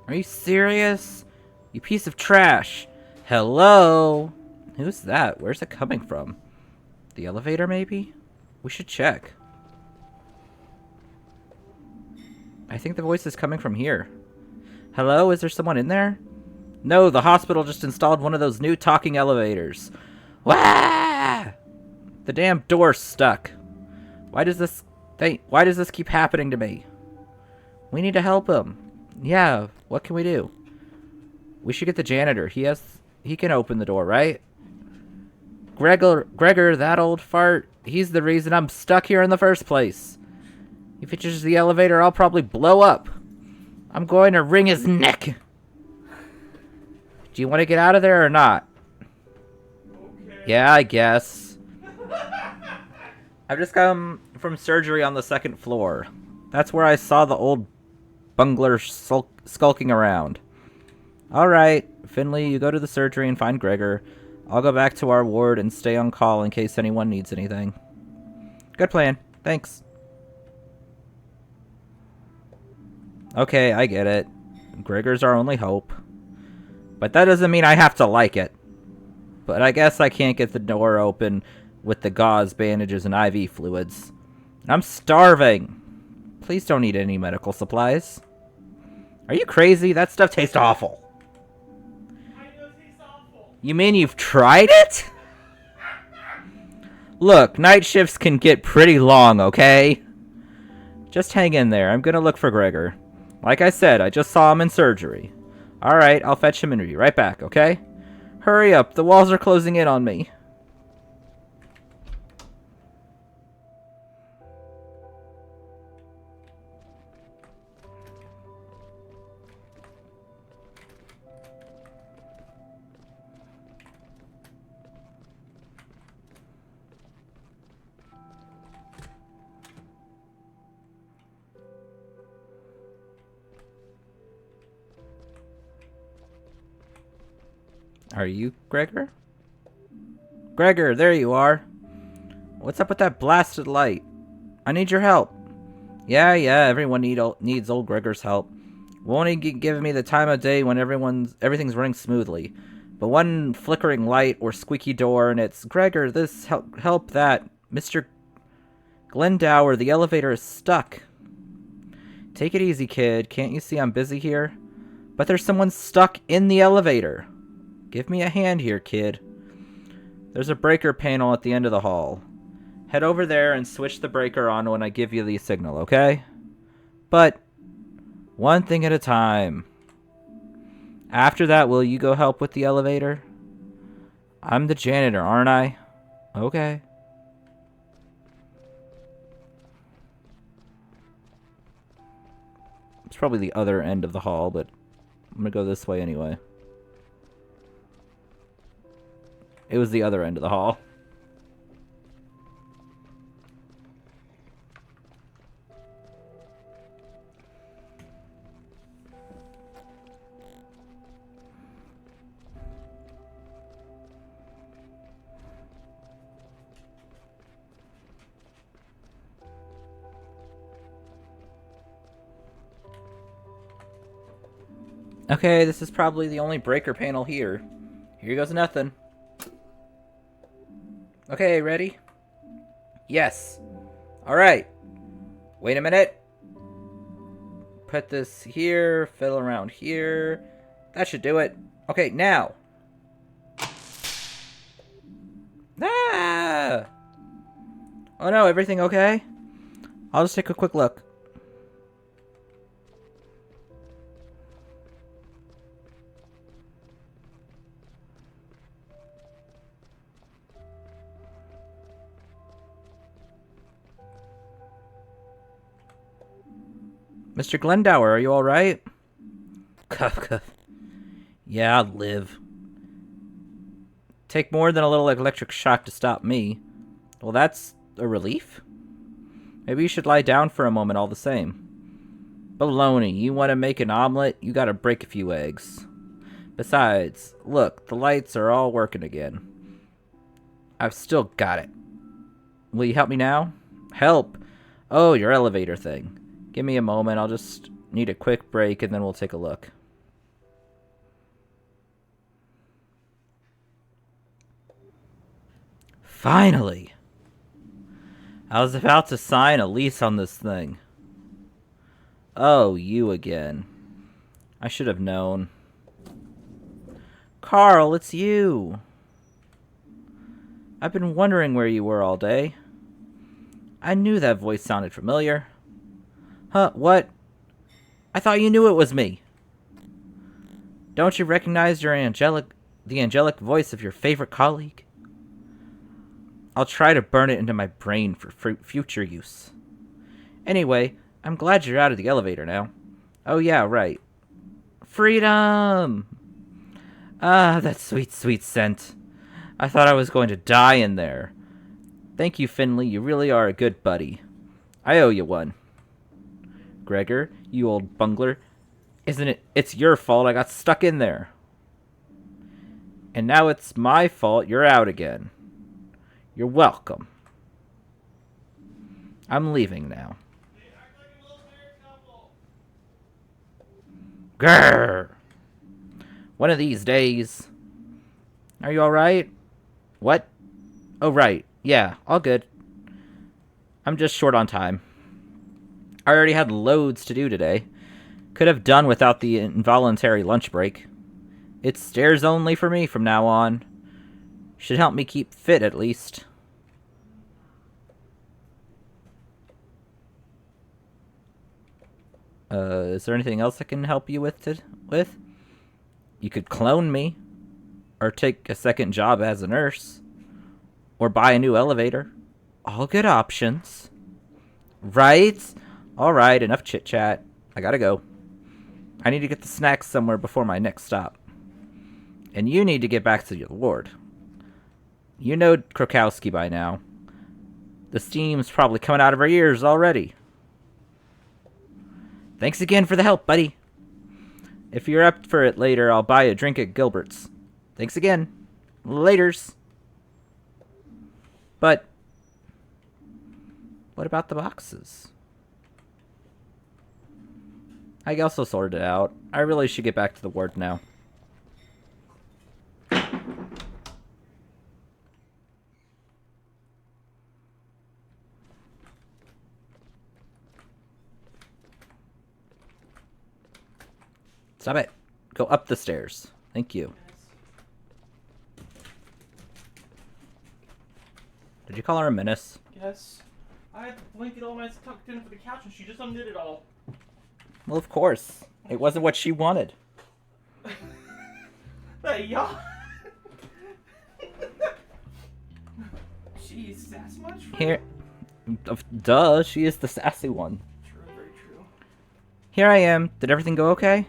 Are you serious? You piece of trash. Hello? Who's that? Where's it coming from? The elevator, maybe? We should check. I think the voice is coming from here. Hello? Is there someone in there? No, the hospital just installed one of those new talking elevators. Wah! The damn door's stuck. Why does this keep happening to me? We need to help him. Yeah, what can we do? We should get the janitor. He can open the door, right? Gregor, that old fart, he's the reason I'm stuck here in the first place. If it uses the elevator, I'll probably blow up. I'm going to wring his neck. Do you want to get out of there or not? Okay. Yeah, I guess. I've just come from surgery on the second floor. That's where I saw the old bungler skulking around. Alright, Finley, you go to the surgery and find Gregor. I'll go back to our ward and stay on call in case anyone needs anything. Good plan. Thanks. Okay, I get it. Gregor's our only hope. But that doesn't mean I have to like it. But I guess I can't get the door open with the gauze, bandages, and IV fluids. I'm starving. Please don't eat any medical supplies. Are you crazy? That stuff tastes awful. I know it tastes awful. You mean you've tried it? Look, night shifts can get pretty long, okay? Just hang in there. I'm gonna look for Gregor. Like I said, I just saw him in surgery. Alright, I'll fetch him and be right back, okay? Hurry up, the walls are closing in on me. Are you Gregor? Gregor, there you are. What's up with that blasted light? I need your help. Yeah, everyone needs old Gregor's help. Won't he give me the time of day when everything's running smoothly? But one flickering light or squeaky door and it's, Gregor, this, help that. Mr. Glendower, the elevator is stuck. Take it easy, kid. Can't you see I'm busy here? But there's someone stuck in the elevator. Give me a hand here, kid. There's a breaker panel at the end of the hall. Head over there and switch the breaker on when I give you the signal, okay? But one thing at a time. After that, will you go help with the elevator? I'm the janitor, aren't I? Okay. It's probably the other end of the hall, but I'm gonna go this way anyway. It was the other end of the hall. Okay, this is probably the only breaker panel here. Here goes nothing. Okay, ready? Yes. Alright. Wait a minute. Put this here, fiddle around here. That should do it. Okay, now. Ah! Oh no, everything okay? I'll just take a quick look. Mr. Glendower, are you alright? Cuff, cuff. Yeah, I'll live. Take more than a little electric shock to stop me. Well, that's a relief. Maybe you should lie down for a moment all the same. Baloney, you want to make an omelet? You gotta break a few eggs. Besides, look, the lights are all working again. I've still got it. Will you help me now? Help? Oh, your elevator thing. Give me a moment, I'll just need a quick break and then we'll take a look. Finally! I was about to sign a lease on this thing. Oh, you again. I should have known. Carl, it's you! I've been wondering where you were all day. I knew that voice sounded familiar. Huh, what? I thought you knew it was me. Don't you recognize the angelic voice of your favorite colleague? I'll try to burn it into my brain for future use. Anyway, I'm glad you're out of the elevator now. Oh yeah, right. Freedom! Ah, that sweet, sweet scent. I thought I was going to die in there. Thank you, Finley. You really are a good buddy. I owe you one. Gregor, you old bungler. Isn't it? It's your fault I got stuck in there. And now it's my fault you're out again. You're welcome. I'm leaving now. Grrr! One of these days. Are you alright? What? Oh, right. Yeah, all good. I'm just short on time. I already had loads to do today. Could have done without the involuntary lunch break. It's stairs only for me from now on. Should help me keep fit, at least. Is there anything else I can help you with? You could clone me. Or take a second job as a nurse. Or buy a new elevator. All good options. Right? Alright, enough chit-chat. I gotta go. I need to get the snacks somewhere before my next stop. And you need to get back to your ward. You know Krakowski by now. The steam's probably coming out of her ears already. Thanks again for the help, buddy. If you're up for it later, I'll buy a drink at Gilbert's. Thanks again. Laters. But what about the boxes? I also sorted it out. I really should get back to the ward now. Stop it. Go up the stairs. Thank you. Did you call her a menace? Yes. I had the blanket all my tucked in for the couch and she just undid it all. Well, of course. It wasn't what she wanted. Hey, y'all. Jeez, sass much? Here. Duh, she is the sassy one. True, very true. Here I am. Did everything go okay?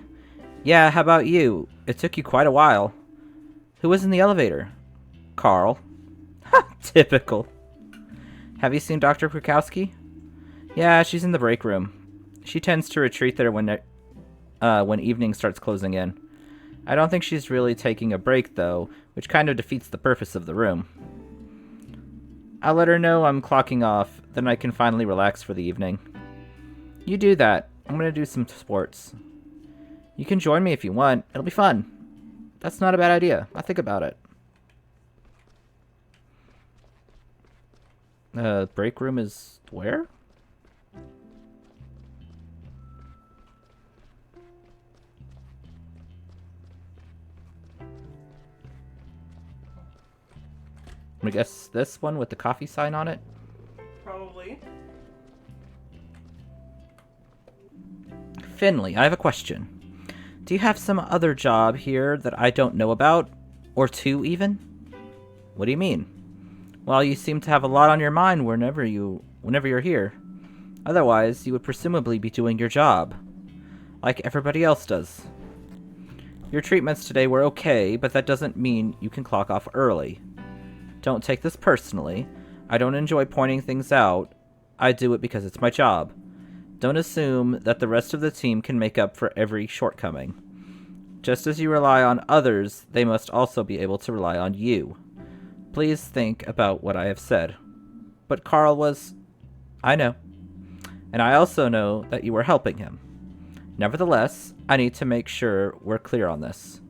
Yeah, how about you? It took you quite a while. Who was in the elevator? Carl. Ha! Typical. Have you seen Dr. Krukowski? Yeah, she's in the break room. She tends to retreat there when evening starts closing in. I don't think she's really taking a break, though, which kind of defeats the purpose of the room. I'll let her know I'm clocking off, then I can finally relax for the evening. You do that. I'm gonna do some sports. You can join me if you want. It'll be fun. That's not a bad idea. I'll think about it. Break room is where? I guess this one with the coffee sign on it? Probably. Finley, I have a question. Do you have some other job here that I don't know about? Or two, even? What do you mean? Well, you seem to have a lot on your mind whenever you're here. Otherwise, you would presumably be doing your job. Like everybody else does. Your treatments today were okay, but that doesn't mean you can clock off early. Don't take this personally. I don't enjoy pointing things out. I do it because it's my job. Don't assume that the rest of the team can make up for every shortcoming. Just as you rely on others, they must also be able to rely on you. Please think about what I have said. But Carl was... I know. And I also know that you were helping him. Nevertheless, I need to make sure we're clear on this.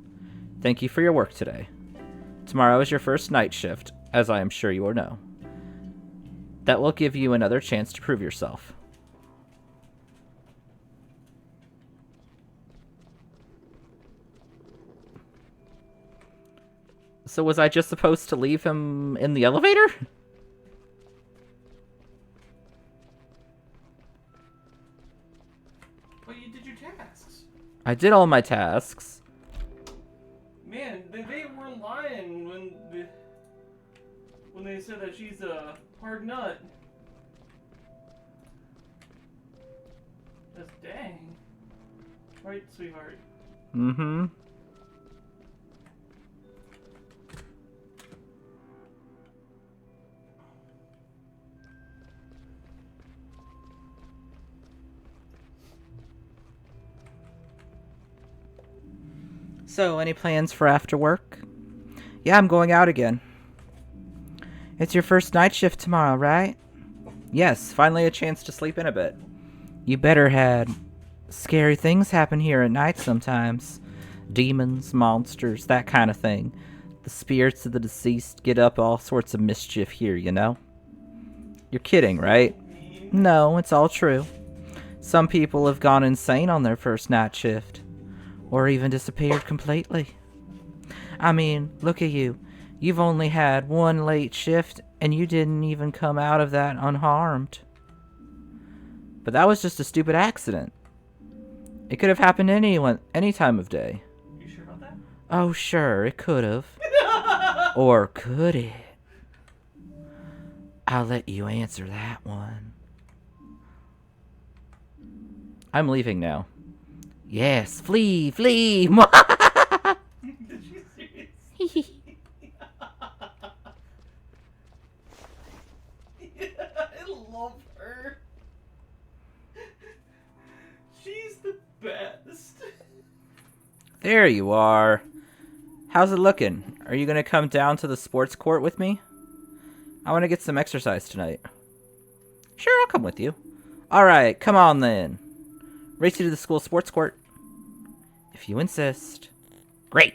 Thank you for your work today. Tomorrow is your first night shift, as I am sure you will know. That will give you another chance to prove yourself. So was I just supposed to leave him in the elevator? Well, you did your tasks. I did all my tasks. Man, they were lying when they said that she's a hard nut. That's dang. Right, sweetheart? Mm-hmm. So, any plans for after work? Yeah, I'm going out again. It's your first night shift tomorrow, right? Yes, finally a chance to sleep in a bit. You better had scary things happen here at night sometimes. Demons, monsters, that kind of thing. The spirits of the deceased get up all sorts of mischief here, you know? You're kidding, right? No, it's all true. Some people have gone insane on their first night shift. Or even disappeared completely. I mean, look at you. You've only had one late shift, and you didn't even come out of that unharmed. But that was just a stupid accident. It could have happened any time of day. You sure about that? Oh, sure, it could have. Or could it? I'll let you answer that one. I'm leaving now. Yes, flee, flee! Did you seriously? I love her. She's the best. There you are. How's it looking? Are you gonna come down to the sports court with me? I want to get some exercise tonight. Sure, I'll come with you. Alright, come on then. Race you to the school sports court. If you insist. Great.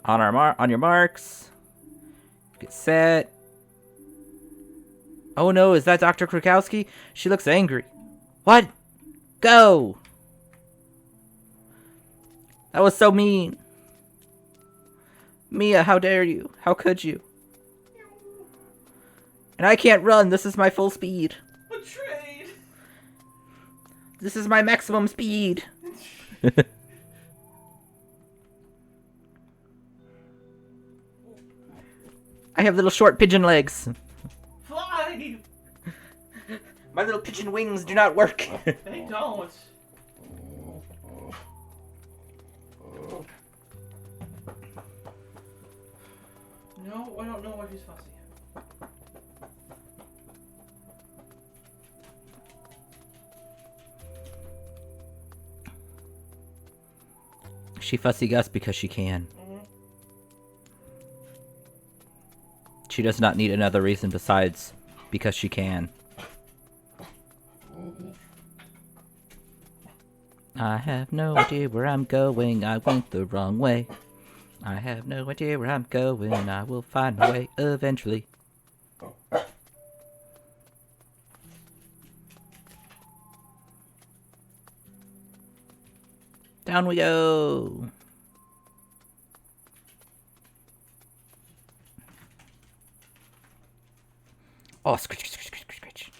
On your marks. Get set. Oh no, is that Dr. Krukowski? She looks angry. What? Go! That was so mean. Mia, how dare you? How could you? And I can't run. This is my full speed. Betrayed. This is my maximum speed. I have little short pigeon legs. Fly. My little pigeon wings do not work. They don't. No, I don't know why she's fussy. She fussy Gus because she can. She does not need another reason besides because she can. I have no idea where I'm going. I went the wrong way. I have no idea where I'm going. I will find my way eventually. Down we go. Oh, scritch, scritch, scritch, scritch, scritch.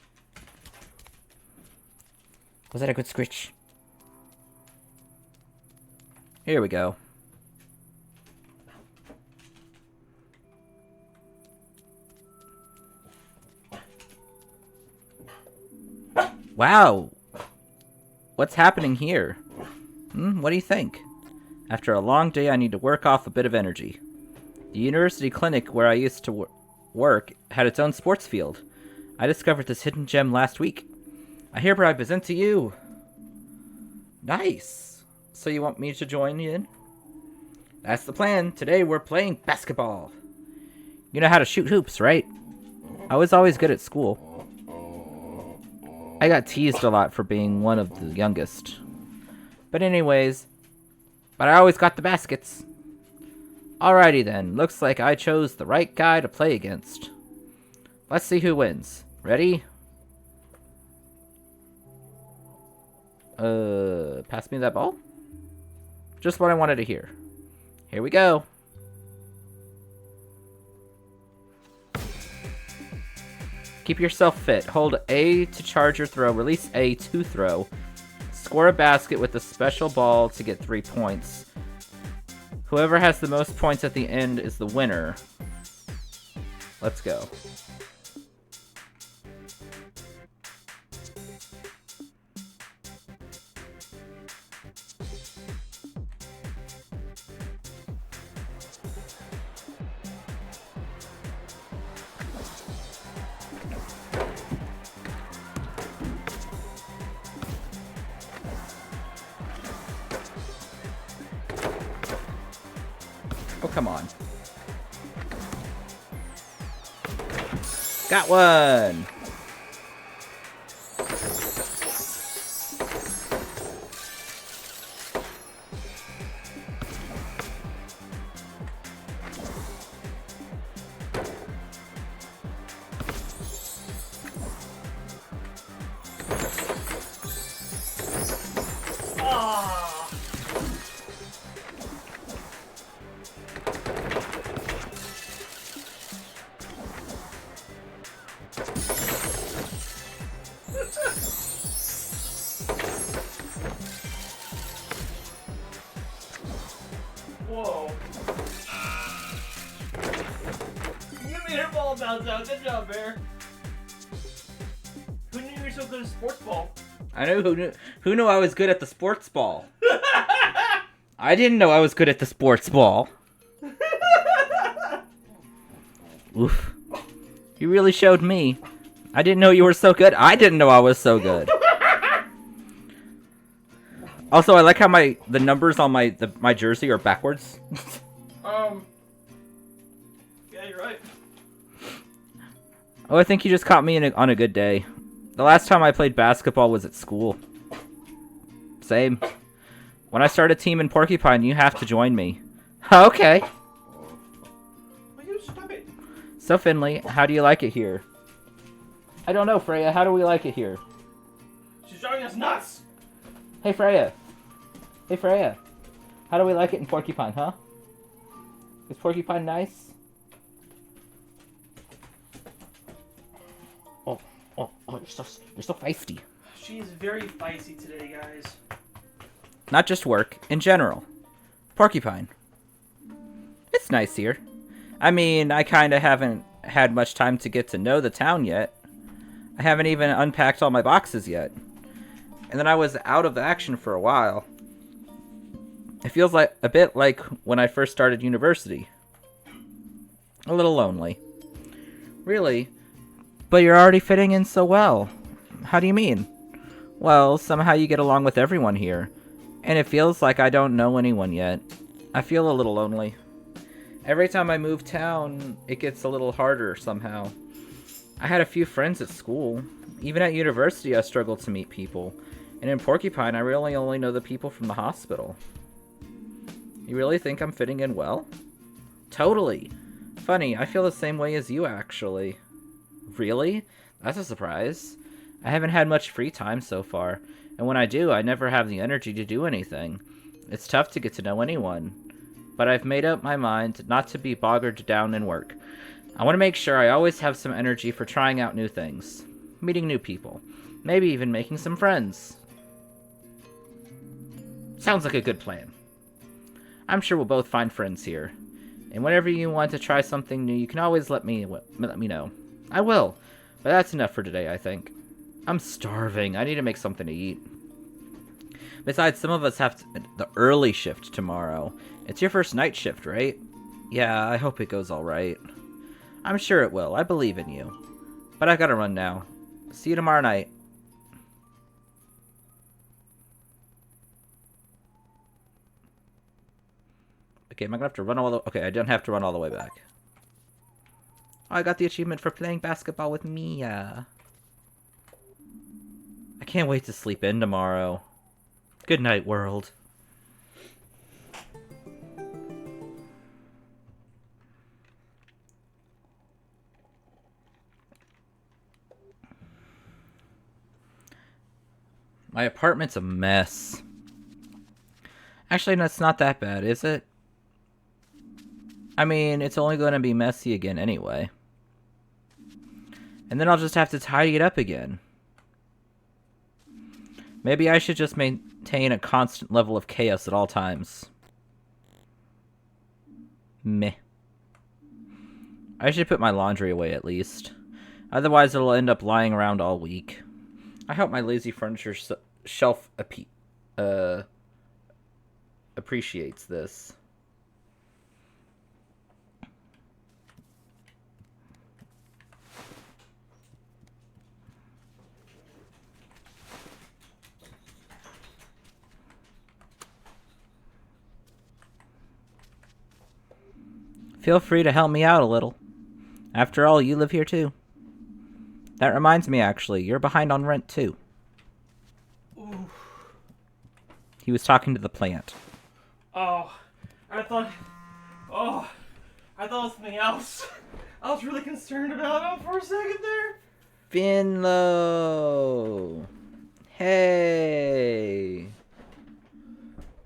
Was that a good scritch? Here we go. Wow. What's happening here? What do you think? After a long day, I need to work off a bit of energy. The university clinic where I used to work had its own sports field. I discovered this hidden gem last week. I hereby present to you. Nice. So you want me to join you in? That's the plan. Today we're playing basketball. You know how to shoot hoops, right? I was always good at school. I got teased a lot for being one of the youngest. But anyways, I always got the baskets. Alrighty then, looks like I chose the right guy to play against. Let's see who wins. Ready? Pass me that ball? Just what I wanted to hear. Here we go. Keep yourself fit. Hold A to charge your throw. Release A to throw. Score a basket with a special ball to get 3 points. Whoever has the most points at the end is the winner. Let's go. Oh, come on. Got one! Whoa. You made her ball bounce out. Good job, Bear. Who knew you were so good at sports ball? I know who knew I was good at the sports ball. I didn't know I was good at the sports ball. Oof. You really showed me. I didn't know you were so good. I didn't know I was so good. Also, I like how the numbers on my jersey are backwards. Yeah, you're right. Oh, I think you just caught me on a good day. The last time I played basketball was at school. Same. When I start a team in Porcupine, you have to join me. Okay. Will you stop it? So, Finley, how do you like it here? I don't know, Freya. How do we like it here? She's driving us nuts! Hey, Freya. Hey, Freya. How do we like it in Porcupine, huh? Is Porcupine nice? Oh, you're so feisty. She is very feisty today, guys. Not just work, in general. Porcupine. It's nice here. I mean, I kinda haven't had much time to get to know the town yet. I haven't even unpacked all my boxes yet. And then I was out of action for a while. It feels like a bit like when I first started university. A little lonely. Really? But you're already fitting in so well. How do you mean? Well, somehow you get along with everyone here. And it feels like I don't know anyone yet. I feel a little lonely. Every time I move town, it gets a little harder somehow. I had a few friends at school. Even at university, I struggled to meet people. And in Porcupine, I really only know the people from the hospital. You really think I'm fitting in well? Totally. Funny, I feel the same way as you, actually. Really? That's a surprise. I haven't had much free time so far, and when I do, I never have the energy to do anything. It's tough to get to know anyone. But I've made up my mind not to be bogged down in work. I want to make sure I always have some energy for trying out new things, meeting new people, maybe even making some friends. Sounds like a good plan. I'm sure we'll both find friends here. And whenever you want to try something new, you can always let me know. I will. But that's enough for today, I think. I'm starving. I need to make something to eat. Besides, some of us have the early shift tomorrow. It's your first night shift, right? Yeah, I hope it goes alright. I'm sure it will. I believe in you. But I gotta run now. See you tomorrow night. Okay, am I gonna have to run all the... Okay, I don't have to run all the way back. Oh, I got the achievement for playing basketball with Mia. I can't wait to sleep in tomorrow. Good night, world. My apartment's a mess. Actually, no, it's not that bad, is it? I mean, it's only going to be messy again anyway. And then I'll just have to tidy it up again. Maybe I should just maintain a constant level of chaos at all times. Meh. I should put my laundry away at least. Otherwise, it'll end up lying around all week. I hope my lazy furniture shelf appreciates this. Feel free to help me out a little. After all, you live here too. That reminds me, actually, you're behind on rent too. Ooh. He was talking to the plant. Oh, I thought it was something else. I was really concerned about him for a second there. Finlo! Hey!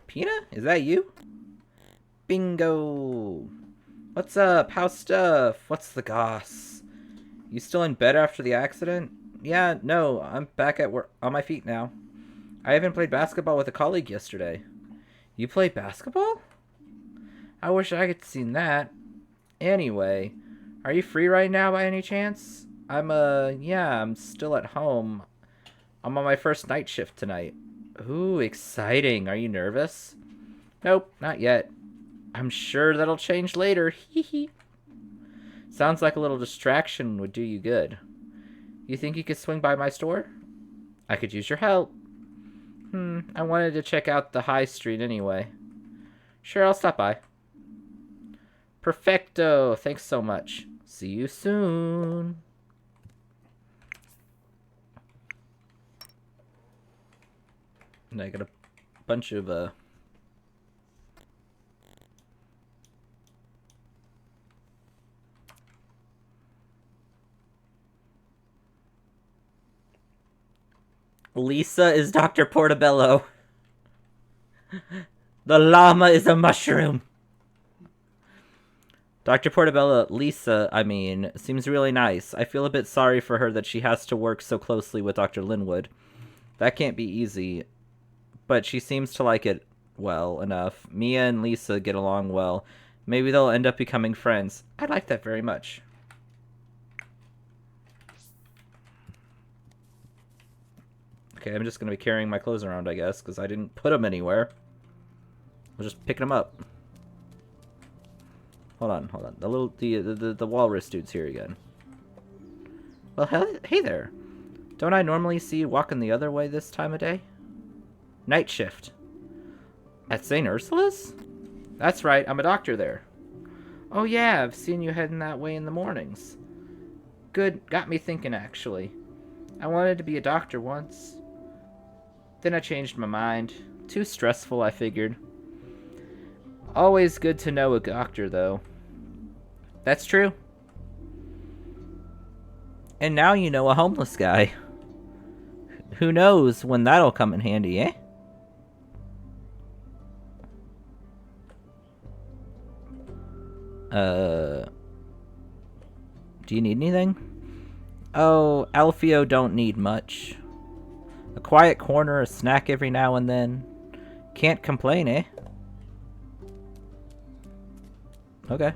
Pina? Is that you? Bingo! What's up? How's stuff? What's the goss? You still in bed after the accident? Yeah, no, I'm back at work on my feet now. I even played basketball with a colleague yesterday. You play basketball? I wish I could seen that. Anyway, are you free right now by any chance? I'm still at home. I'm on my first night shift tonight. Ooh, exciting. Are you nervous? Nope, not yet. I'm sure that'll change later. Hee. Sounds like a little distraction would do you good. You think you could swing by my store? I could use your help. I wanted to check out the high street anyway. Sure, I'll stop by. Perfecto. Thanks so much. See you soon. And I got a bunch of, Lisa is Dr. Portobello. The llama is a mushroom. Dr. Portobello, Lisa, seems really nice. I feel a bit sorry for her that she has to work so closely with Dr. Linwood. That can't be easy, but she seems to like it well enough. Mia and Lisa get along well. Maybe they'll end up becoming friends. I like that very much. Okay, I'm just going to be carrying my clothes around, I guess, because I didn't put them anywhere. I'm just picking them up. Hold on. The walrus dude's here again. Well, hey there. Don't I normally see you walking the other way this time of day? Night shift. At St. Ursula's? That's right, I'm a doctor there. Oh yeah, I've seen you heading that way in the mornings. Good, got me thinking actually. I wanted to be a doctor once. Then I changed my mind. Too stressful, I figured. Always good to know a doctor, though. That's true. And now you know a homeless guy. Who knows when that'll come in handy, eh? Do you need anything? Oh, Alfio don't need much. A quiet corner, a snack every now and then. Can't complain, eh? Okay.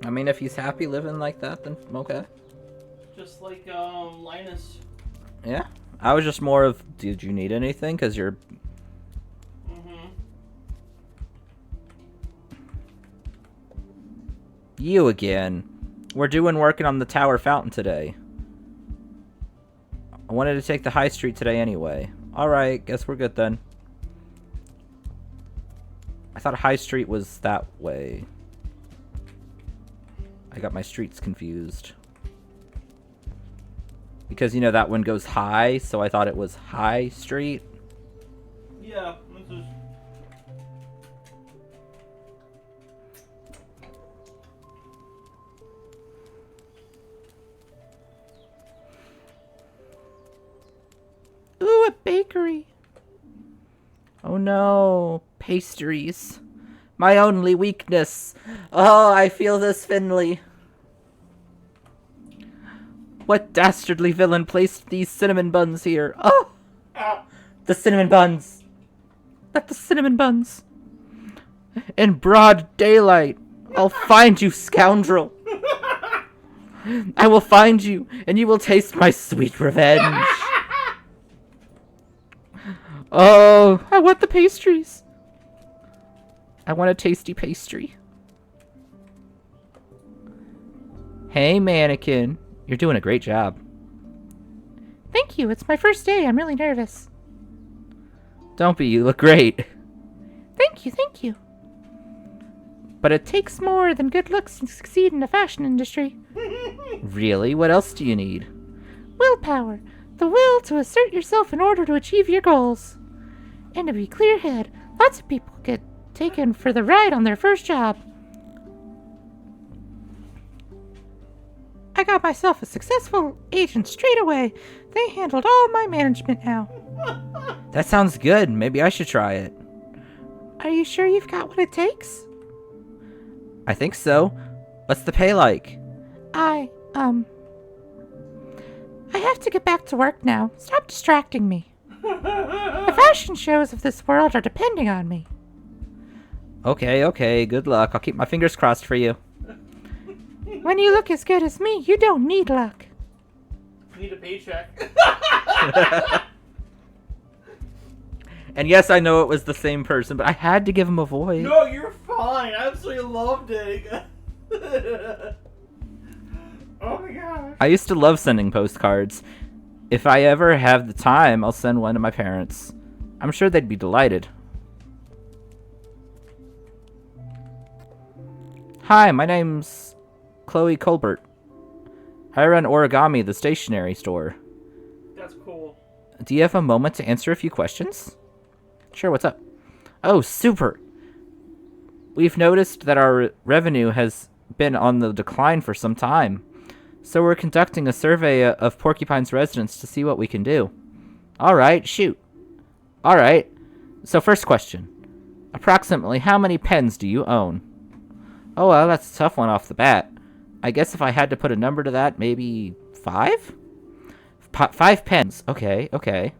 I mean, if he's happy living like that, then okay. Just like Linus. Yeah. I was just more of, did you need anything? Because you're... You again. We're working on the tower fountain today. I wanted to take the high street today anyway. Alright, guess we're good then. I thought high street was that way. I got my streets confused. Because, you know, that one goes high, so I thought it was High Street. Yeah, this is... Ooh, a bakery. Oh no, pastries. My only weakness. Oh, I feel this, Finley. What dastardly villain placed these cinnamon buns here? Oh! The cinnamon buns! Not the cinnamon buns! In broad daylight! I'll find you, scoundrel! I will find you, and you will taste my sweet revenge! Oh, I want the pastries! I want a tasty pastry. Hey, mannequin. You're doing a great job. Thank you. It's my first day. I'm really nervous. Don't be. You look great. Thank you. Thank you. But it takes more than good looks to succeed in the fashion industry. Really? What else do you need? Willpower. The will to assert yourself in order to achieve your goals. And to be clear-headed, lots of people get taken for the ride on their first job. I got myself a successful agent straight away. They handled all my management now. That sounds good. Maybe I should try it. Are you sure you've got what it takes? I think so. What's the pay like? I have to get back to work now. Stop distracting me. The fashion shows of this world are depending on me. Okay. Good luck. I'll keep my fingers crossed for you. When you look as good as me, you don't need luck. You need a paycheck. And yes, I know it was the same person, but I had to give him a voice. No, you're fine. I absolutely loved it. Oh my gosh. I used to love sending postcards. If I ever have the time, I'll send one to my parents. I'm sure they'd be delighted. Hi, my name's Chloe Colbert. I run Origami, the stationery store. That's cool. Do you have a moment to answer a few questions? Sure, what's up? Oh, super! We've noticed that our revenue has been on the decline for some time. So we're conducting a survey of Porcupine's residents to see what we can do. Alright, shoot. Alright. So first question. Approximately how many pens do you own? Oh, well, that's a tough one off the bat. I guess if I had to put a number to that, maybe 5? 5 pens. Okay.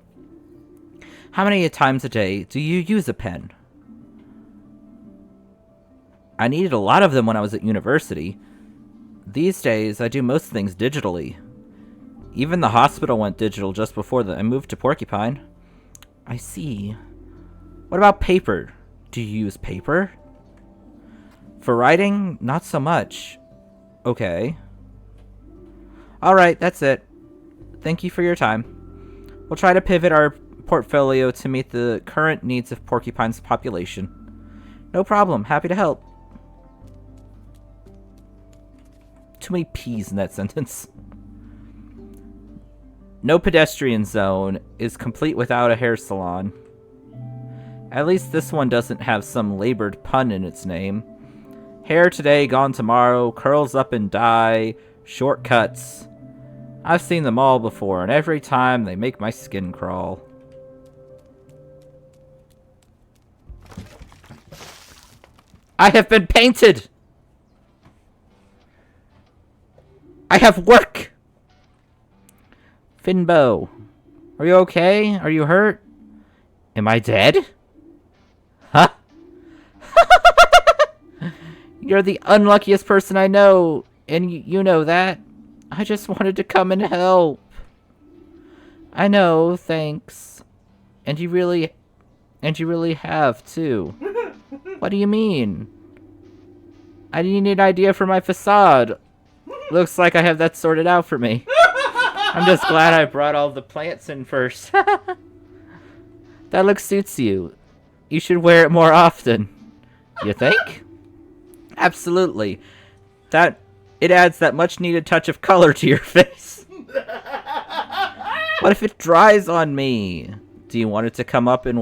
How many times a day do you use a pen? I needed a lot of them when I was at university. These days, I do most things digitally. Even the hospital went digital just before I moved to Porcupine. I see. What about paper? Do you use paper? For writing, not so much. Okay. Alright, that's it. Thank you for your time. We'll try to pivot our portfolio to meet the current needs of Porcupine's population. No problem. Happy to help. Too many P's in that sentence. No pedestrian zone is complete without a hair salon. At least this one doesn't have some labored pun in its name. Hair today, gone tomorrow, curls up and dye, shortcuts. I've seen them all before, and every time they make my skin crawl. I have been painted! I have work! Finbo, are you okay? Are you hurt? Am I dead? Huh? You're the unluckiest person I know, and you know that. I just wanted to come and help. I know, thanks. And you really have, too. What do you mean? I need an idea for my facade. Looks like I have that sorted out for me. I'm just glad I brought all the plants in first. That look suits you. You should wear it more often. You think? Absolutely. It adds that much needed touch of color to your face. What if it dries on me? Do you want it to come in and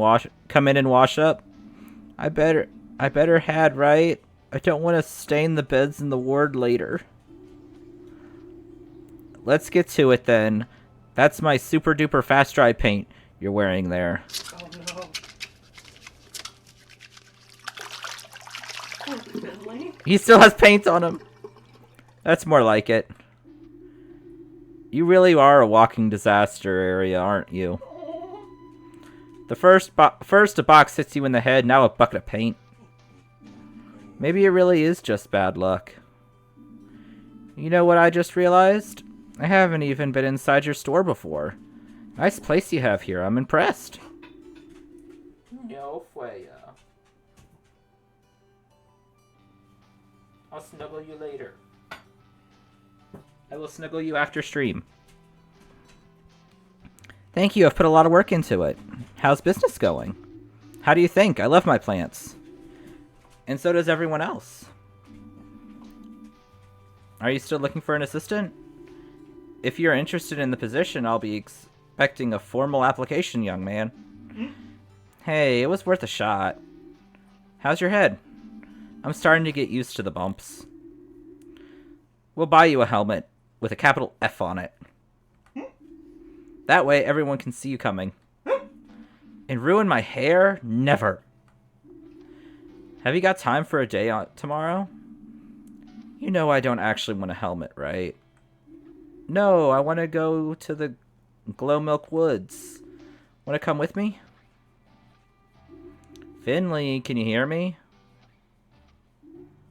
wash up? I better had, right? I don't want to stain the beds in the ward later. Let's get to it then. That's my super duper fast dry paint you're wearing there. Oh no. Poor Finley. He still has paint on him. That's more like it. You really are a walking disaster area, aren't you? The first a box hits you in the head, now a bucket of paint. Maybe it really is just bad luck. You know what I just realized? I haven't even been inside your store before. Nice place you have here. I'm impressed. No way. I'll snuggle you later. I will snuggle you after stream. Thank you. I've put a lot of work into it. How's business going? How do you think? I love my plants. And so does everyone else. Are you still looking for an assistant? If you're interested in the position, I'll be expecting a formal application, young man. Hey, it was worth a shot. How's your head? I'm starting to get used to the bumps. We'll buy you a helmet with a capital F on it. That way everyone can see you coming. And ruin my hair? Never. Have you got time for a day tomorrow? You know I don't actually want a helmet, right? No, I want to go to the Glow Milk Woods. Want to come with me? Finley, can you hear me?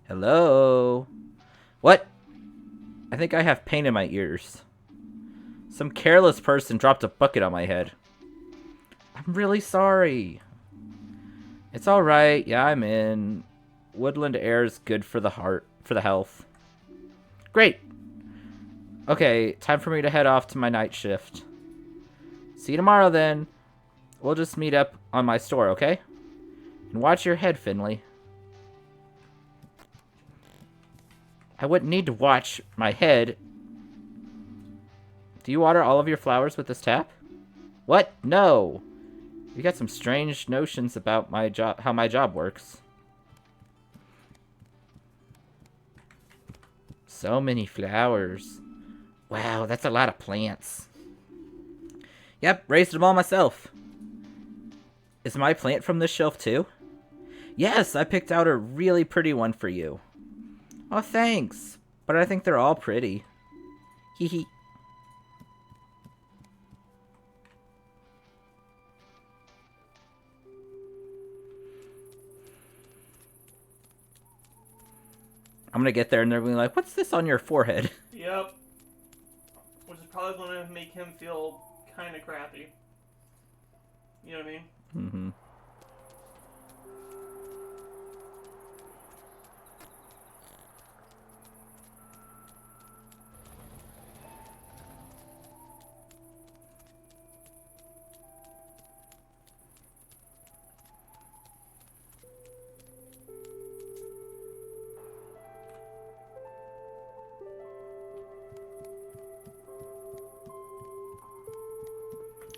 Hello? What? I think I have paint in my ears. Some careless person dropped a bucket on my head. I'm really sorry. It's alright. Yeah, I'm in. Woodland air is good for the heart, for the health. Great. Okay, time for me to head off to my night shift. See you tomorrow then. We'll just meet up on my store, okay? And watch your head, Finley. I wouldn't need to watch my head. Do you water all of your flowers with this tap? What? No. You got some strange notions about my job, how my job works. So many flowers. Wow, that's a lot of plants. Yep, raised them all myself. Is my plant from this shelf too? Yes, I picked out a really pretty one for you. Oh, thanks. But I think they're all pretty. Hee hee. I'm gonna get there and they're gonna be like, "What's this on your forehead?" Yep. Which is probably going to make him feel kind of crappy. You know what I mean? Mm-hmm.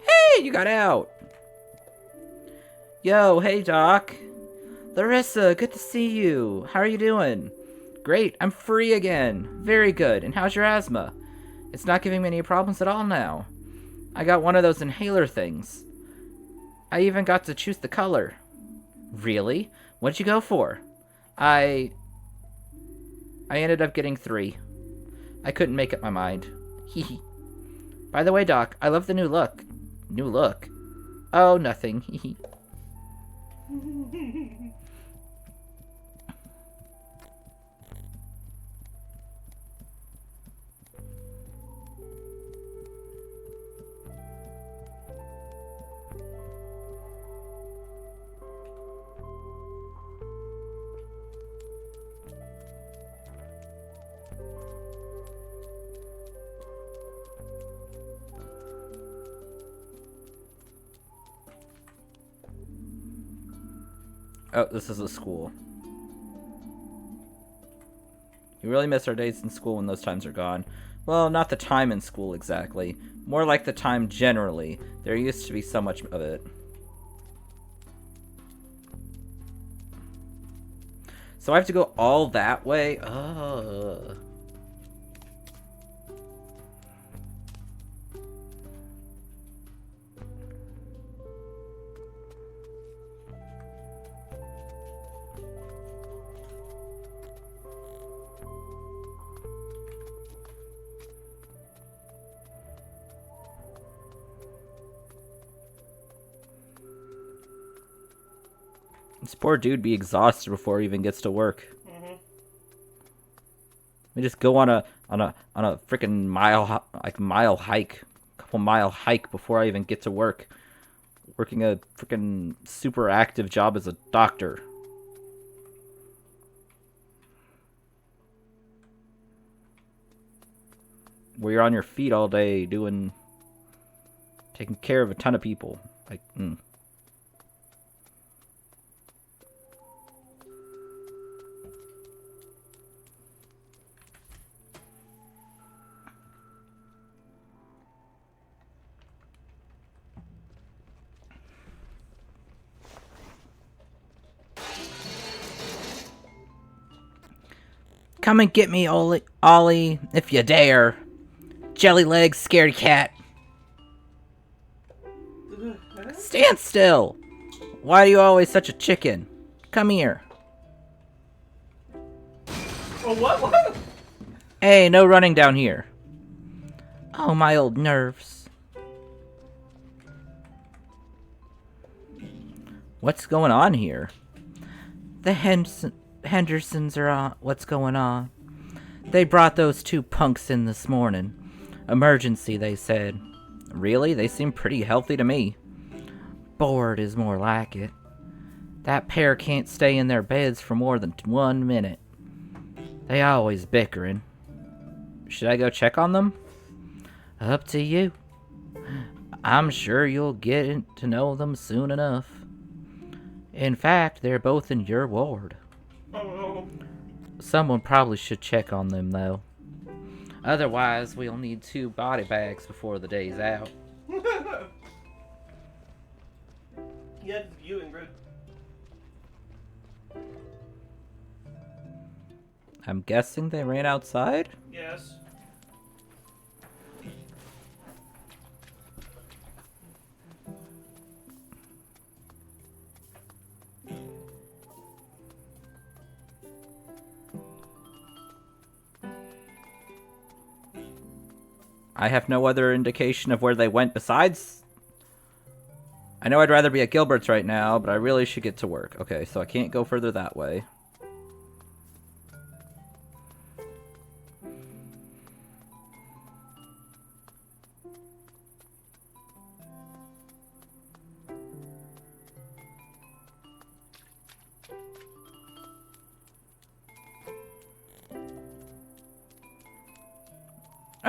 Hey, you got out. Yo, hey, Doc. Larissa, good to see you. How are you doing? Great, I'm free again. Very good. And how's your asthma? It's not giving me any problems at all now. I got one of those inhaler things. I even got to choose the color. Really? What'd you go for? I ended up getting 3. I couldn't make up my mind. Hee. By the way, Doc, I love the new look. New look? Oh, nothing. Hee. Oh, this is a school. You really miss our days in school when those times are gone. Well, not the time in school exactly. More like the time generally. There used to be so much of it. So I have to go all that way? Ugh. This poor dude be exhausted before he even gets to work. Mm-hmm. We just go on a freaking mile hike, couple mile hike before I even get to work. Working a freaking super active job as a doctor. Where you're on your feet all day taking care of a ton of people. Like, Come and get me, Ollie, if you dare. Jelly legs, scaredy cat. Stand still! Why are you always such a chicken? Come here. Oh, what? Hey, no running down here. Oh, my old nerves. What's going on here? The Hendersons are on. What's going on? They brought those 2 punks in this morning. Emergency, they said. Really? They seem pretty healthy to me. Bored is more like it. That pair can't stay in their beds for more than 1 minute. They always bickering. Should I go check on them? Up to you. I'm sure you'll get to know them soon enough. In fact, they're both in your ward. Oh. Someone probably should check on them, though. Otherwise, we'll need 2 body bags before the day's out. Yeah, you, Ingrid. I'm guessing they ran outside? Yes. I have no other indication of where they went besides... I know I'd rather be at Gilbert's right now, but I really should get to work. Okay, so I can't go further that way.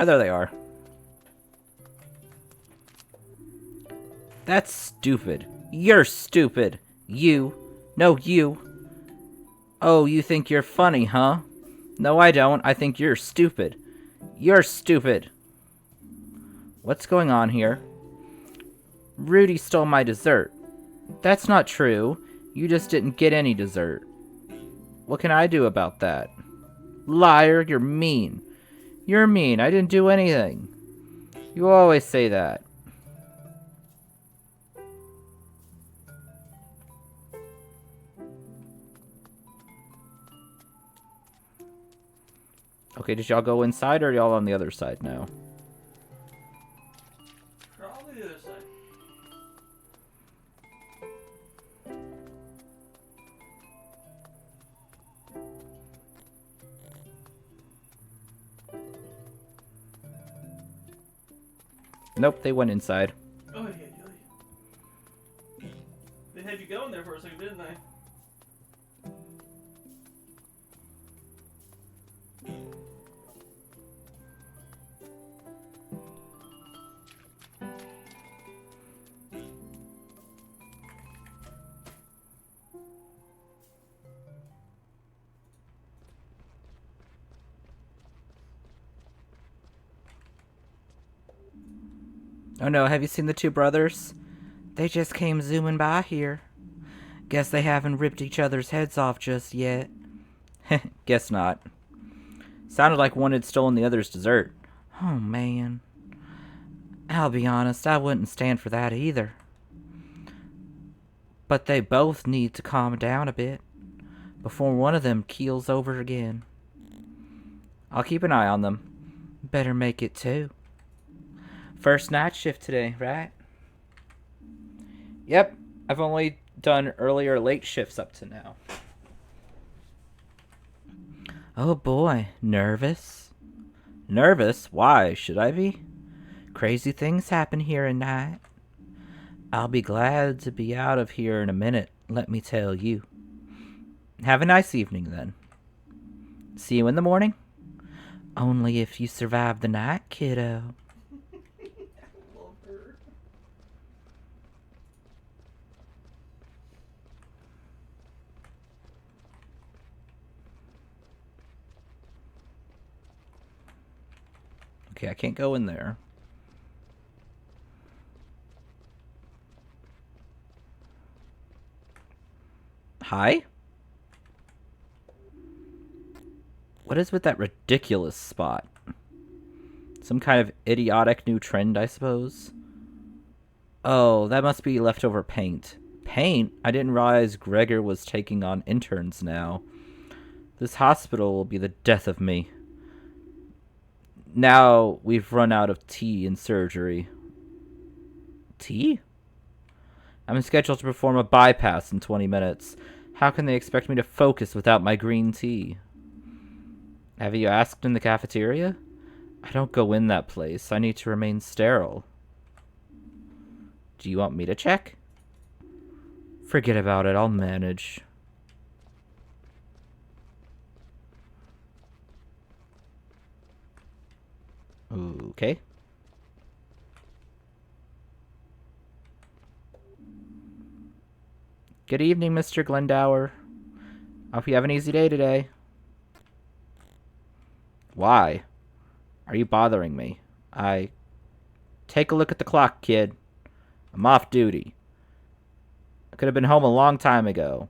Oh, there they are. That's stupid. You're stupid. You. No, you. Oh, you think you're funny, huh? No, I don't. I think you're stupid. You're stupid. What's going on here? Rudy stole my dessert. That's not true. You just didn't get any dessert. What can I do about that? Liar, you're mean. You're mean. I didn't do anything. You always say that. Okay, did y'all go inside or are y'all on the other side now? Probably the other side. Nope, they went inside. Oh, yeah. They had you going there for a second, didn't they? Oh no, have you seen the two brothers? They just came zooming by here. Guess they haven't ripped each other's heads off just yet. Guess not. Sounded like one had stolen the other's dessert. Oh man. I'll be honest, I wouldn't stand for that either. But they both need to calm down a bit before one of them keels over again. I'll keep an eye on them. Better make it two. First night shift today, right? Yep, I've only done early or late shifts up to now. Oh boy, nervous? Nervous? Why should I be? Crazy things happen here at night. I'll be glad to be out of here in a minute, let me tell you. Have a nice evening then. See you in the morning? Only if you survive the night, kiddo. Love her. Okay, I can't go in there. Hi? What is with that ridiculous spot? Some kind of idiotic new trend, I suppose? Oh, that must be leftover paint. Paint? I didn't realize Gregor was taking on interns now. This hospital will be the death of me. Now we've run out of tea in surgery. Tea? I'm scheduled to perform a bypass in 20 minutes. How can they expect me to focus without my green tea? Have you asked in the cafeteria? I don't go in that place. I need to remain sterile. Do you want me to check? Forget about it. I'll manage. Okay. Good evening, Mr. Glendower. Hope you have an easy day today. Why? Are you bothering me? Take a look at the clock, kid. I'm off duty. I could have been home a long time ago,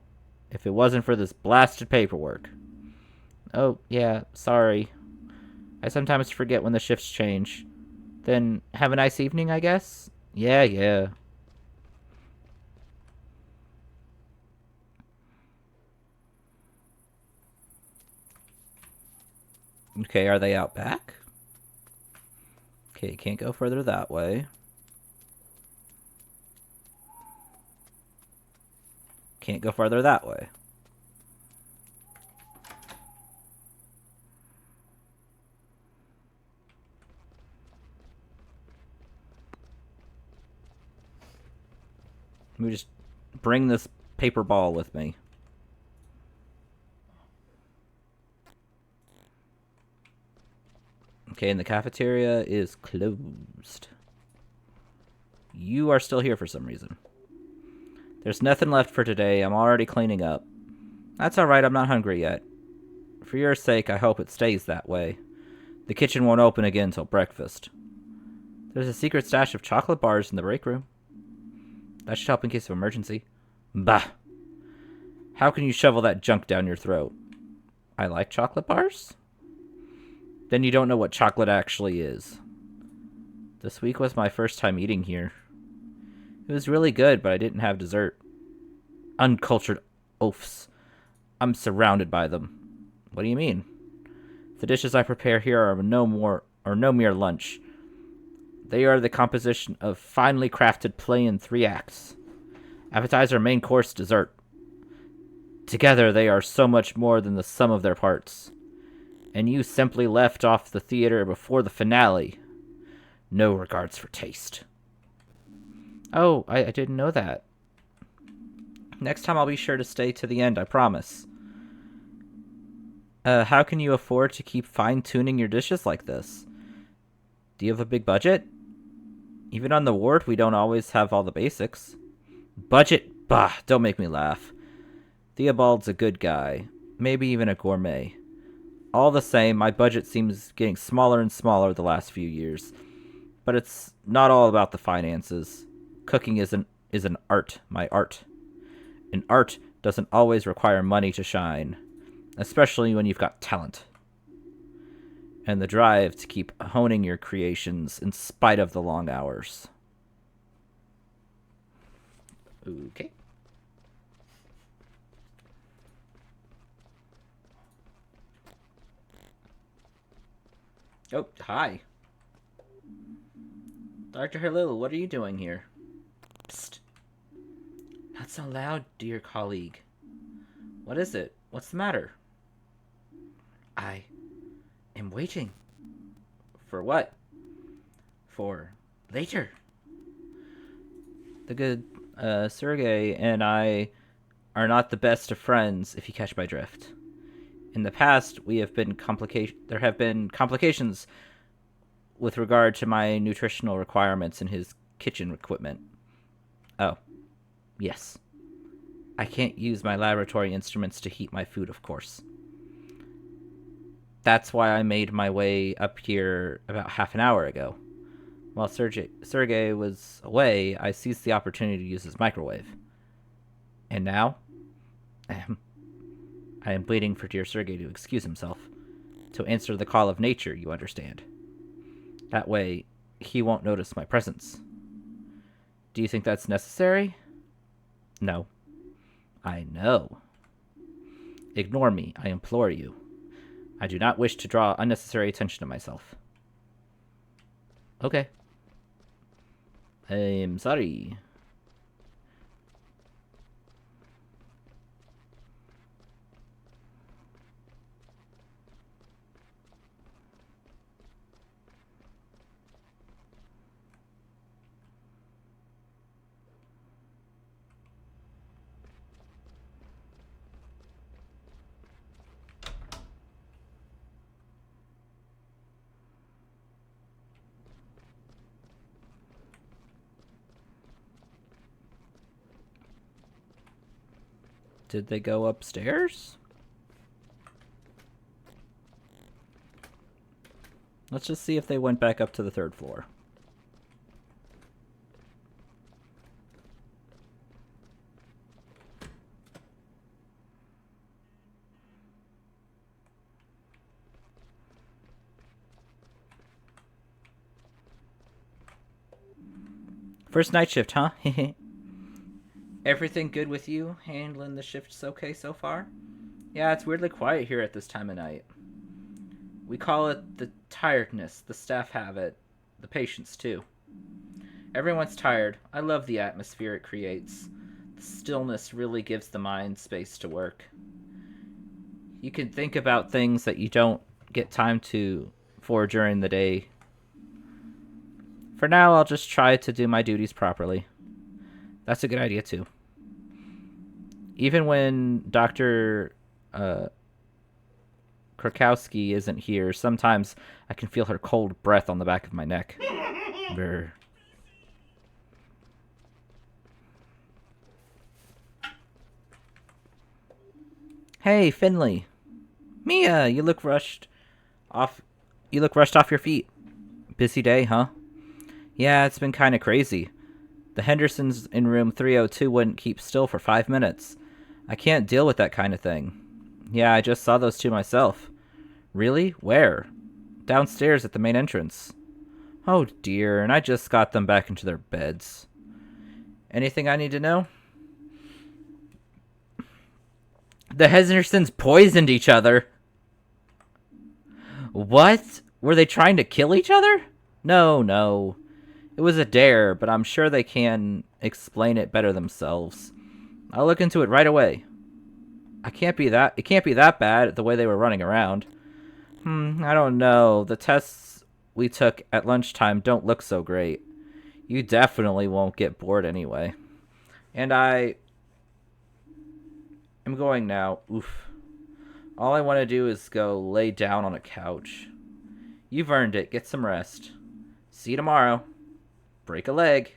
if it wasn't for this blasted paperwork. Oh, yeah, sorry. I sometimes forget when the shifts change. Then have a nice evening, I guess? Yeah. Okay, are they out back? Okay, can't go further that way. Can't go further that way. Let me just bring this paper ball with me. Okay, and the cafeteria is closed. You are still here for some reason. There's nothing left for today. I'm already cleaning up. That's alright, I'm not hungry yet. For your sake, I hope it stays that way. The kitchen won't open again until breakfast. There's a secret stash of chocolate bars in the break room. That should help in case of emergency. Bah! How can you shovel that junk down your throat? I like chocolate bars? Then you don't know what chocolate actually is. This week was my first time eating here. It was really good, but I didn't have dessert. Uncultured oafs. I'm surrounded by them. What do you mean? The dishes I prepare here are no mere lunch. They are the composition of finely crafted play in 3 acts. Appetizer, main course, dessert. Together they are so much more than the sum of their parts. And you simply left off the theater before the finale. No regards for taste. Oh, I didn't know that. Next time I'll be sure to stay to the end, I promise. How can you afford to keep fine-tuning your dishes like this? Do you have a big budget? Even on the ward, we don't always have all the basics. Budget? Bah, don't make me laugh. Theobald's a good guy. Maybe even a gourmet. All the same, my budget seems getting smaller and smaller the last few years. But it's not all about the finances. Cooking is an art, my art. And art doesn't always require money to shine. Especially when you've got talent. And the drive to keep honing your creations in spite of the long hours. Okay. Oh, hi. Dr. Halil, what are you doing here? Psst. Not so loud, dear colleague. What is it? What's the matter? I am waiting. For what? For later. The good Sergey and I are not the best of friends, if you catch my drift. In the past, there have been complications with regard to my nutritional requirements and his kitchen equipment. Oh, yes. I can't use my laboratory instruments to heat my food, of course. That's why I made my way up here about half an hour ago. While Sergey was away, I seized the opportunity to use his microwave. And now, I am waiting for dear Sergey to excuse himself. To answer the call of nature, you understand. That way, he won't notice my presence. Do you think that's necessary? No. I know. Ignore me, I implore you. I do not wish to draw unnecessary attention to myself. Okay. I'm sorry. Did they go upstairs? Let's just see if they went back up to the 3rd floor. First night shift, huh? Everything good with you? Handling the shifts okay so far? Yeah, it's weirdly quiet here at this time of night. We call it the tiredness. The staff have it. The patients, too. Everyone's tired. I love the atmosphere it creates. The stillness really gives the mind space to work. You can think about things that you don't get time for during the day. For now, I'll just try to do my duties properly. That's a good idea, too. Even when Dr. Krakowski isn't here, sometimes I can feel her cold breath on the back of my neck. Brr. Hey, Finley. Mia, you look rushed off your feet. Busy day, huh? Yeah, it's been kind of crazy. The Hendersons in room 302 wouldn't keep still for 5 minutes. I can't deal with that kind of thing. Yeah, I just saw those two myself. Really? Where? Downstairs at the main entrance. Oh dear, and I just got them back into their beds. Anything I need to know? The Hendersons poisoned each other. What? Were they trying to kill each other? No. It was a dare, but I'm sure they can explain it better themselves. I'll look into it right away. It can't be that bad the way they were running around. I don't know. The tests we took at lunchtime don't look so great. You definitely won't get bored anyway. And I am going now. Oof. All I want to do is go lay down on a couch. You've earned it. Get some rest. See you tomorrow. Break a leg.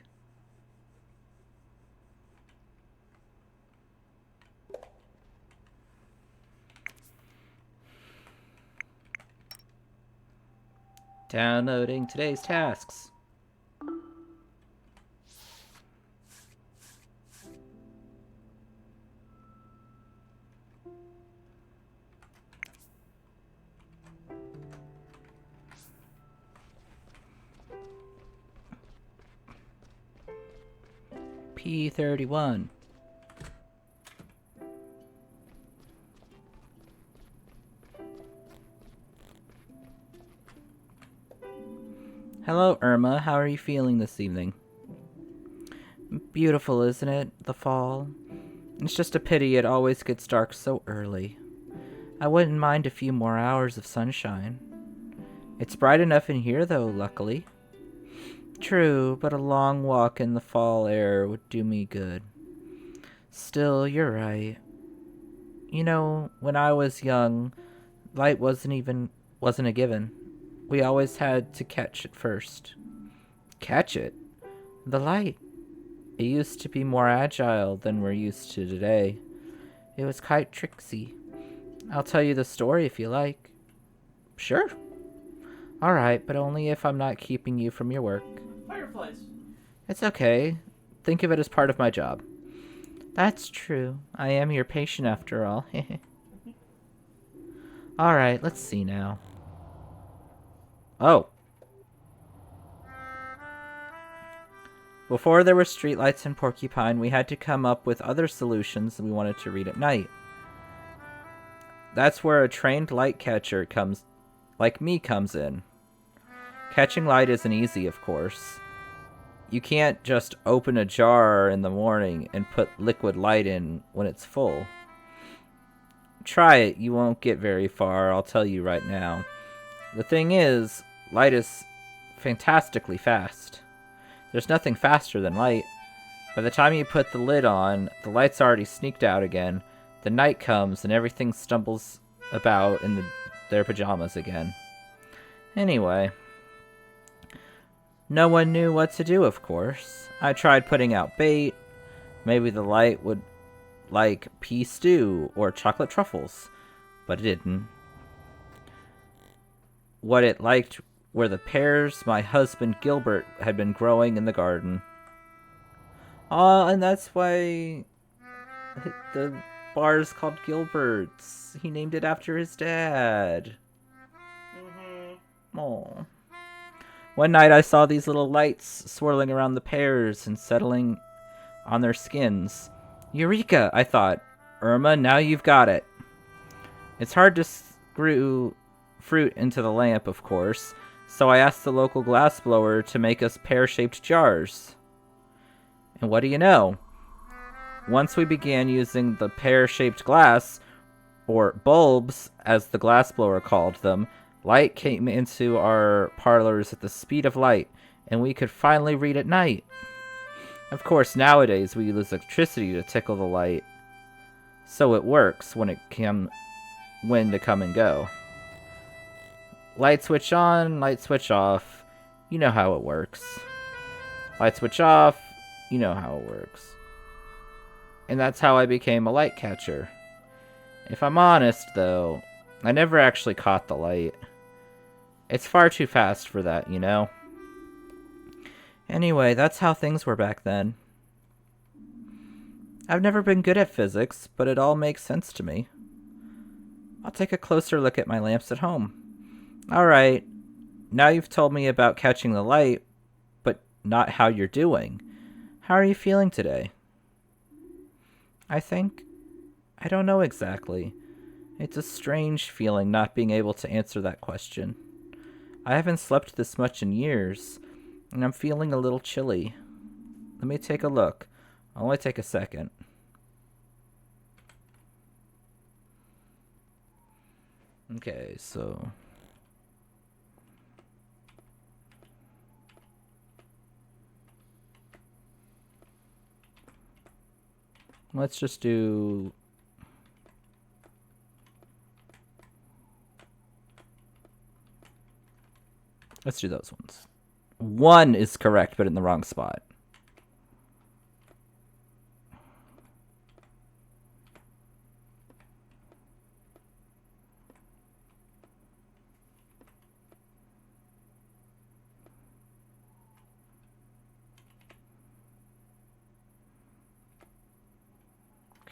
Downloading today's tasks. P31. Hello, Irma. How are you feeling this evening? Beautiful, isn't it? The fall. It's just a pity it always gets dark so early. I wouldn't mind a few more hours of sunshine. It's bright enough in here, though, luckily. True, but a long walk in the fall air would do me good. Still, you're right. You know, when I was young, light wasn't a given. We always had to catch it first. Catch it? The light. It used to be more agile than we're used to today. It was quite tricksy. I'll tell you the story if you like. Sure. All right, but only if I'm not keeping you from your work. Fireflies. It's okay. Think of it as part of my job. That's true. I am your patient after all. All right, let's see now. Oh. Before there were streetlights in Porcupine, we had to come up with other solutions we wanted to read at night. That's where a trained light catcher like me comes in. Catching light isn't easy, of course. You can't just open a jar in the morning and put liquid light in when it's full. Try it, you won't get very far, I'll tell you right now. The thing is, light is fantastically fast. There's nothing faster than light. By the time you put the lid on, the light's already sneaked out again. The night comes and everything stumbles about in their pajamas again. Anyway, no one knew what to do, of course. I tried putting out bait. Maybe the light would like pea stew or chocolate truffles, but it didn't. What it liked were the pears my husband Gilbert had been growing in the garden. And that's why the bar is called Gilbert's. He named it after his dad. Aww. One night I saw these little lights swirling around the pears and settling on their skins. Eureka, I thought. Irma, now you've got it. It's hard to screw fruit into the lamp, of course, so I asked the local glassblower to make us pear-shaped jars. And what do you know? Once we began using the pear-shaped glass, or bulbs, as the glassblower called them, light came into our parlors at the speed of light, and we could finally read at night. Of course, nowadays we use electricity to tickle the light, so it works when to come and go. Light switch on, light switch off. You know how it works. Light switch off. You know how it works. And that's how I became a light catcher. If I'm honest, though, I never actually caught the light. It's far too fast for that, you know? Anyway, that's how things were back then. I've never been good at physics, but it all makes sense to me. I'll take a closer look at my lamps at home. Alright, now you've told me about catching the light, but not how you're doing. How are you feeling today? I don't know exactly. It's a strange feeling not being able to answer that question. I haven't slept this much in years, and I'm feeling a little chilly. Let me take a look. I'll only take a second. Okay, so... let's just do... let's do those ones. 1 is correct, but in the wrong spot.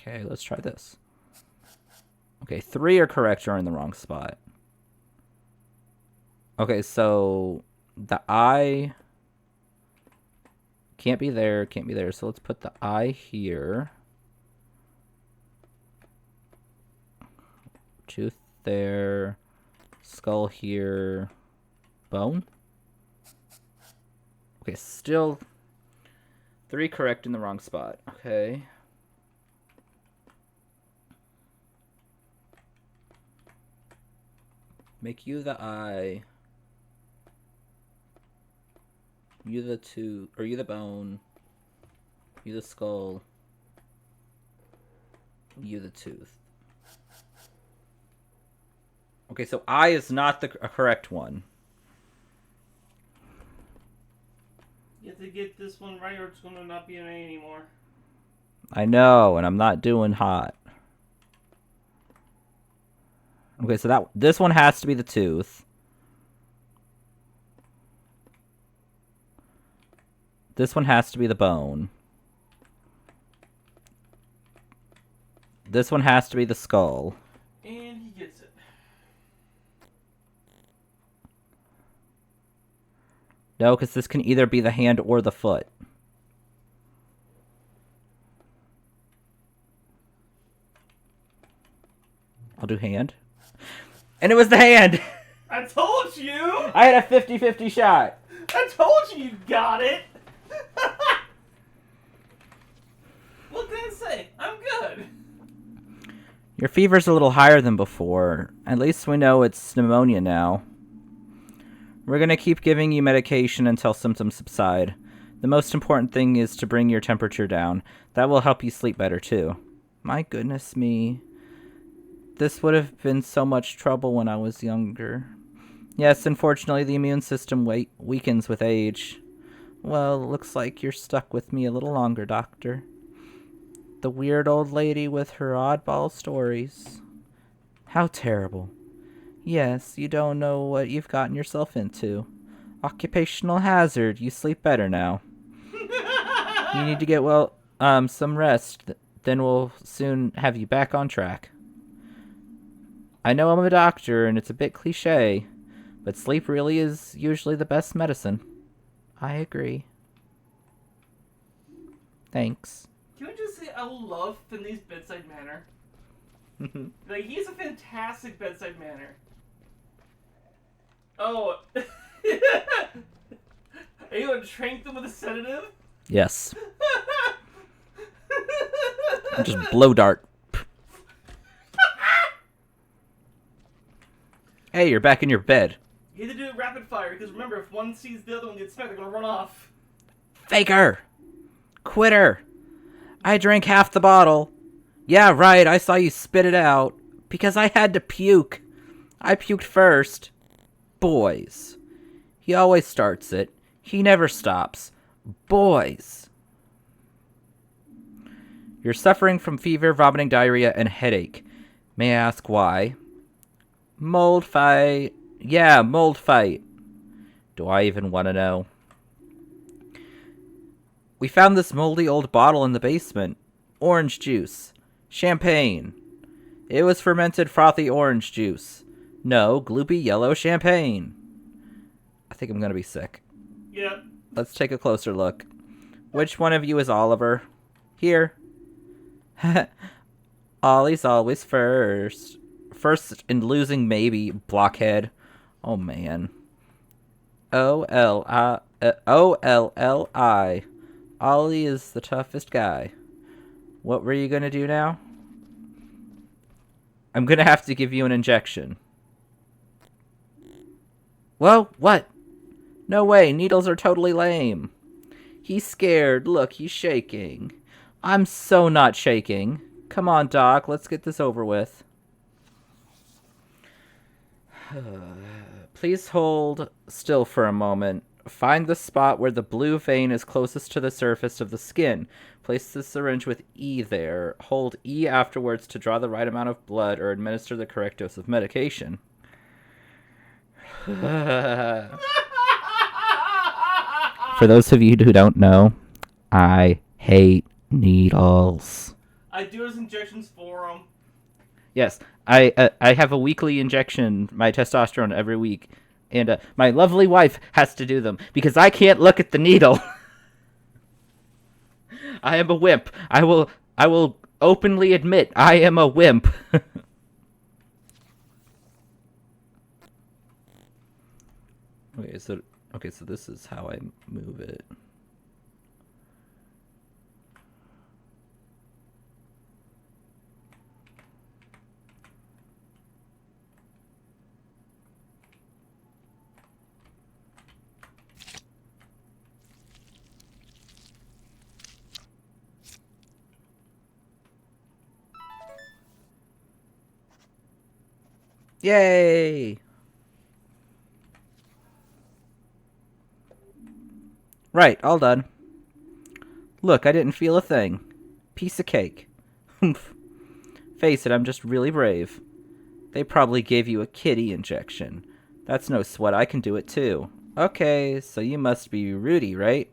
Okay, let's try this. Okay, 3 are correct or in the wrong spot. Okay, so the I can't be there, can't be there. So let's put the I here. Tooth there. Skull here. Bone. Okay, still 3 correct in the wrong spot. Okay. Make you the eye. You the tooth, or you the bone. You the skull. You the tooth. Okay, so I is not the correct one. You have to get this one right or it's going to not be an A anymore. I know, and I'm not doing hot. Okay, so this one has to be the tooth. This one has to be the bone. This one has to be the skull. And he gets it. No, because this can either be the hand or the foot. I'll do hand. And it was the hand! I told you! I had a 50-50 shot. I told you got it! What can I say? I'm good. Your fever's a little higher than before. At least we know it's pneumonia now. We're going to keep giving you medication until symptoms subside. The most important thing is to bring your temperature down. That will help you sleep better too. My goodness me. This would have been so much trouble when I was younger. Yes, unfortunately, the immune system weakens with age. Well, looks like you're stuck with me a little longer, Doctor. The weird old lady with her oddball stories. How terrible. Yes, you don't know what you've gotten yourself into. Occupational hazard. You sleep better now. You need to get, some rest. Then we'll soon have you back on track. I know I'm a doctor, and it's a bit cliche, but sleep really is usually the best medicine. I agree. Thanks. Can I just say I love Finley's bedside manner? Like, he's a fantastic bedside manner. Oh. Are you going to trank them with a sedative? Yes. Just blow dart. Hey, you're back in your bed. You had to do it rapid fire, because remember, if one sees the other one get smacked, they're going to run off. Faker! Quitter! I drank half the bottle. Yeah, right, I saw you spit it out. Because I had to puke. I puked first. Boys. He always starts it. He never stops. Boys. You're suffering from fever, vomiting, diarrhea, and headache. May I ask why? Mold fight. Yeah, mold fight. Do I even want to know? We found this moldy old bottle in the basement. Orange juice. Champagne. It was fermented frothy orange juice. No, gloopy yellow champagne. I think I'm gonna be sick. Yep. Let's take a closer look. Which one of you is Oliver? Here. Ollie's always first. First in losing, maybe, blockhead. Oh, man. O-L-L-I. Ollie is the toughest guy. What were you gonna do now? I'm gonna have to give you an injection. Whoa, what? No way, needles are totally lame. He's scared. Look, he's shaking. I'm so not shaking. Come on, Doc, let's get this over with. Please hold still for a moment. Find the spot where the blue vein is closest to the surface of the skin. Place the syringe with E there. Hold E afterwards to draw the right amount of blood or administer the correct dose of medication. For those of you who don't know, I hate needles. I do his injections for him. Yes, I have a weekly injection, my testosterone every week, and my lovely wife has to do them because I can't look at the needle. I am a wimp. I will openly admit I am a wimp. Okay, so this is how I move it. Yay! Right, all done. Look, I didn't feel a thing. Piece of cake. Humph. Face it, I'm just really brave. They probably gave you a kitty injection. That's no sweat, I can do it too. Okay, so you must be Rudy, right?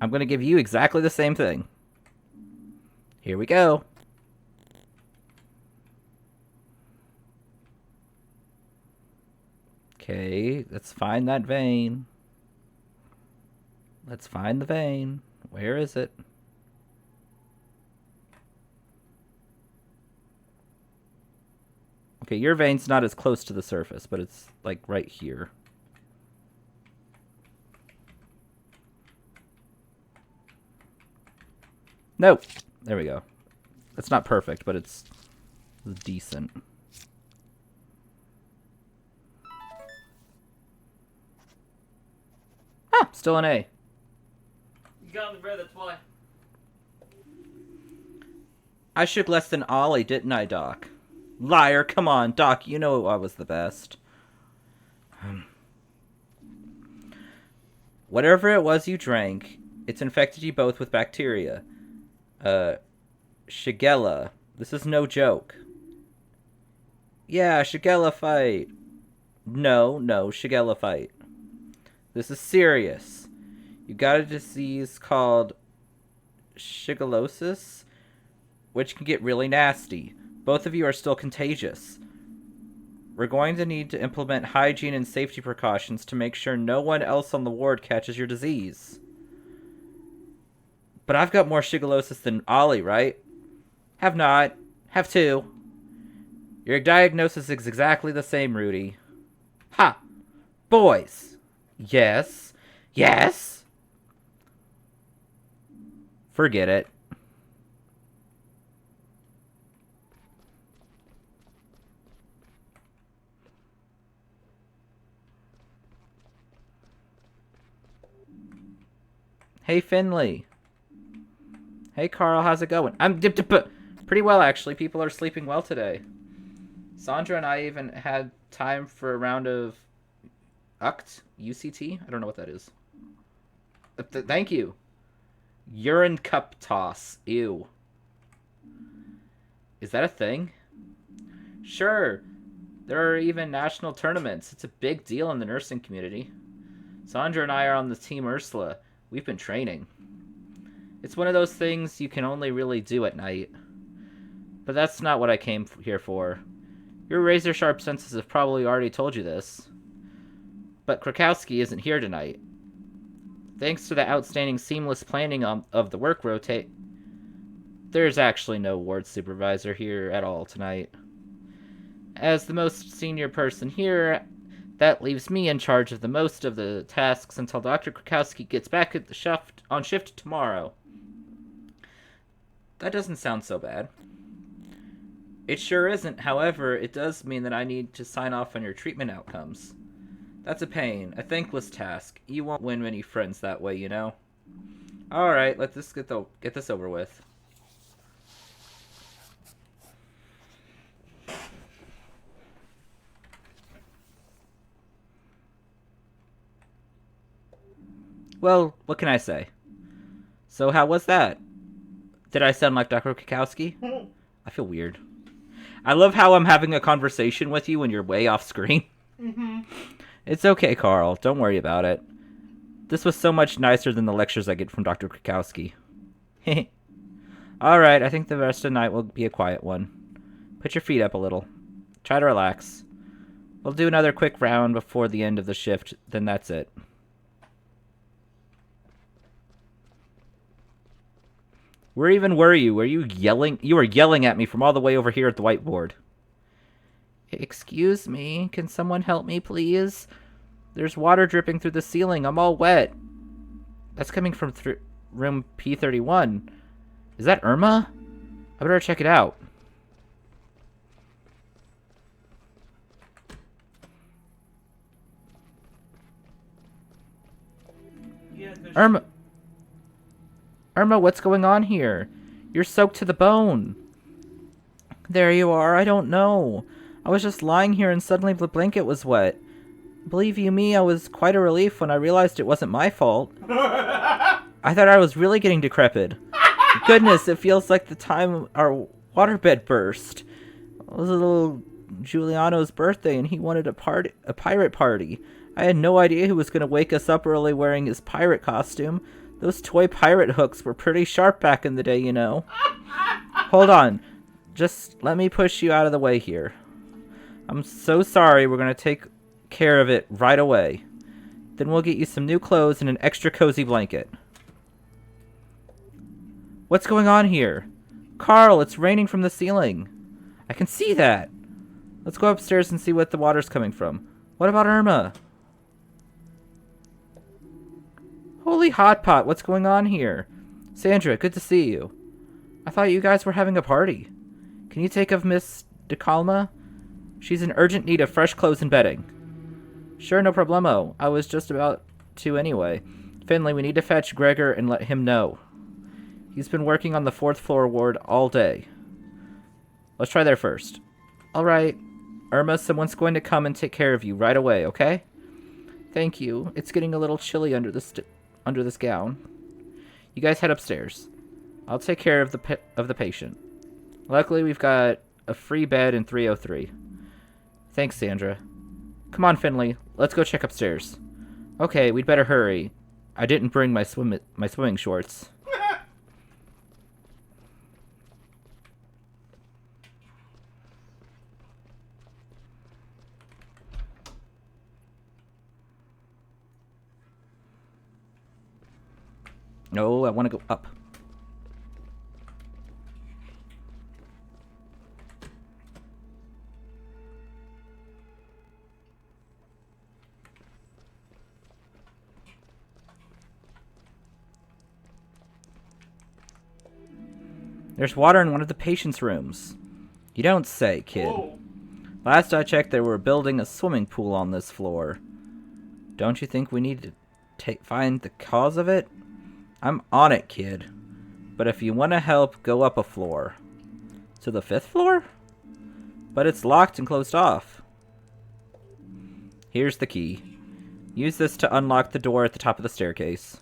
I'm gonna give you exactly the same thing. Here we go. Okay, let's find that vein. Let's find the vein. Where is it? Okay, your vein's not as close to the surface, but it's like right here. Nope. There we go. It's not perfect, but it's decent. Ah, still an A. You got in the bed, that's why. I shook less than Ollie, didn't I, Doc? Liar, come on, Doc, you know I was the best. Whatever it was you drank, it's infected you both with bacteria. Shigella. This is no joke. Yeah, Shigella fight. No, Shigella fight. This is serious. You got a disease called shigellosis, which can get really nasty. Both of you are still contagious. We're going to need to implement hygiene and safety precautions to make sure no one else on the ward catches your disease. But I've got more shigellosis than Ollie, right? Have not. Have two. Your diagnosis is exactly the same, Rudy. Ha! Boys! Yes. Yes! Forget it. Hey, Finley. Hey, Carl, how's it going? Pretty well, actually. People are sleeping well today. Sandra and I even had time for a round of UCT? I don't know what that is. Thank you. Urine cup toss. Ew. Is that a thing? Sure. There are even national tournaments. It's a big deal in the nursing community. Sandra and I are on the Team Ursula. We've been training. It's one of those things you can only really do at night. But that's not what I came here for. Your razor-sharp senses have probably already told you this. But Krakowski isn't here tonight. Thanks to the outstanding seamless planning of the work rotate, there's actually no ward supervisor here at all tonight. As the most senior person here, that leaves me in charge of the most of the tasks until Dr. Krakowski gets back at the shift tomorrow. That doesn't sound so bad. It sure isn't. However, it does mean that I need to sign off on your treatment outcomes. That's a pain, a thankless task. You won't win many friends that way, you know. Alright, let's get this over with. Well, what can I say? So how was that? Did I sound like Dr. Krakowski? I feel weird. I love how I'm having a conversation with you when you're way off screen. Mm-hmm. It's okay, Carl. Don't worry about it. This was so much nicer than the lectures I get from Dr. Krakowski. Alright, I think the rest of the night will be a quiet one. Put your feet up a little. Try to relax. We'll do another quick round before the end of the shift, then that's it. Where even were you? Were you yelling? You were yelling at me from all the way over here at the whiteboard. Excuse me, can someone help me, please? There's water dripping through the ceiling. I'm all wet. That's coming from room P31. Is that Irma? I better check it out. Yeah, Irma, what's going on here? You're soaked to the bone. There you are. I don't know. I was just lying here and suddenly the blanket was wet. Believe you me, I was quite a relief when I realized it wasn't my fault. I thought I was really getting decrepit. Goodness, it feels like the time our waterbed burst. It was little Giuliano's birthday and he wanted a pirate party. I had no idea he was going to wake us up early wearing his pirate costume. Those toy pirate hooks were pretty sharp back in the day, you know. Hold on. Just let me push you out of the way here. I'm so sorry. We're going to take care of it right away. Then we'll get you some new clothes and an extra cozy blanket. What's going on here? Carl, it's raining from the ceiling. I can see that. Let's go upstairs and see what the water's coming from. What about Irma? Holy hot pot, what's going on here? Sandra, good to see you. I thought you guys were having a party. Can you take of Miss DeCalma? She's in urgent need of fresh clothes and bedding. Sure, no problemo. I was just about to anyway. Finley, we need to fetch Gregor and let him know. He's been working on the 4th floor ward all day. Let's try there first. Alright. Irma, someone's going to come and take care of you right away, okay? Thank you. It's getting a little chilly under this gown. You guys head upstairs. I'll take care of the patient. Luckily, we've got a free bed in 303. Thanks, Sandra. Come on, Finley. Let's go check upstairs. Okay, we'd better hurry. I didn't bring my swimming shorts. No, I want to go up. There's water in one of the patient's rooms. You don't say, kid. Whoa. Last I checked, they were building a swimming pool on this floor. Don't you think we need to find the cause of it? I'm on it, kid. But if you want to help, go up a floor. To the 5th floor? But it's locked and closed off. Here's the key. Use this to unlock the door at the top of the staircase.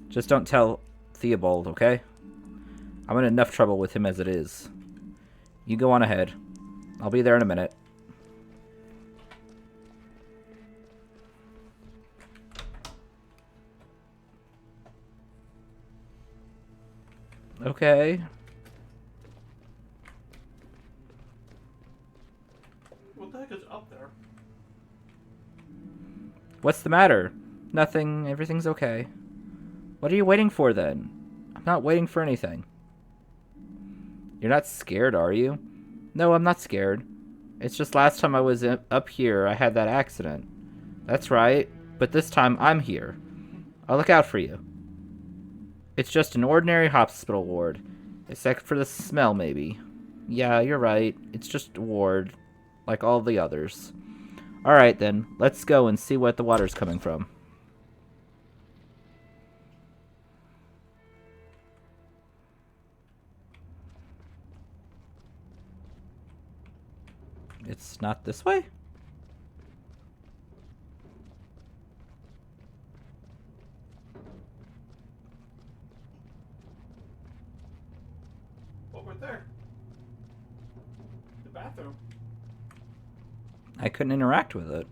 Just don't tell Theobald, okay? I'm in enough trouble with him as it is. You go on ahead. I'll be there in a minute. Okay. What the heck is up there? What's the matter? Nothing. Everything's okay. What are you waiting for, then? I'm not waiting for anything. You're not scared, are you? No, I'm not scared. It's just last time I was up here, I had that accident. That's right. But this time, I'm here. I'll look out for you. It's just an ordinary hospital ward. Except for the smell, maybe. Yeah, you're right. It's just a ward. Like all the others. Alright then, let's go and see what the water's coming from. It's not this way? Over there. The bathroom. I couldn't interact with it.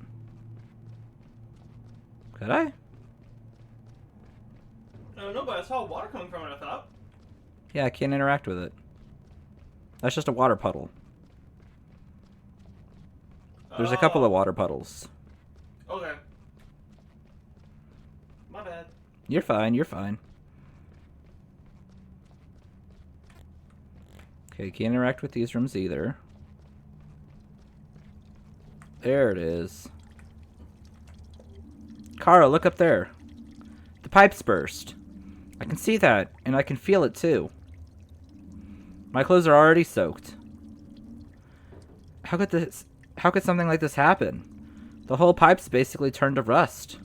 Could I? I don't know, but I saw water coming from it, I thought. Yeah, I can't interact with it. That's just a water puddle. There's a couple of water puddles. Okay. My bad. You're fine, you're fine. Okay, can't interact with these rooms either. There it is. Kara, look up there. The pipes burst. I can see that, and I can feel it too. My clothes are already soaked. How could something like this happen? The whole pipe's basically turned to rust.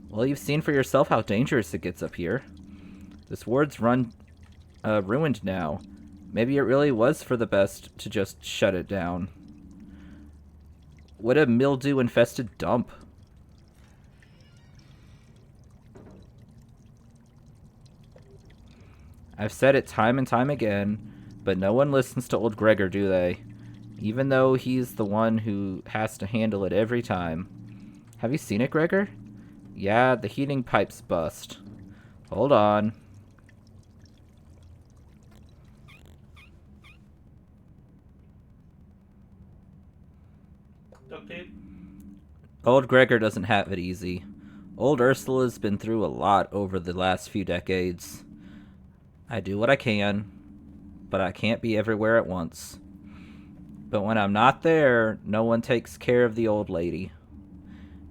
Well, you've seen for yourself how dangerous it gets up here. This ward's ruined now. Maybe it really was for the best to just shut it down. What a mildew-infested dump. I've said it time and time again, but no one listens to old Gregor, do they? Even though he's the one who has to handle it every time. Have you seen it, Gregor? Yeah, the heating pipe's bust. Hold on. Duct tape. Old Gregor doesn't have it easy. Old Ursula's been through a lot over the last few decades. I do what I can, but I can't be everywhere at once. But when I'm not there, no one takes care of the old lady.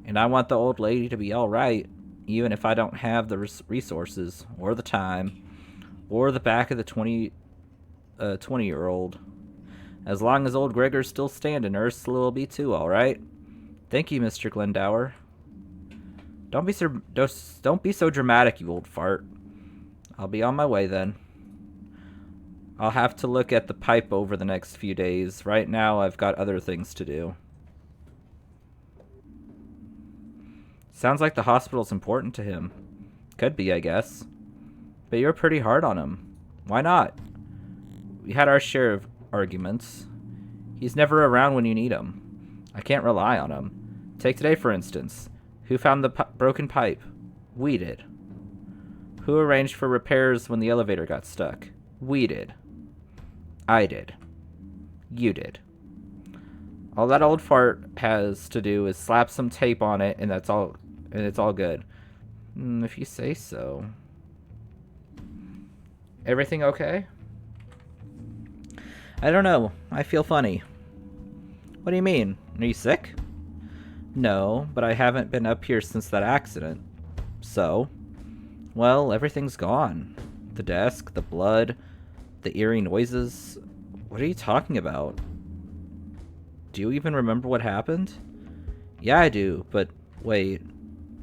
And I want the old lady to be alright, even if I don't have the resources, or the time, or the back of the 20-year-old. As long as old Gregor's still standing, Ursula will be too, alright? Thank you, Mr. Glendower. Don't be so dramatic, you old fart. I'll be on my way then. I'll have to look at the pipe over the next few days. Right now, I've got other things to do. Sounds like the hospital's important to him. Could be, I guess. But you're pretty hard on him. Why not? We had our share of arguments. He's never around when you need him. I can't rely on him. Take today, for instance. Who found the broken pipe? We did. Who arranged for repairs when the elevator got stuck? We did. I did. You did. All that old fart has to do is slap some tape on it, and that's all. And it's all good. If you say so. Everything okay? I don't know. I feel funny. What do you mean? Are you sick? No, but I haven't been up here since that accident. So? Well, everything's gone. The desk, the blood, the eerie noises. What are you talking about? Do you even remember what happened? Yeah, I do, but wait.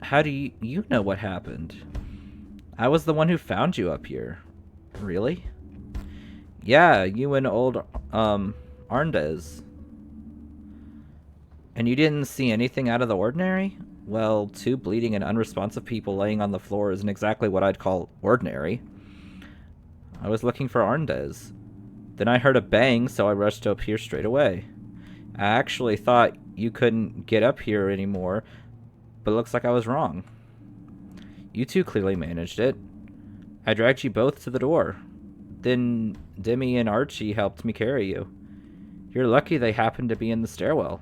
How do you know what happened? I was the one who found you up here. Really? Yeah, you and old, Arndez. And you didn't see anything out of the ordinary? Well, two bleeding and unresponsive people laying on the floor isn't exactly what I'd call ordinary. I was looking for Arndez. Then I heard a bang, so I rushed up here straight away. I actually thought you couldn't get up here anymore, but it looks like I was wrong. You two clearly managed it. I dragged you both to the door. Then Demi and Archie helped me carry you. You're lucky they happened to be in the stairwell.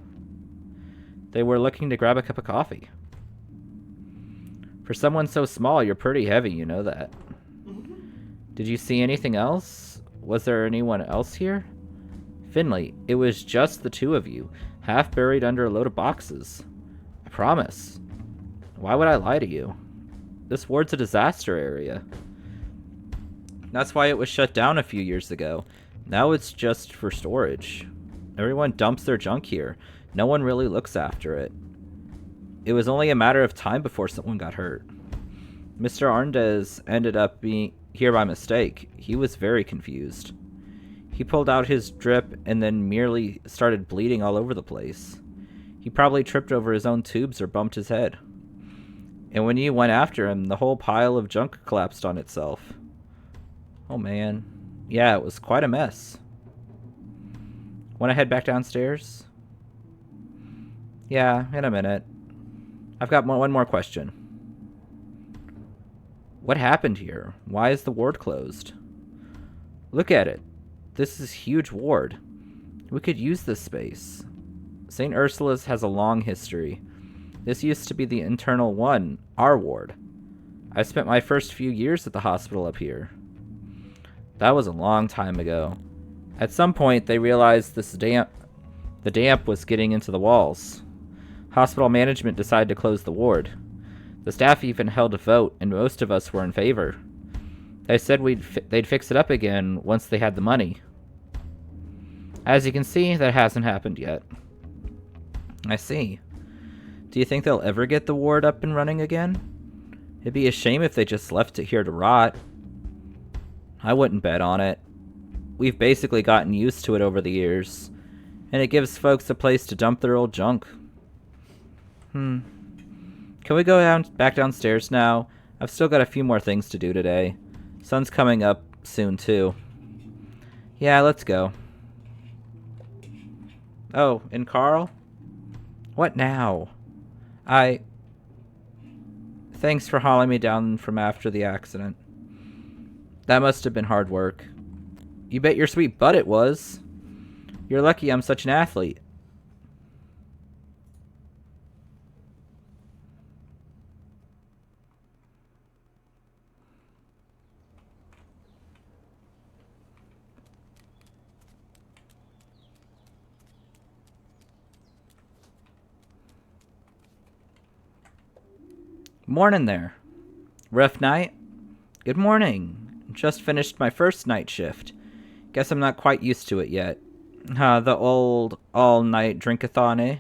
They were looking to grab a cup of coffee. For someone so small, you're pretty heavy, you know that. Did you see anything else? Was there anyone else here? Finley, it was just the two of you, half buried under a load of boxes. I promise. Why would I lie to you? This ward's a disaster area. That's why it was shut down a few years ago. Now it's just for storage. Everyone dumps their junk here. No one really looks after it. It was only a matter of time before someone got hurt. Mr. Arndez ended up being here by mistake. He was very confused. He pulled out his drip and then merely started bleeding all over the place. He probably tripped over his own tubes or bumped his head. And when you went after him, the whole pile of junk collapsed on itself. Oh man. Yeah, it was quite a mess. Want to head back downstairs? Yeah, in a minute. I've got one more question. What happened here? Why is the ward closed? Look at it. This is a huge ward. We could use this space. St. Ursula's has a long history. This used to be the internal one, our ward. I spent my first few years at the hospital up here. That was a long time ago. At some point, they realized the damp was getting into the walls. Hospital management decided to close the ward. The staff even held a vote, and most of us were in favor. They said they'd fix it up again once they had the money. As you can see, that hasn't happened yet. I see. Do you think they'll ever get the ward up and running again? It'd be a shame if they just left it here to rot. I wouldn't bet on it. We've basically gotten used to it over the years, and it gives folks a place to dump their old junk. Can we go back downstairs now? I've still got a few more things to do today. Sun's coming up soon, too. Yeah, let's go. Oh, and Carl? What now? Thanks for hauling me down from after the accident. That must have been hard work. You bet your sweet butt it was. You're lucky I'm such an athlete. Morning there. Rough night? Good morning. Just finished my first night shift. Guess I'm not quite used to it yet. The old all-night drink-a-thon, eh?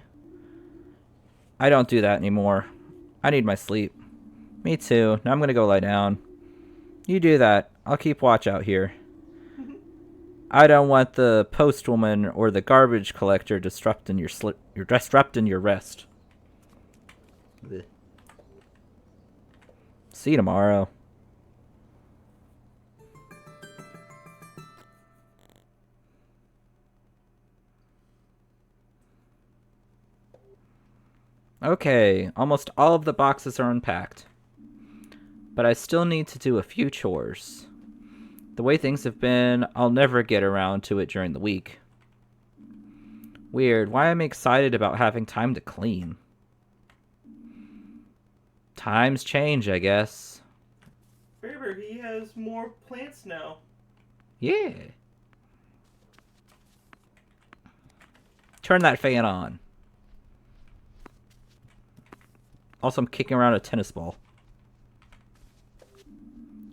I don't do that anymore. I need my sleep. Me too. Now I'm gonna go lie down. You do that. I'll keep watch out here. I don't want the postwoman or the garbage collector disrupting your rest. Blech. See you tomorrow. Okay, almost all of the boxes are unpacked. But I still need to do a few chores. The way things have been, I'll never get around to it during the week. Weird, why am I excited about having time to clean? Times change, I guess. Remember, he has more plants now. Yeah. Turn that fan on. Also, I'm kicking around a tennis ball.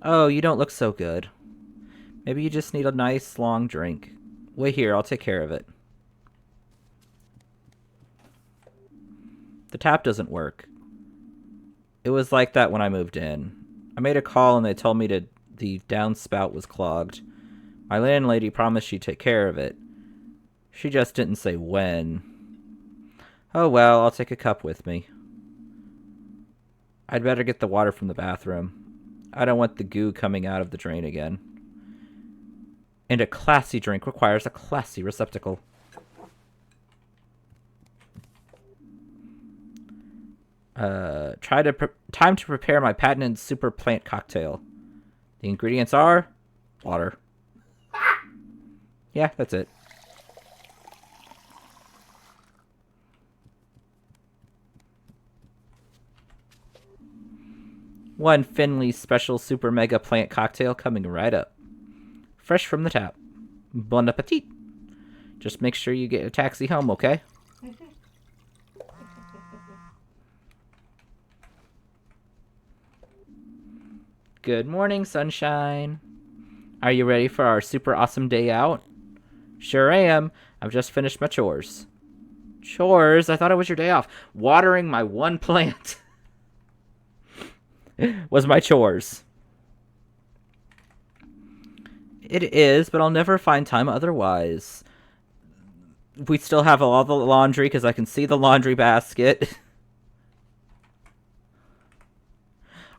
Oh, you don't look so good. Maybe you just need a nice long drink. Wait here, I'll take care of it. The tap doesn't work. It was like that when I moved in. I made a call and they told me the downspout was clogged. My landlady promised she'd take care of it. She just didn't say when. Oh well, I'll take a cup with me. I'd better get the water from the bathroom. I don't want the goo coming out of the drain again. And a classy drink requires a classy receptacle. Time to prepare my patented super plant cocktail. The ingredients are water. Yeah, that's it. One Finley special super mega plant cocktail coming right up. Fresh from the tap. Bon appetit. Just make sure you get a taxi home, okay? Good morning, sunshine. Are you ready for our super awesome day out? Sure am. I've just finished my chores. Chores? I thought it was your day off. Watering my one plant was my chores. It is, but I'll never find time otherwise. We still have all the laundry because I can see the laundry basket.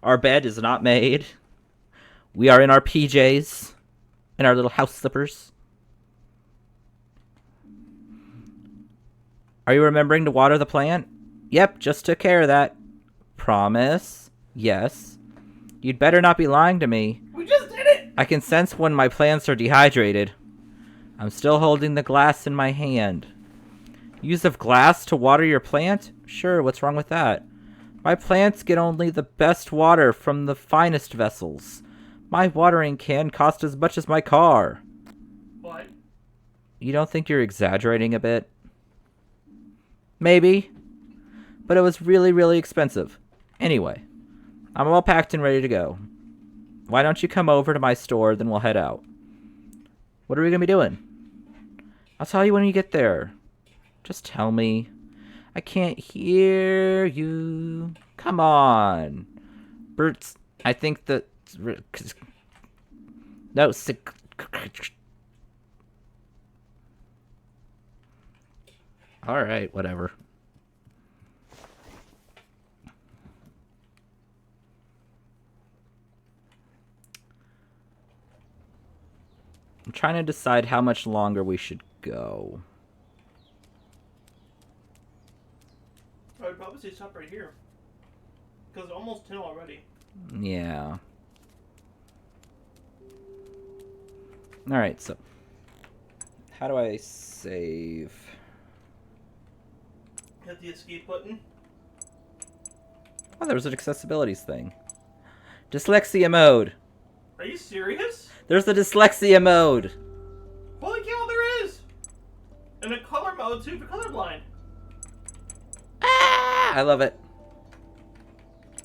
Our bed is not made. We are in our PJs and our little house slippers. Are you remembering to water the plant? Yep, just took care of that. Promise? Yes. You'd better not be lying to me. We just did it! I can sense when my plants are dehydrated. I'm still holding the glass in my hand. Use of glass to water your plant? Sure, what's wrong with that? My plants get only the best water from the finest vessels. My watering can cost as much as my car. What? You don't think you're exaggerating a bit? Maybe. But it was really, really expensive. Anyway, I'm all packed and ready to go. Why don't you come over to my store, then we'll head out. What are we going to be doing? I'll tell you when you get there. Just tell me. I can't hear you. Come on. Bert's, I think that... No, sick... Alright, whatever. I'm trying to decide how much longer we should go. I'd probably say stop right here. Because it's almost 10 already. Yeah. Alright, so... How do I save? Hit the escape button. Oh, there was an accessibilities thing. Dyslexia mode. Are you serious? There's the dyslexia mode. Holy cow, there is! And a color mode too for colorblind. Ah, I love it.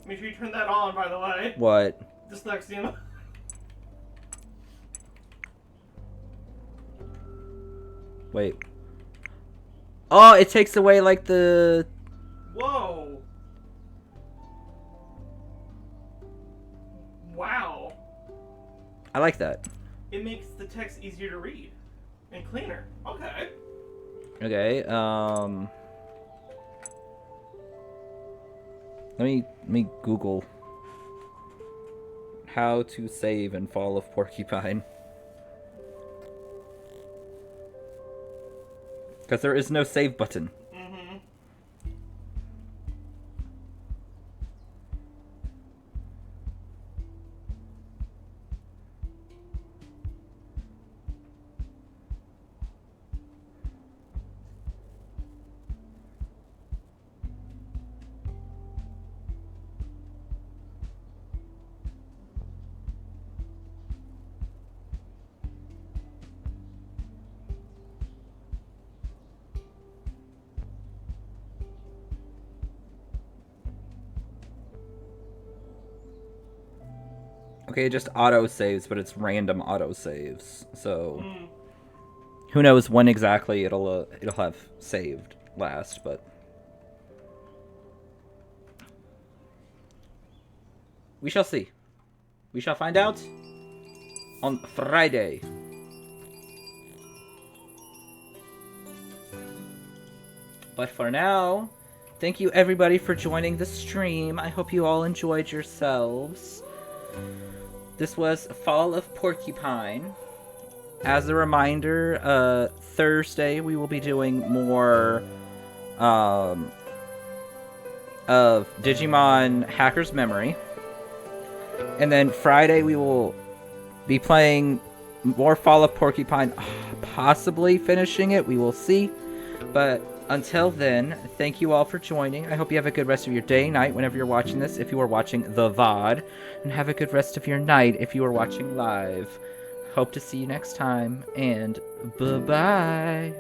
Make sure you turn that on, by the way. What? Dyslexia. Wait. Oh, it takes away like the... Whoa. Wow. I like that. It makes the text easier to read. And cleaner. Okay. Okay, Let me Google how to save in Fall of Porcupine. Because there is no save button. Mm-hmm. Okay, it just auto saves, but it's random auto saves. So who knows when exactly it'll have saved last, but we shall see. We shall find out on Friday. But for now, thank you everybody for joining the stream. I hope you all enjoyed yourselves. This was Fall of Porcupine. As a reminder, Thursday we will be doing more of Digimon Hacker's Memory. And then Friday we will be playing more Fall of Porcupine, possibly finishing it. We will see. But until then, thank you all for joining. I hope you have a good rest of your day, night, whenever you're watching this, if you are watching the VOD. And have a good rest of your night if you are watching live. Hope to see you next time, and bye-bye.